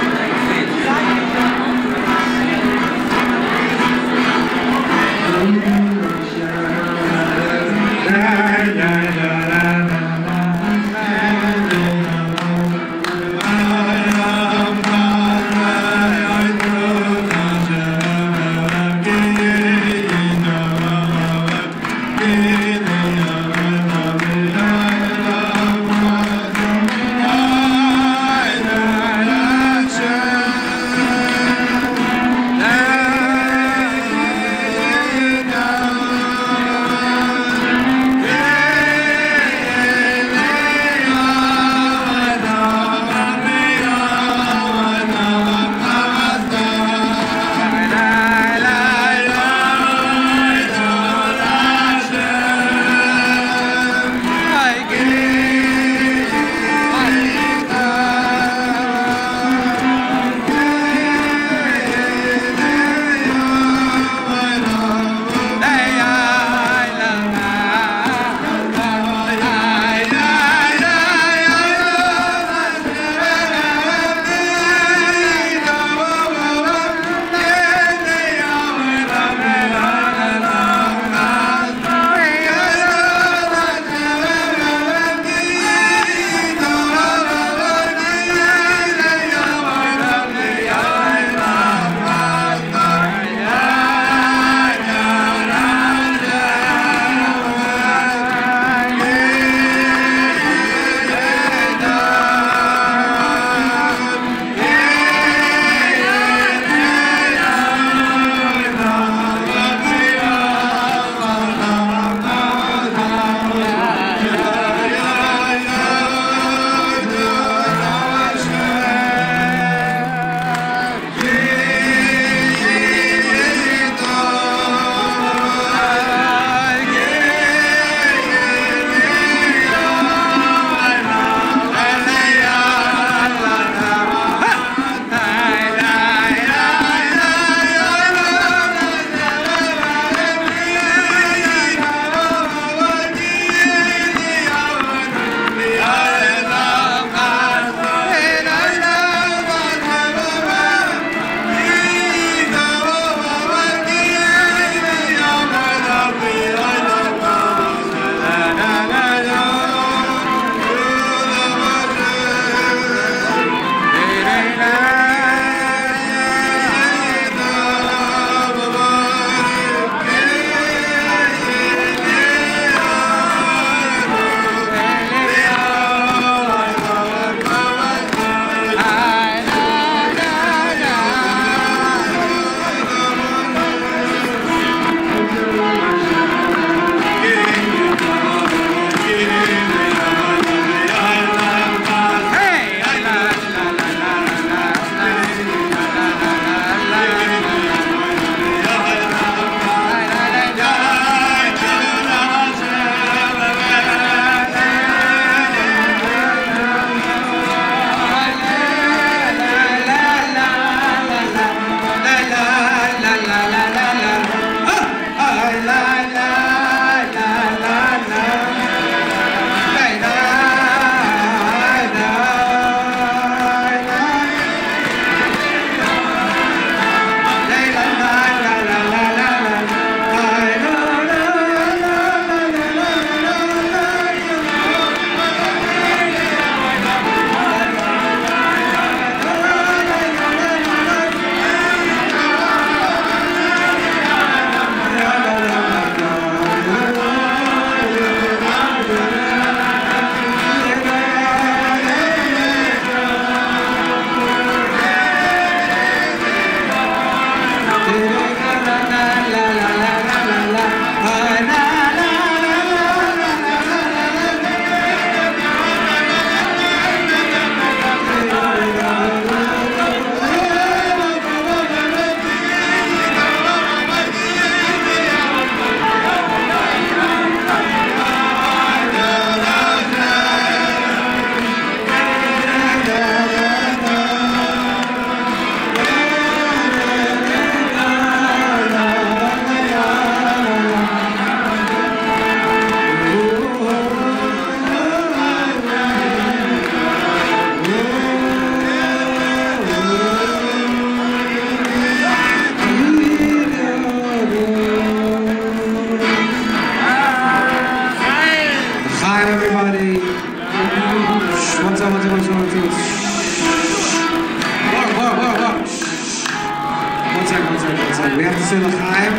say l'chaim.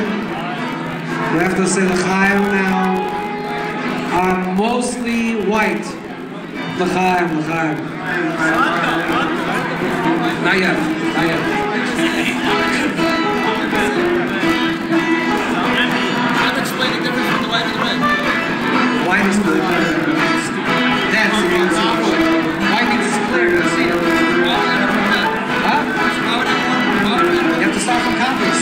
We have to say l'chaim now. Mostly white. L'chaim, l'chaim. Not yet, not yet. I'm explaining the difference between the white and the red. White is good. That's the answer. White means it's clear. You see it? Huh? You have to start from copies.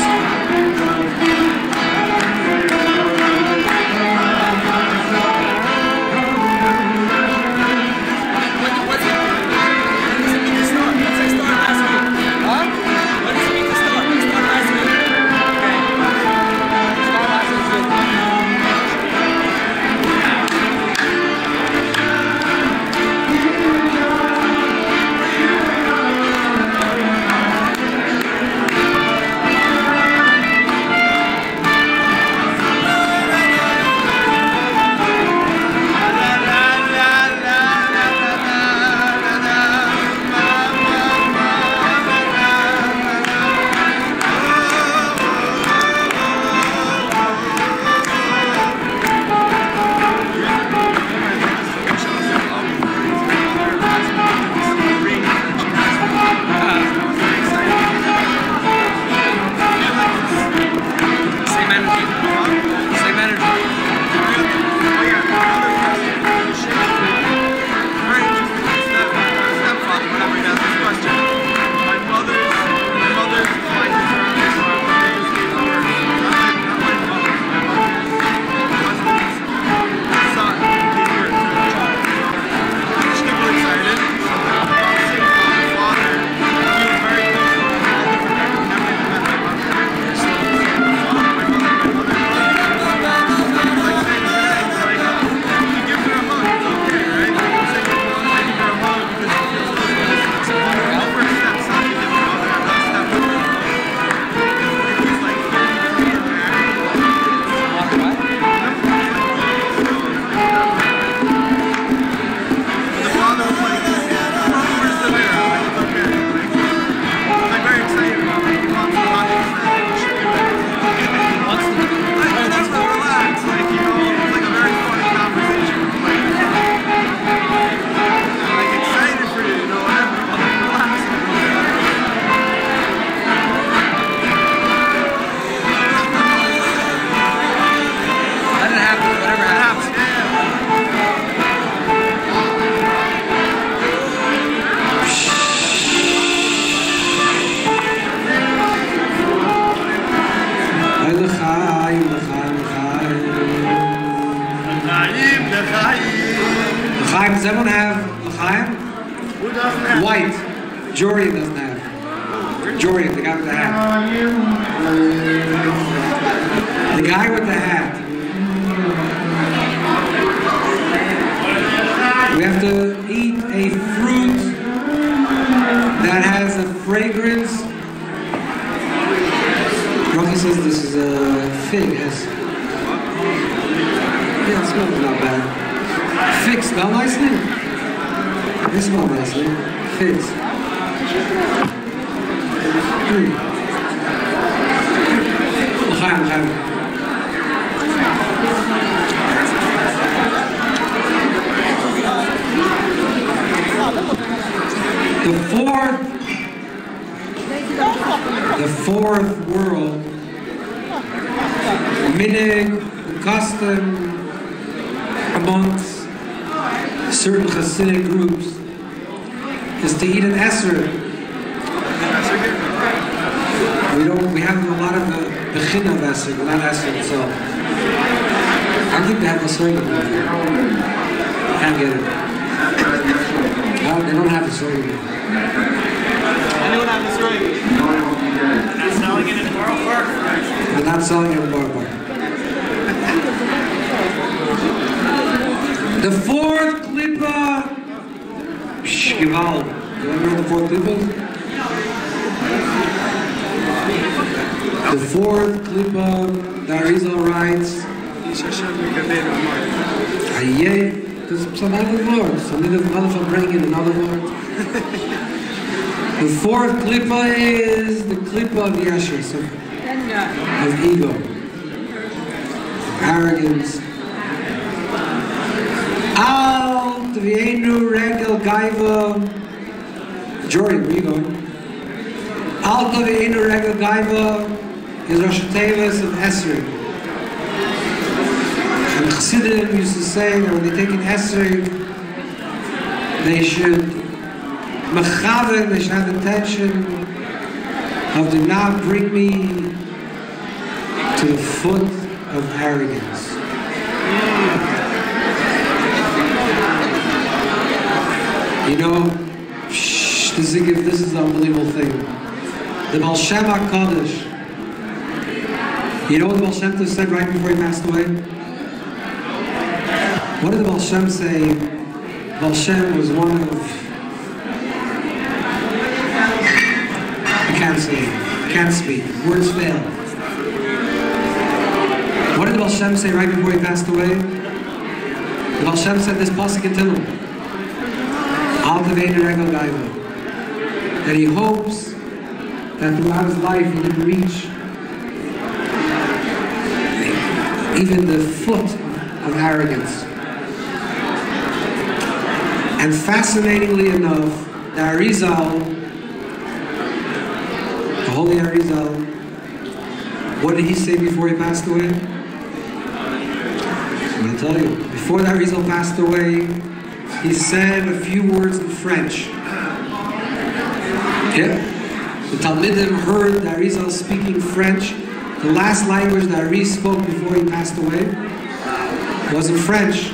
L'chaim, does everyone have l'chaim? Who doesn't have? White. Jorian doesn't have. Jorian, the guy with the hat. The guy with the hat. We have to eat a fruit that has a fragrance. Rocky says this is a fig. Yes. Yeah, it smells not bad. Figs smell nicely? They smell nicely. Figs. L'chaim, l'chaim. The fourth world, minig, custom amongst certain Hasidic groups is to eat an esrog. We have a lot of the chin of esrog, not esrog itself. I think they have a sorghum here. Can't get it. No, they don't have a sorghum. Anyone have this right? They're not selling it in the Borough Park. They're not selling it in the Borough Park. The fourth klippa, Gewalt. You ever know the fourth klippa? The fourth klippa, the Arizal writes, there's some other words. Some other bringing another word. The fourth klippa is the klippa of Yeshua. So of ego, arrogance. Al Tvienu Regel Gaiva. Jordan, where are you going? Al Tvienu Regel Gaiva is Rosh Hashanah of Esrog. And Chassidim used to say that when they take an Esrog, they should mechaven, they should have the intention of do not bring me to the foot of arrogance. You know, this is an unbelievable thing. The Baal Shem HaKadosh, you know what the Baal Shem Tov said right before he passed away? What did the Baal Shem say? Baal Shem was one of, I can't say, can't speak, words fail. What did the Baal Shem say right before he passed away? The Baal Shem said this pasuk in Tehillim, that he hopes that throughout his life he didn't reach even the foot of arrogance. And fascinatingly enough, the Arizal, the holy Arizal, what did he say before he passed away? I'm going to tell you. Before the Arizal passed away, he said a few words in French. Yeah? The Talmidim heard the Arizal speaking French. The last language that Arizal spoke before he passed away was in French.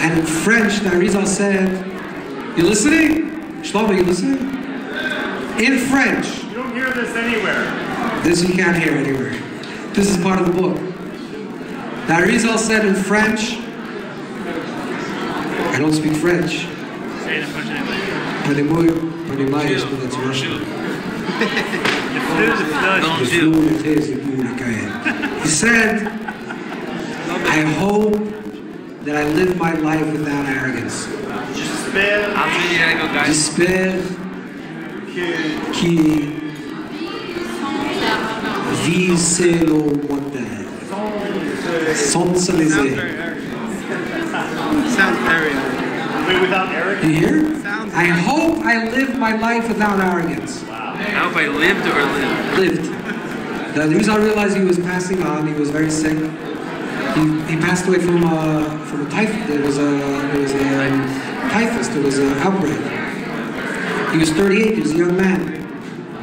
And in French, the Arizal said, "You listening? Shlomo, you listening?" In French. You don't hear this anywhere. This you can't hear anywhere. This is part of the book. The Arizal said in French, I don't speak French. Say it in French anyway. Panimais, but that's Russian. He said, I hope that I live my life without arrogance. J'espère qui vise le monde sans se laisser. Sounds very Without arrogance? You hear? I hope I live my life without arrogance. I hope I lived or lived. Lived. The reason I realized he was passing on, he was very sick. He passed away from a typhus. There was a typhus. There was an outbreak. He was 38. He was a young man,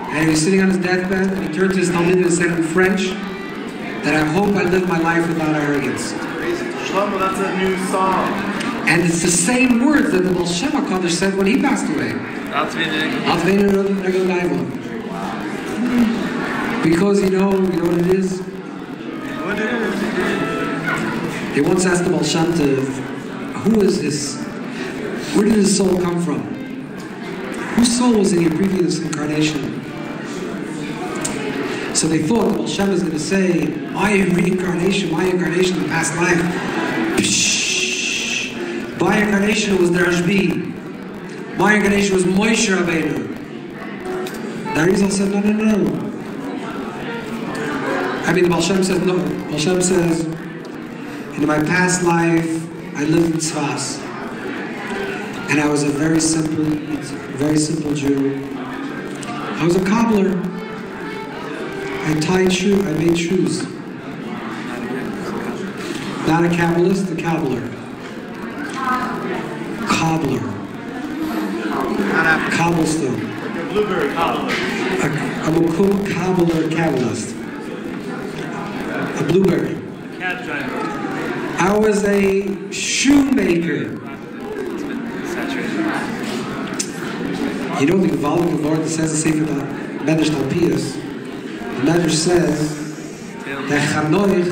and he was sitting on his deathbed. And he turned to his Talmud and said in French that I hope I live my life without arrogance. Shlomo, that's a new song. And it's the same words that the Baal Shem HaKadosh said when he passed away. Because you know what it is? They once asked the Baal Shem Tov, who is this? Where did his soul come from? Whose soul was in your previous incarnation? So they thought the Baal Shem was going to say, my incarnation in the past life. Psh, my incarnation was the Rashbi. My incarnation was Moshe Rabbeinu. The Arizal said, no. I mean, the Baal Shem says, no. Baal Shem says, in my past life, I lived in Tzfas. And I was a very simple Jew. I was a cobbler. I made shoes. Not a Kabbalist, a cobbler. Cobbler. Cobblestone. Like a blueberry cobbler. I'm a cobbler Kabbalist. A blueberry. Cab driver. I was a shoemaker. You know the volume of Lord that says the Sefer Medrash Talpias. The Medrash says that Chanoich,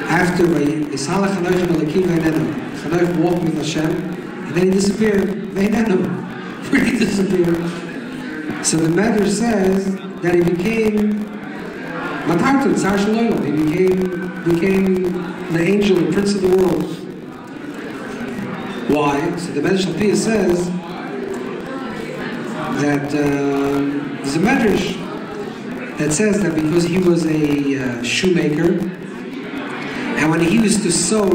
after Yishalach Chanoich and Elakim Veinenu, Chanoich walked with Hashem, and then he disappeared. Veinenu. Where did he disappear? So the Medrash says that he became Matartan, Tzar Shaloyim. He became the angel, the prince of the world. Why? So the Medrash Talpias says that there's a Medrash that says that because he was a shoemaker, and when he used to sew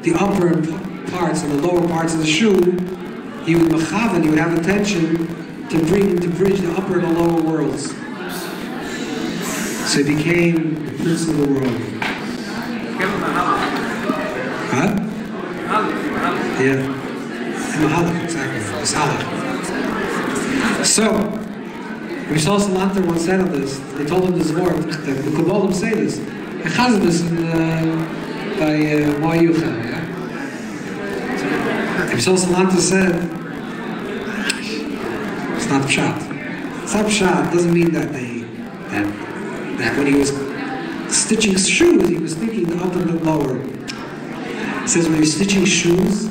the upper parts and the lower parts of the shoe, he would mechavan, he would have attention to bridge the upper and the lower worlds. So he became the prince of the world. Huh? Yeah. Mahalach, exactly. It's halach. So, Rishal Salanter once said of this, they told him this word, that the Kabbalim say this. He has this by IYYUN, yeah? Rishal Salanter said, it's not pshat. It's not pshat. It doesn't mean that that when he was stitching shoes, he was thinking the upper and the lower. It says when he was stitching shoes,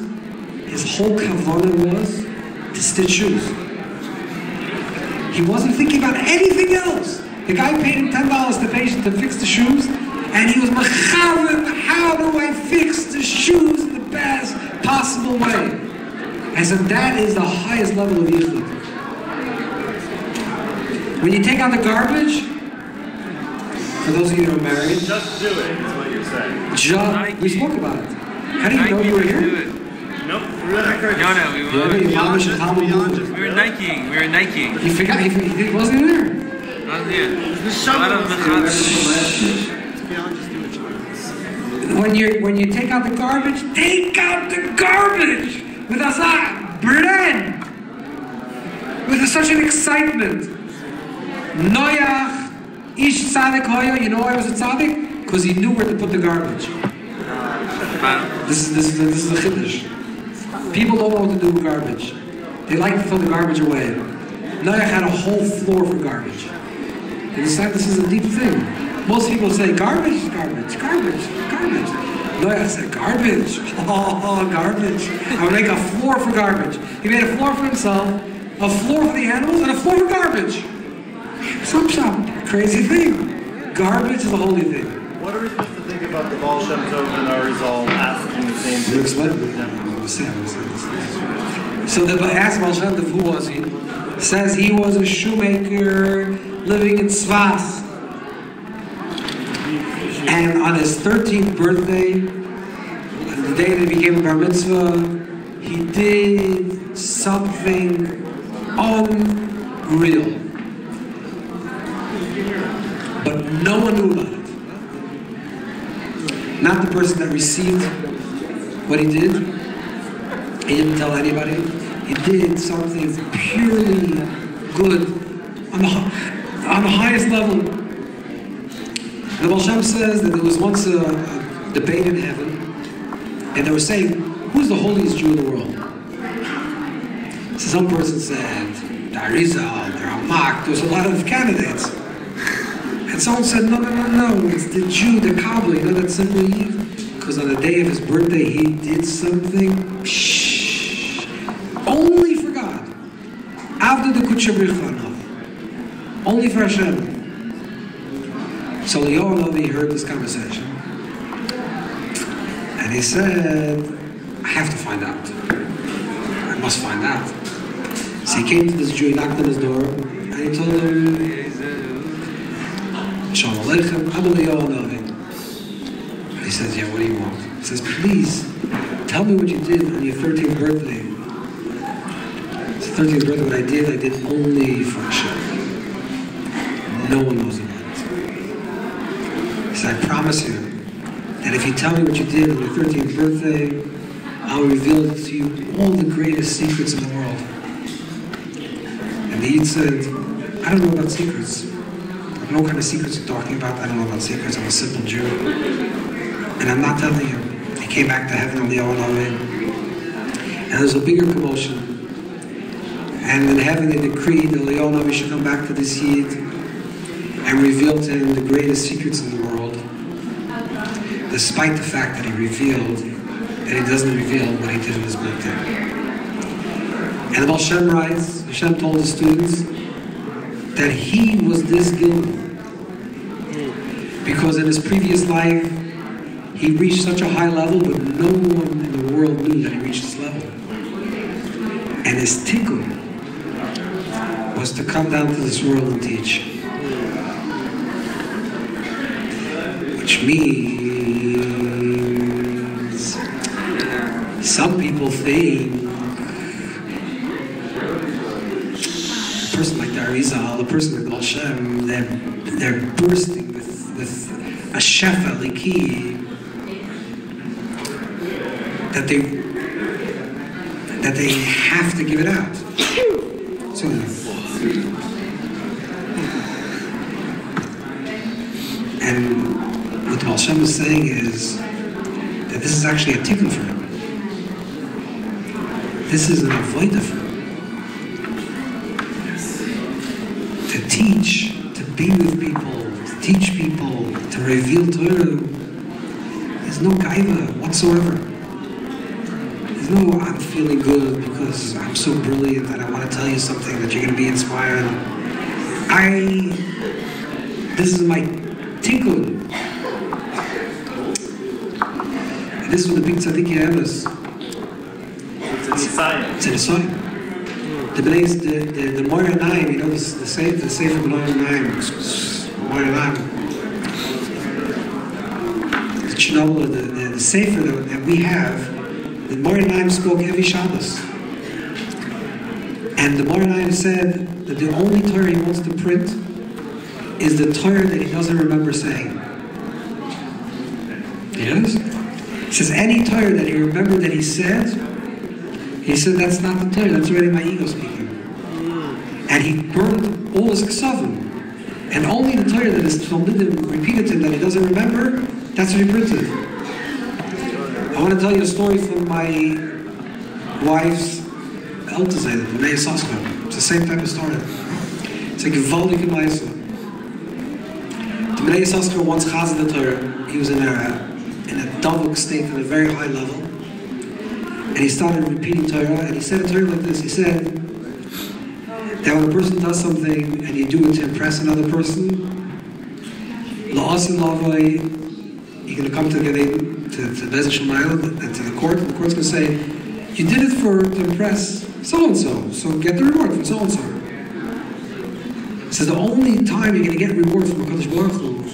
his whole kavanah was to stitch shoes. He wasn't thinking about anything else. The guy paid him $10 to fix the shoes, and he was mechavan, how do I fix the shoes in the best possible way? I said that is the highest level of yichud. When you take out the garbage, for those of you who are married, Just do it, is what you're saying. we spoke about it. How do you know you were here? Nope, we were not No, we were Nikeing. We were Nikeing. He forgot, he wasn't there. Not here. When you take out the garbage with bread, with such an excitement. Noach ish tzaddik hoya. You know why he was a tzaddik? Because he knew where to put the garbage. This is the chiddush. People don't know what to do with garbage. They like to throw the garbage away. Noach had a whole floor for garbage. He decided this is a deep thing. Most people say garbage. Noach said garbage. Oh, garbage. I'll make a floor for garbage. He made a floor for himself, a floor for the animals, and a floor for garbage. Some crazy thing. Garbage is a holy thing. What are we supposed to think about the Baal Shem Tov and Arizal asking the same thing? So the asked Baal Shem Tov, who was he? Says he was a shoemaker living in Svas. And on his 13th birthday, the day that he became a bar mitzvah, he did something unreal. But no one knew about it. Not the person that received what he did. He didn't tell anybody. He did something purely good on the highest level. The Baal Shem says that there was once a debate in heaven, and they were saying, who's the holiest Jew in the world? So some person said, the Arizal, the Ramak, there was a lot of candidates. And someone said, no, it's the Jew, the Kabbalah, you know that simple Yid? Because on the day of his birthday, he did something, only for God. After the Kutshabrichanav. Only for Hashem. So Leonovi heard this conversation. And he said, I have to find out. I must find out. So he came to this Jew, he knocked on his door, and he told him, Shalom Aleichem, I'm Leonovi. And he says, yeah, what do you want? He says, please, tell me what you did on your 13th birthday. It's the 13th birthday, what I did only for Hashem. No one knows about it. He said, I promise you that if you tell me what you did on your 13th birthday, I'll reveal to you all the greatest secrets in the world. And the Yid said, I don't know about secrets. I don't know what kind of secrets you're talking about. I don't know about secrets. I'm a simple Jew. And I'm not telling you. He came back to heaven on the Olam. And there's a bigger commotion. And in heaven they decreed that Leonovi should come back to this Yid and reveal to him the greatest secrets in the world, despite the fact that he revealed that he doesn't reveal what he did on his birthday. And the Baal Shem writes, Hashem told his students that he was this guilty because in his previous life he reached such a high level, but no one in the world knew that he reached this level. And his tikkun was to come down to this world and teach. which means some people think a person like the Arizal, a person like Baal Shem, they're bursting with a shefa liki that they have to give it out. So, and what Baal Shem is saying is that this is actually a tikkun for him. This is an avodah for him. To teach, to be with people, to teach people, to reveal Torah. There's no gaiva whatsoever. There's no I'm feeling good because I'm so brilliant that I want to tell you something that you're going to be inspired. This is my tikkun. And this is what the big tzaddik have us. It's in the sign. The Moira Naim, you know, the Sefer Moira Naim, Moira Naim. The Chernobyl, the Sefer that we have, the Moira Naim spoke every Shabbos. And the Moira Naim said that the only Torah he wants to print is the Torah that he doesn't remember saying. Yes? He says any Torah that he remembered that he said that's not the Torah, that's already my ego speaking. And he burned all his ksavim. And only the Torah that is repeated to him that he doesn't remember, that's what he printed. I want to tell you a story from my wife's Eltazay, the Bnei Yisachar. It's the same type of story. It's like a Valdik in Maisa. The Bnei Yisachar once chazed the Torah. He was in a double state at a very high level. And he started repeating Torah, and he said a Torah like this. He said that when a person does something and you do it to impress another person, la'as and lavoi, you're going to come to the Bezdin Shemayel and to the court, and the court's going to say, you did it to impress so-and-so, so get the reward from so-and-so. He says the only time you're going to get reward from HaKadosh Baruch Hu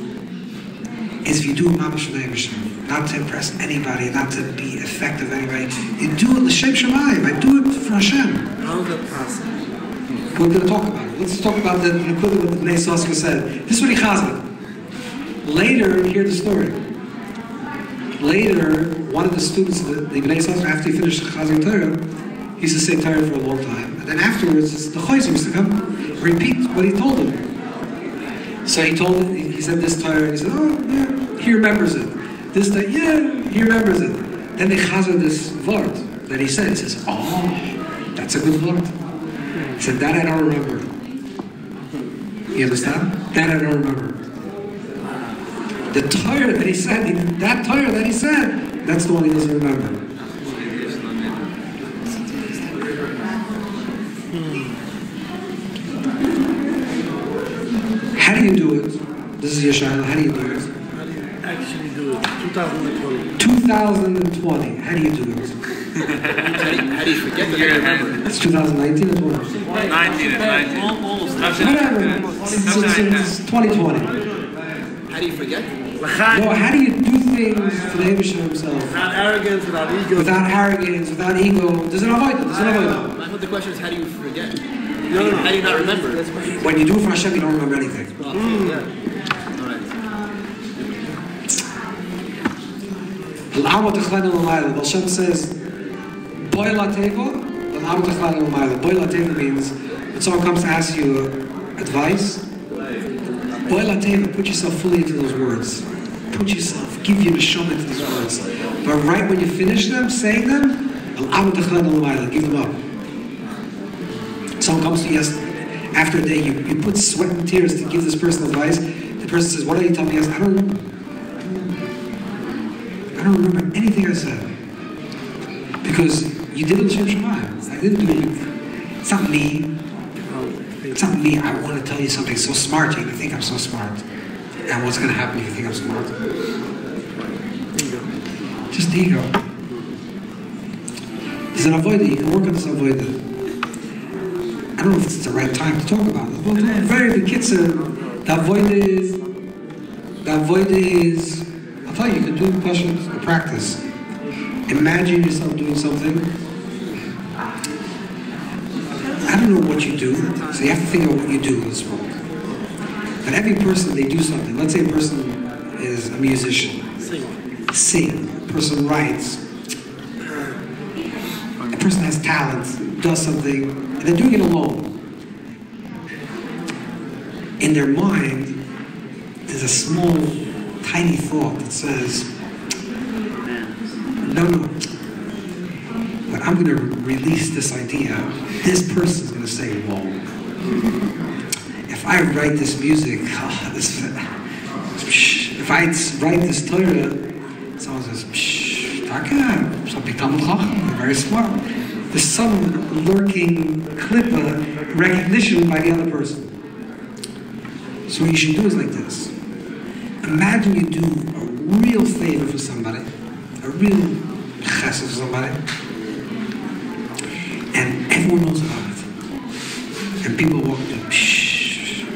is if you do it mamash v'nei Hashem. Not to impress anybody, not to be effective anybody. You do it l'shem shamayim. I do it for Hashem. How is that possible? We're going to talk about it. Let's talk about the equivalent of what the Bnei Yisachar said. This is what he chazed. Later, hear the story. Later, one of the students of the Bnei Yisachar, after he finished chazing Torah, he used to say Torah for a long time. And then afterwards, the chayzer used to come repeat what he told him. So he told him, he said this Torah, and he said, oh, yeah, he remembers it. This day, yeah, he remembers it. Then they chazer this word that he said. He says, oh, that's a good word. He said, that I don't remember. You understand? That I don't remember. The Torah that he said, that Torah that he said, that's the one he doesn't remember. How do you do it? This is Yeshayla. How do you do it? Actually do it. 2020. 2020. How do you do it? How do you forget that you remember? It's 2019 or 20? 19 and 19. Whatever. It's 2020. How do you forget? No, how do you do things for the Eibusher himself? Without arrogance, without ego. Without arrogance, without ego. There's an avoid. There's an avoid. I thought the question is how do you forget? No. How do you not remember? When you do it for Hashem, you don't remember anything. Baal Shem says, Boy Lateva, Boy Lateva means when someone comes to ask you advice, Boy Lateva, put yourself fully into those words. Put yourself, give your neshama into these words. But right when you finish them, saying them, give them up. Someone comes to you after a day, you put sweat and tears to give this person advice. The person says, what are you telling me? I don't remember. I don't remember anything I said. Because you did it L'Shem Shamayim. I didn't do it. It's not me. It's not me. I want to tell you something so smart, you're going to think I'm so smart. And what's going to happen if you think I'm smart? Just ego. There's an avoider. You can work on this avoider. I don't know if it's the right time to talk about it. Well, very the kids the avoider avoid is, I'll tell you, you can do questions, practice. Imagine yourself doing something. I don't know what you do, so you have to figure out what you do in this world. But every person, they do something. Let's say a person is a musician. Sing. A person writes. A person has talent, does something, and they're doing it alone. In their mind, there's a small, tiny thought that says, no, but I'm going to release this idea. This person's going to say, whoa. If I write this music, if I write this Torah, someone says, very smart. There's some lurking klippa recognition by the other person. So what you should do is like this. Imagine you do a real favor for somebody, a real chesed for somebody, and everyone knows about it. And people walk to,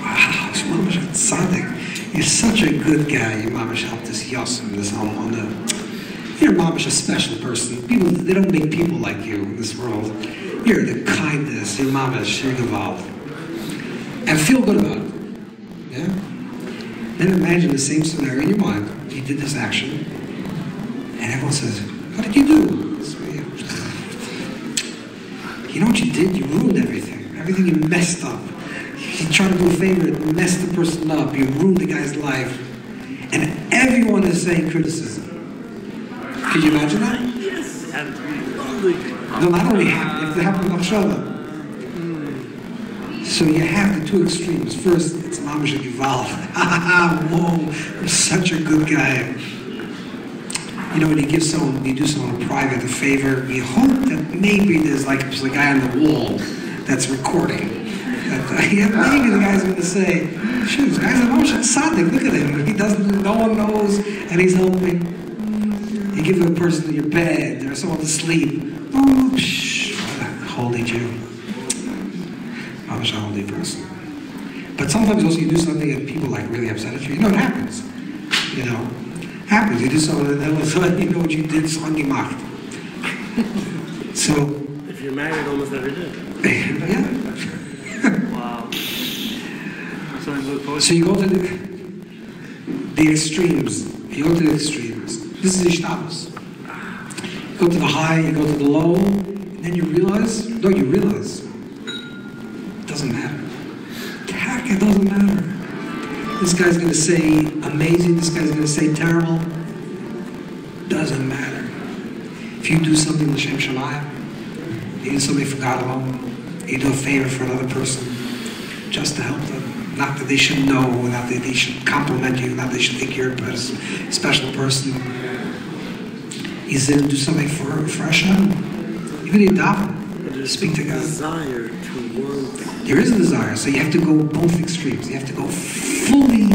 wow, Mamash Tzaddik, you're such a good guy. Your Mamash helped this Yosem, this Almana. You're Mamash a special person. People, they don't make people like you in this world. You're the kindness, you're Mamash, you're Gewalt. And feel good about it. Yeah? Then imagine the same scenario in your mind. You did this action, and everyone says, what did you do? You know what you did? You ruined everything. Everything you messed up. You tried to do a favor and messed the person up. You ruined the guy's life. And everyone is saying criticism. Could you imagine that? Yes. No, not only happen, if it happened to Machshava. So you have the two extremes. First, it's Mamash Gival. Whoa, I'm such a good guy. You know, when you give someone, you do someone a private, a favor, you hope that maybe there's like a guy on the wall that's recording. Maybe the guy's going to say, shoot, this guy's a Mamash Tzaddik, look at him. He doesn't, no one knows, and he's helping. You give a person your bed, or someone to sleep. Oh, what a holy Jew. Mamash a holy person. But sometimes also you do something and people like really upset at you. You know, it happens. You know, happens. You do something and then all of a sudden you know what you did, so ungemacht. So. If you're married almost every day. Yeah. Wow. So you go to the extremes. You go to the extremes. This is Ishtabas. You go to the high, you go to the low, and then you realize, it doesn't matter. Heck, it doesn't matter. This guy's going to say amazing, this guy's going to say terrible. Doesn't matter. If you do something L'Shem Shamayim, you do something for God alone, you do a favor for another person, just to help them. Not that they should know, not that they should compliment you, not that they should think you're a special person. You sit and do something for Hashem. Even in daven, speak to God. Desire to want. There is a desire, so you have to go both extremes. You have to go fully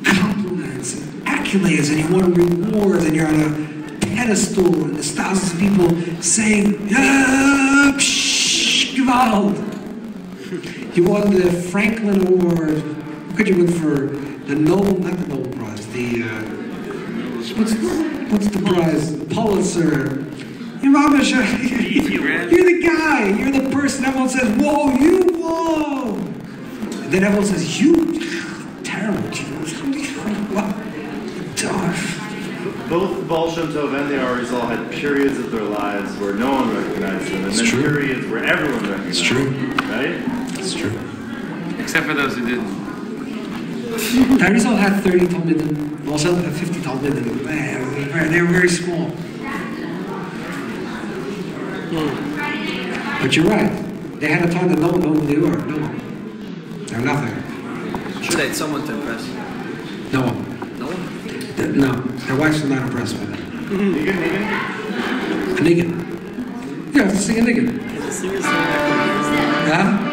compliments and accolades, and you want rewards, and you're on a pedestal, and there's thousands of people saying, yeah, psh, Gewalt. You won the Franklin Award. What could you win for the Nobel, not the Nobel Prize, what's the prize? Pulitzer. You're the guy, you're the person. Everyone says, whoa, you whoa. And then everyone says, you terrible. Both the Baal Shem Tov and the Arizal had periods of their lives where no one recognized them, and then periods where everyone recognized them. Right? It's true. Except for those who didn't. The Arizal had 30 Talmidim, also had 50 Talmidim. They were very small. But you're right. They had a time that no one knew who they were. No one. They were nothing. Sure, they had someone to impress. No one. No one? No. Their wives were not impressed with it. A nigga. Yeah, let's sing a nigga. Huh?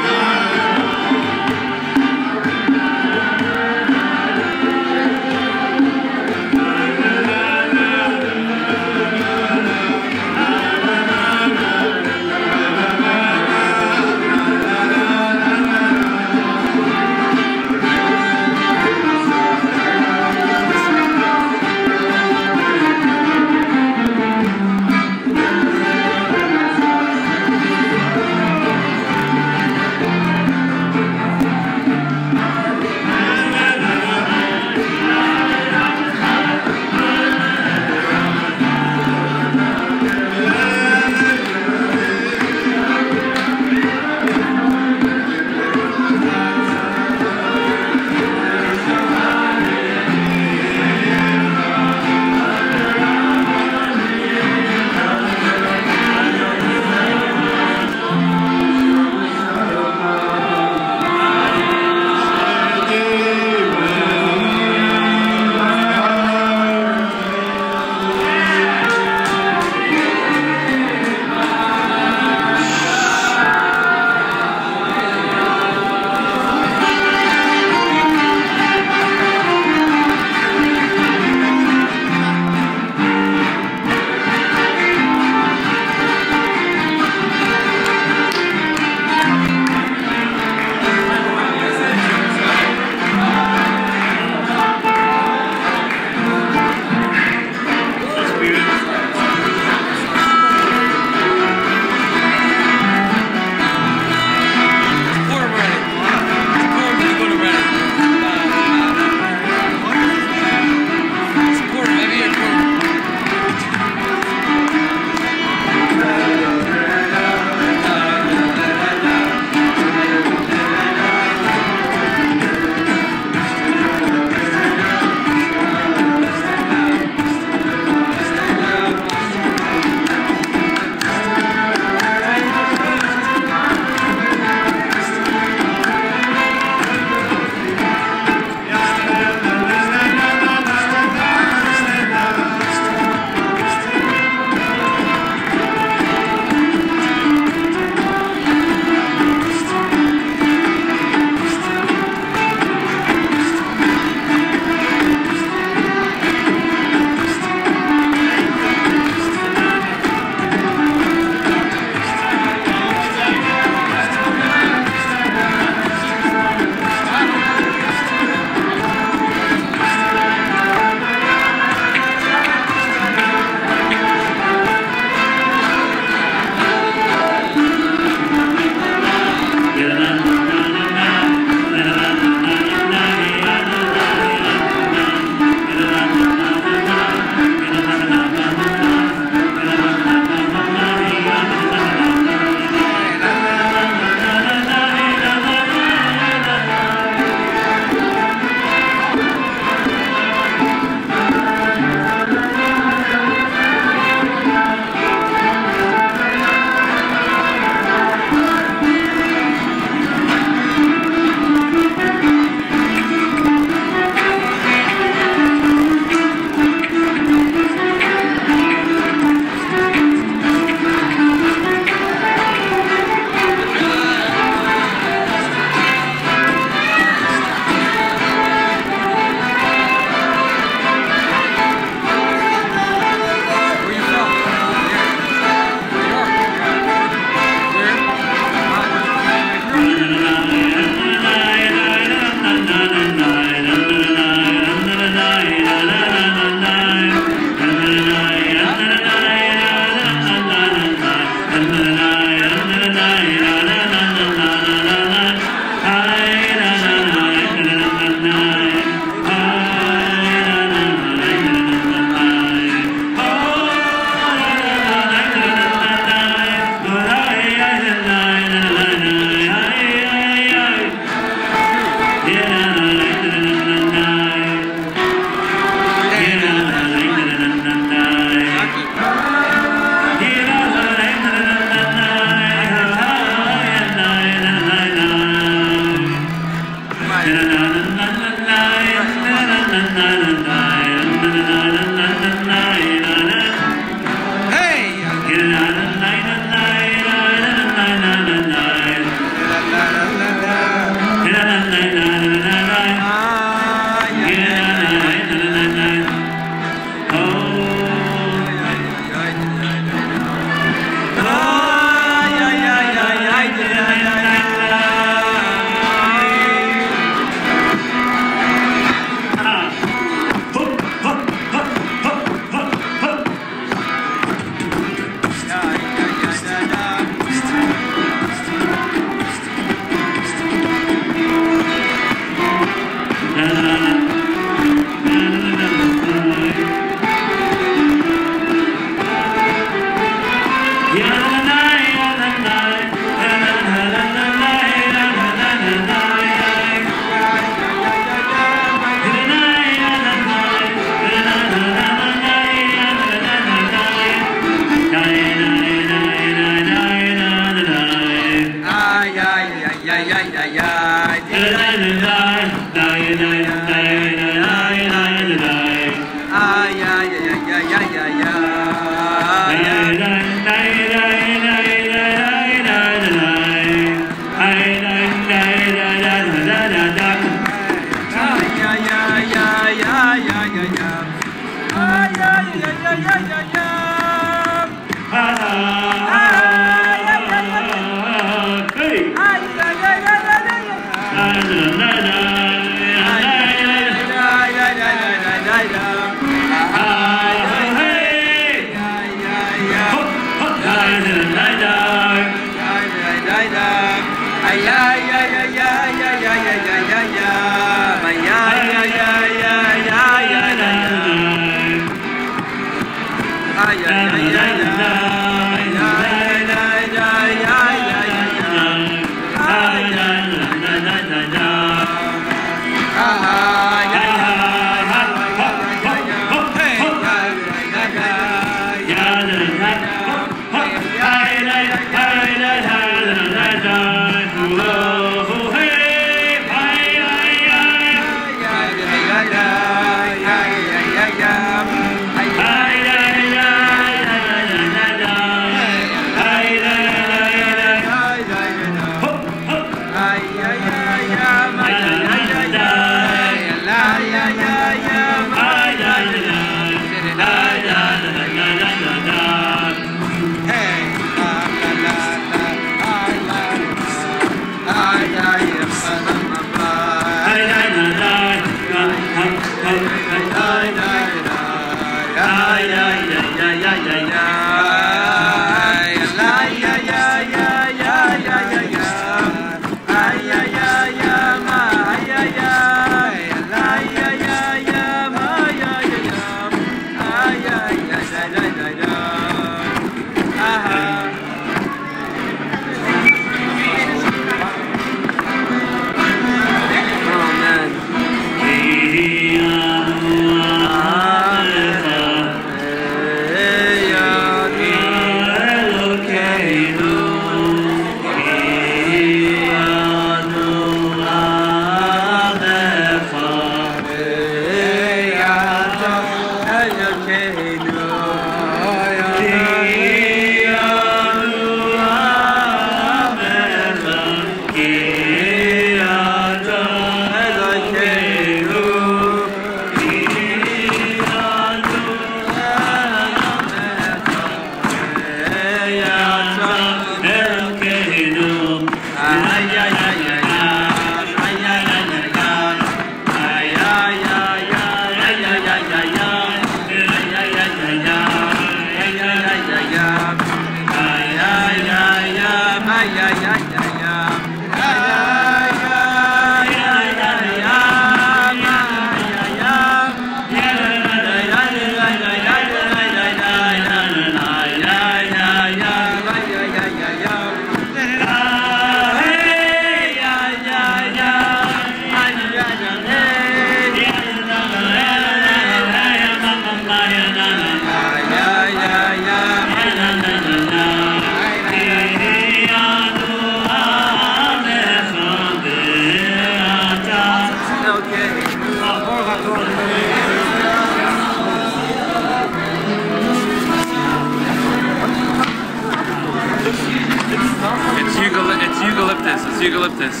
It's eucalyptus.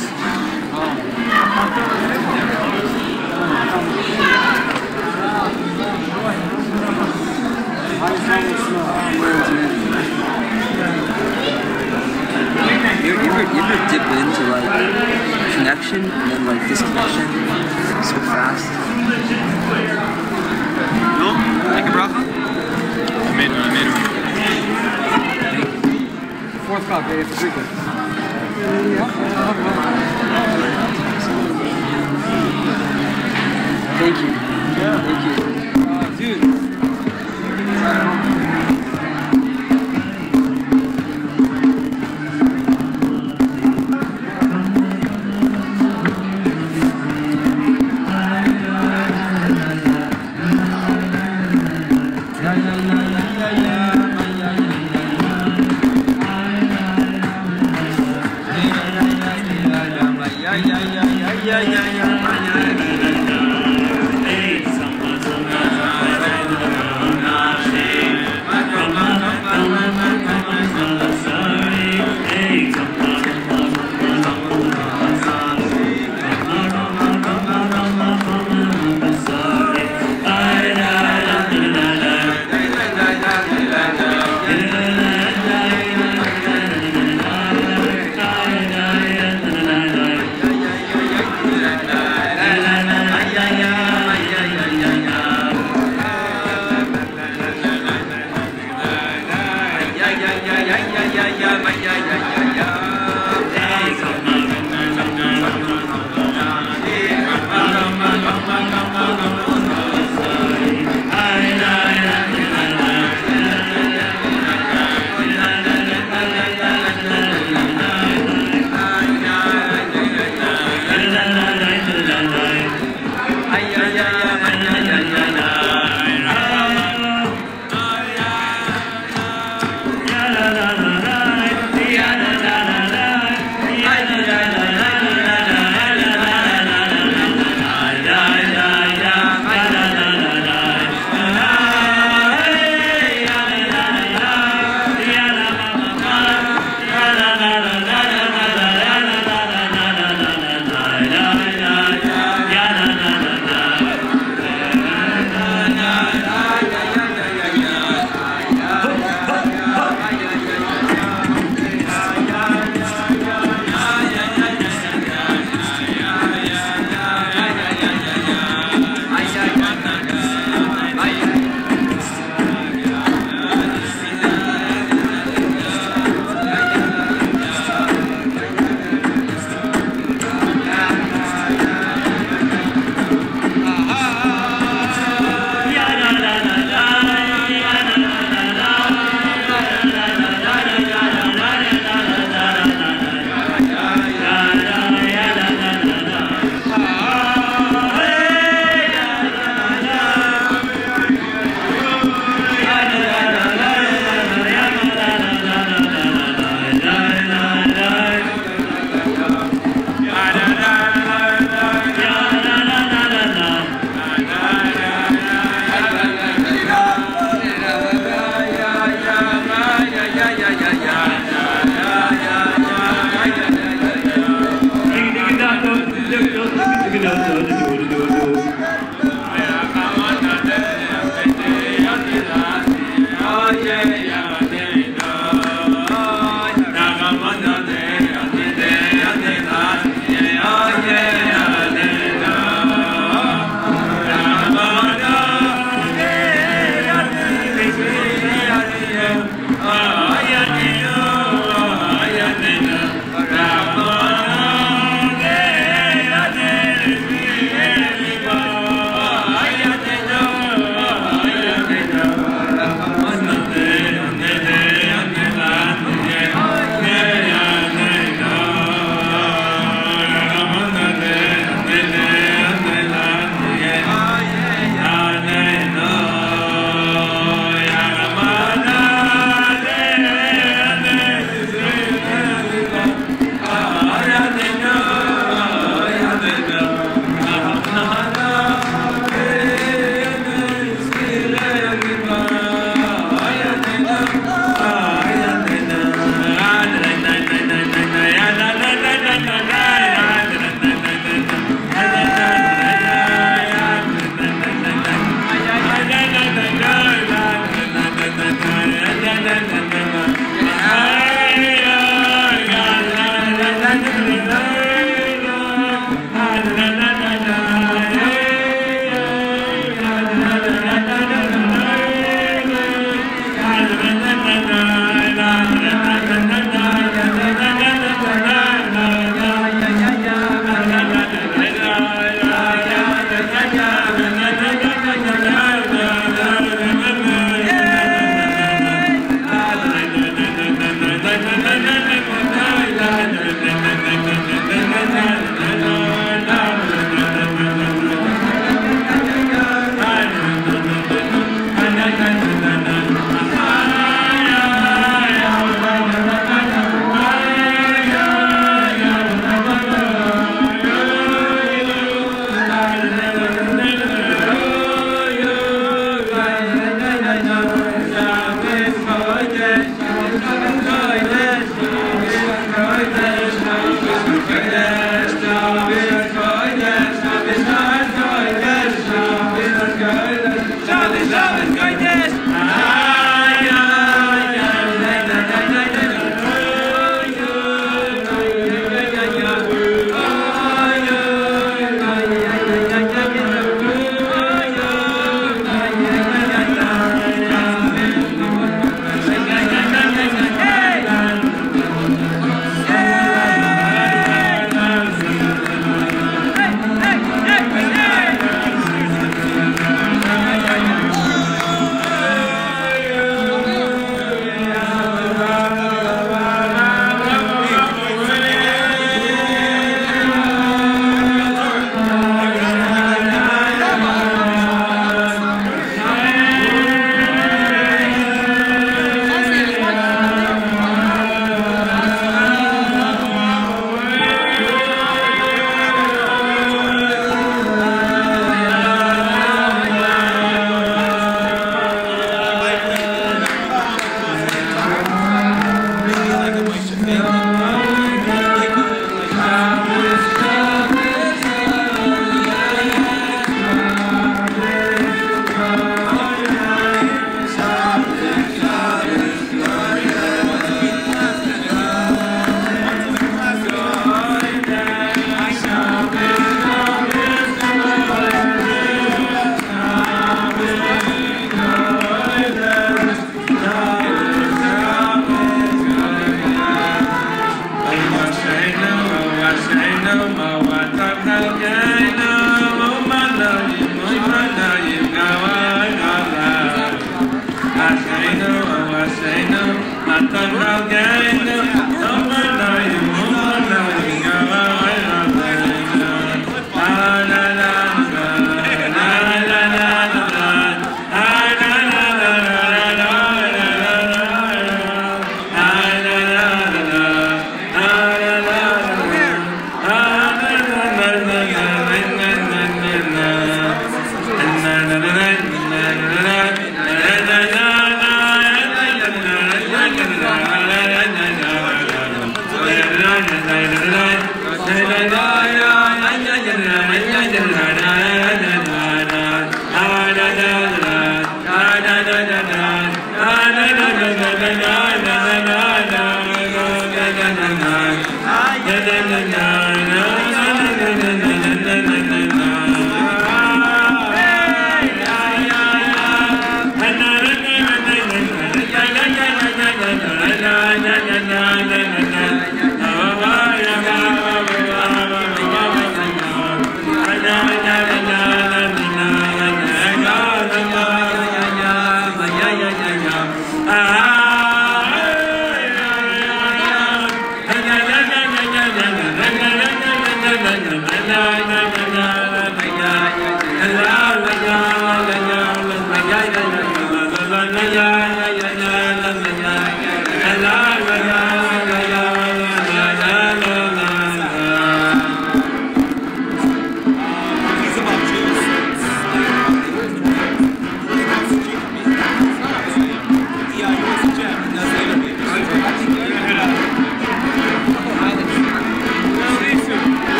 You ever dip into like connection and then like disconnection so fast? No? Like a bracha? I made one. Fourth cup, yeah, it's a drink. Thank you. Yeah. Thank you. Dude.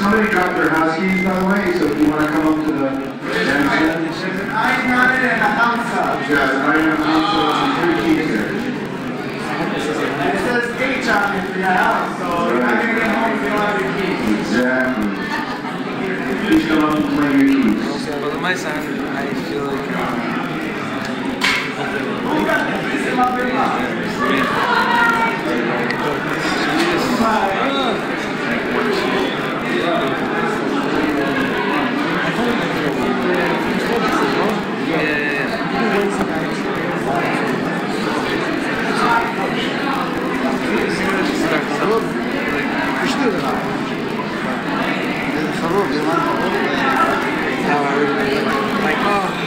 Somebody dropped their house keys, by the way, so if you want to come up to the dance set. There's an iron on it and a house up. Yeah, an iron and a house up and 3 keys there. It says H on it for your house, so you're not going to get home if you don't have your keys. Exactly. Please come up and claim your keys. Well, on my side, I feel like Who got the keys in my big box?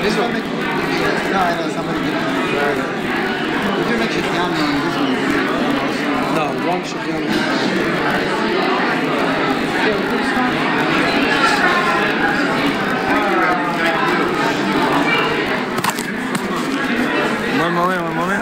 This one. No, I know somebody did. Did you make Shityan on this one? No, wrong Shityan. one moment.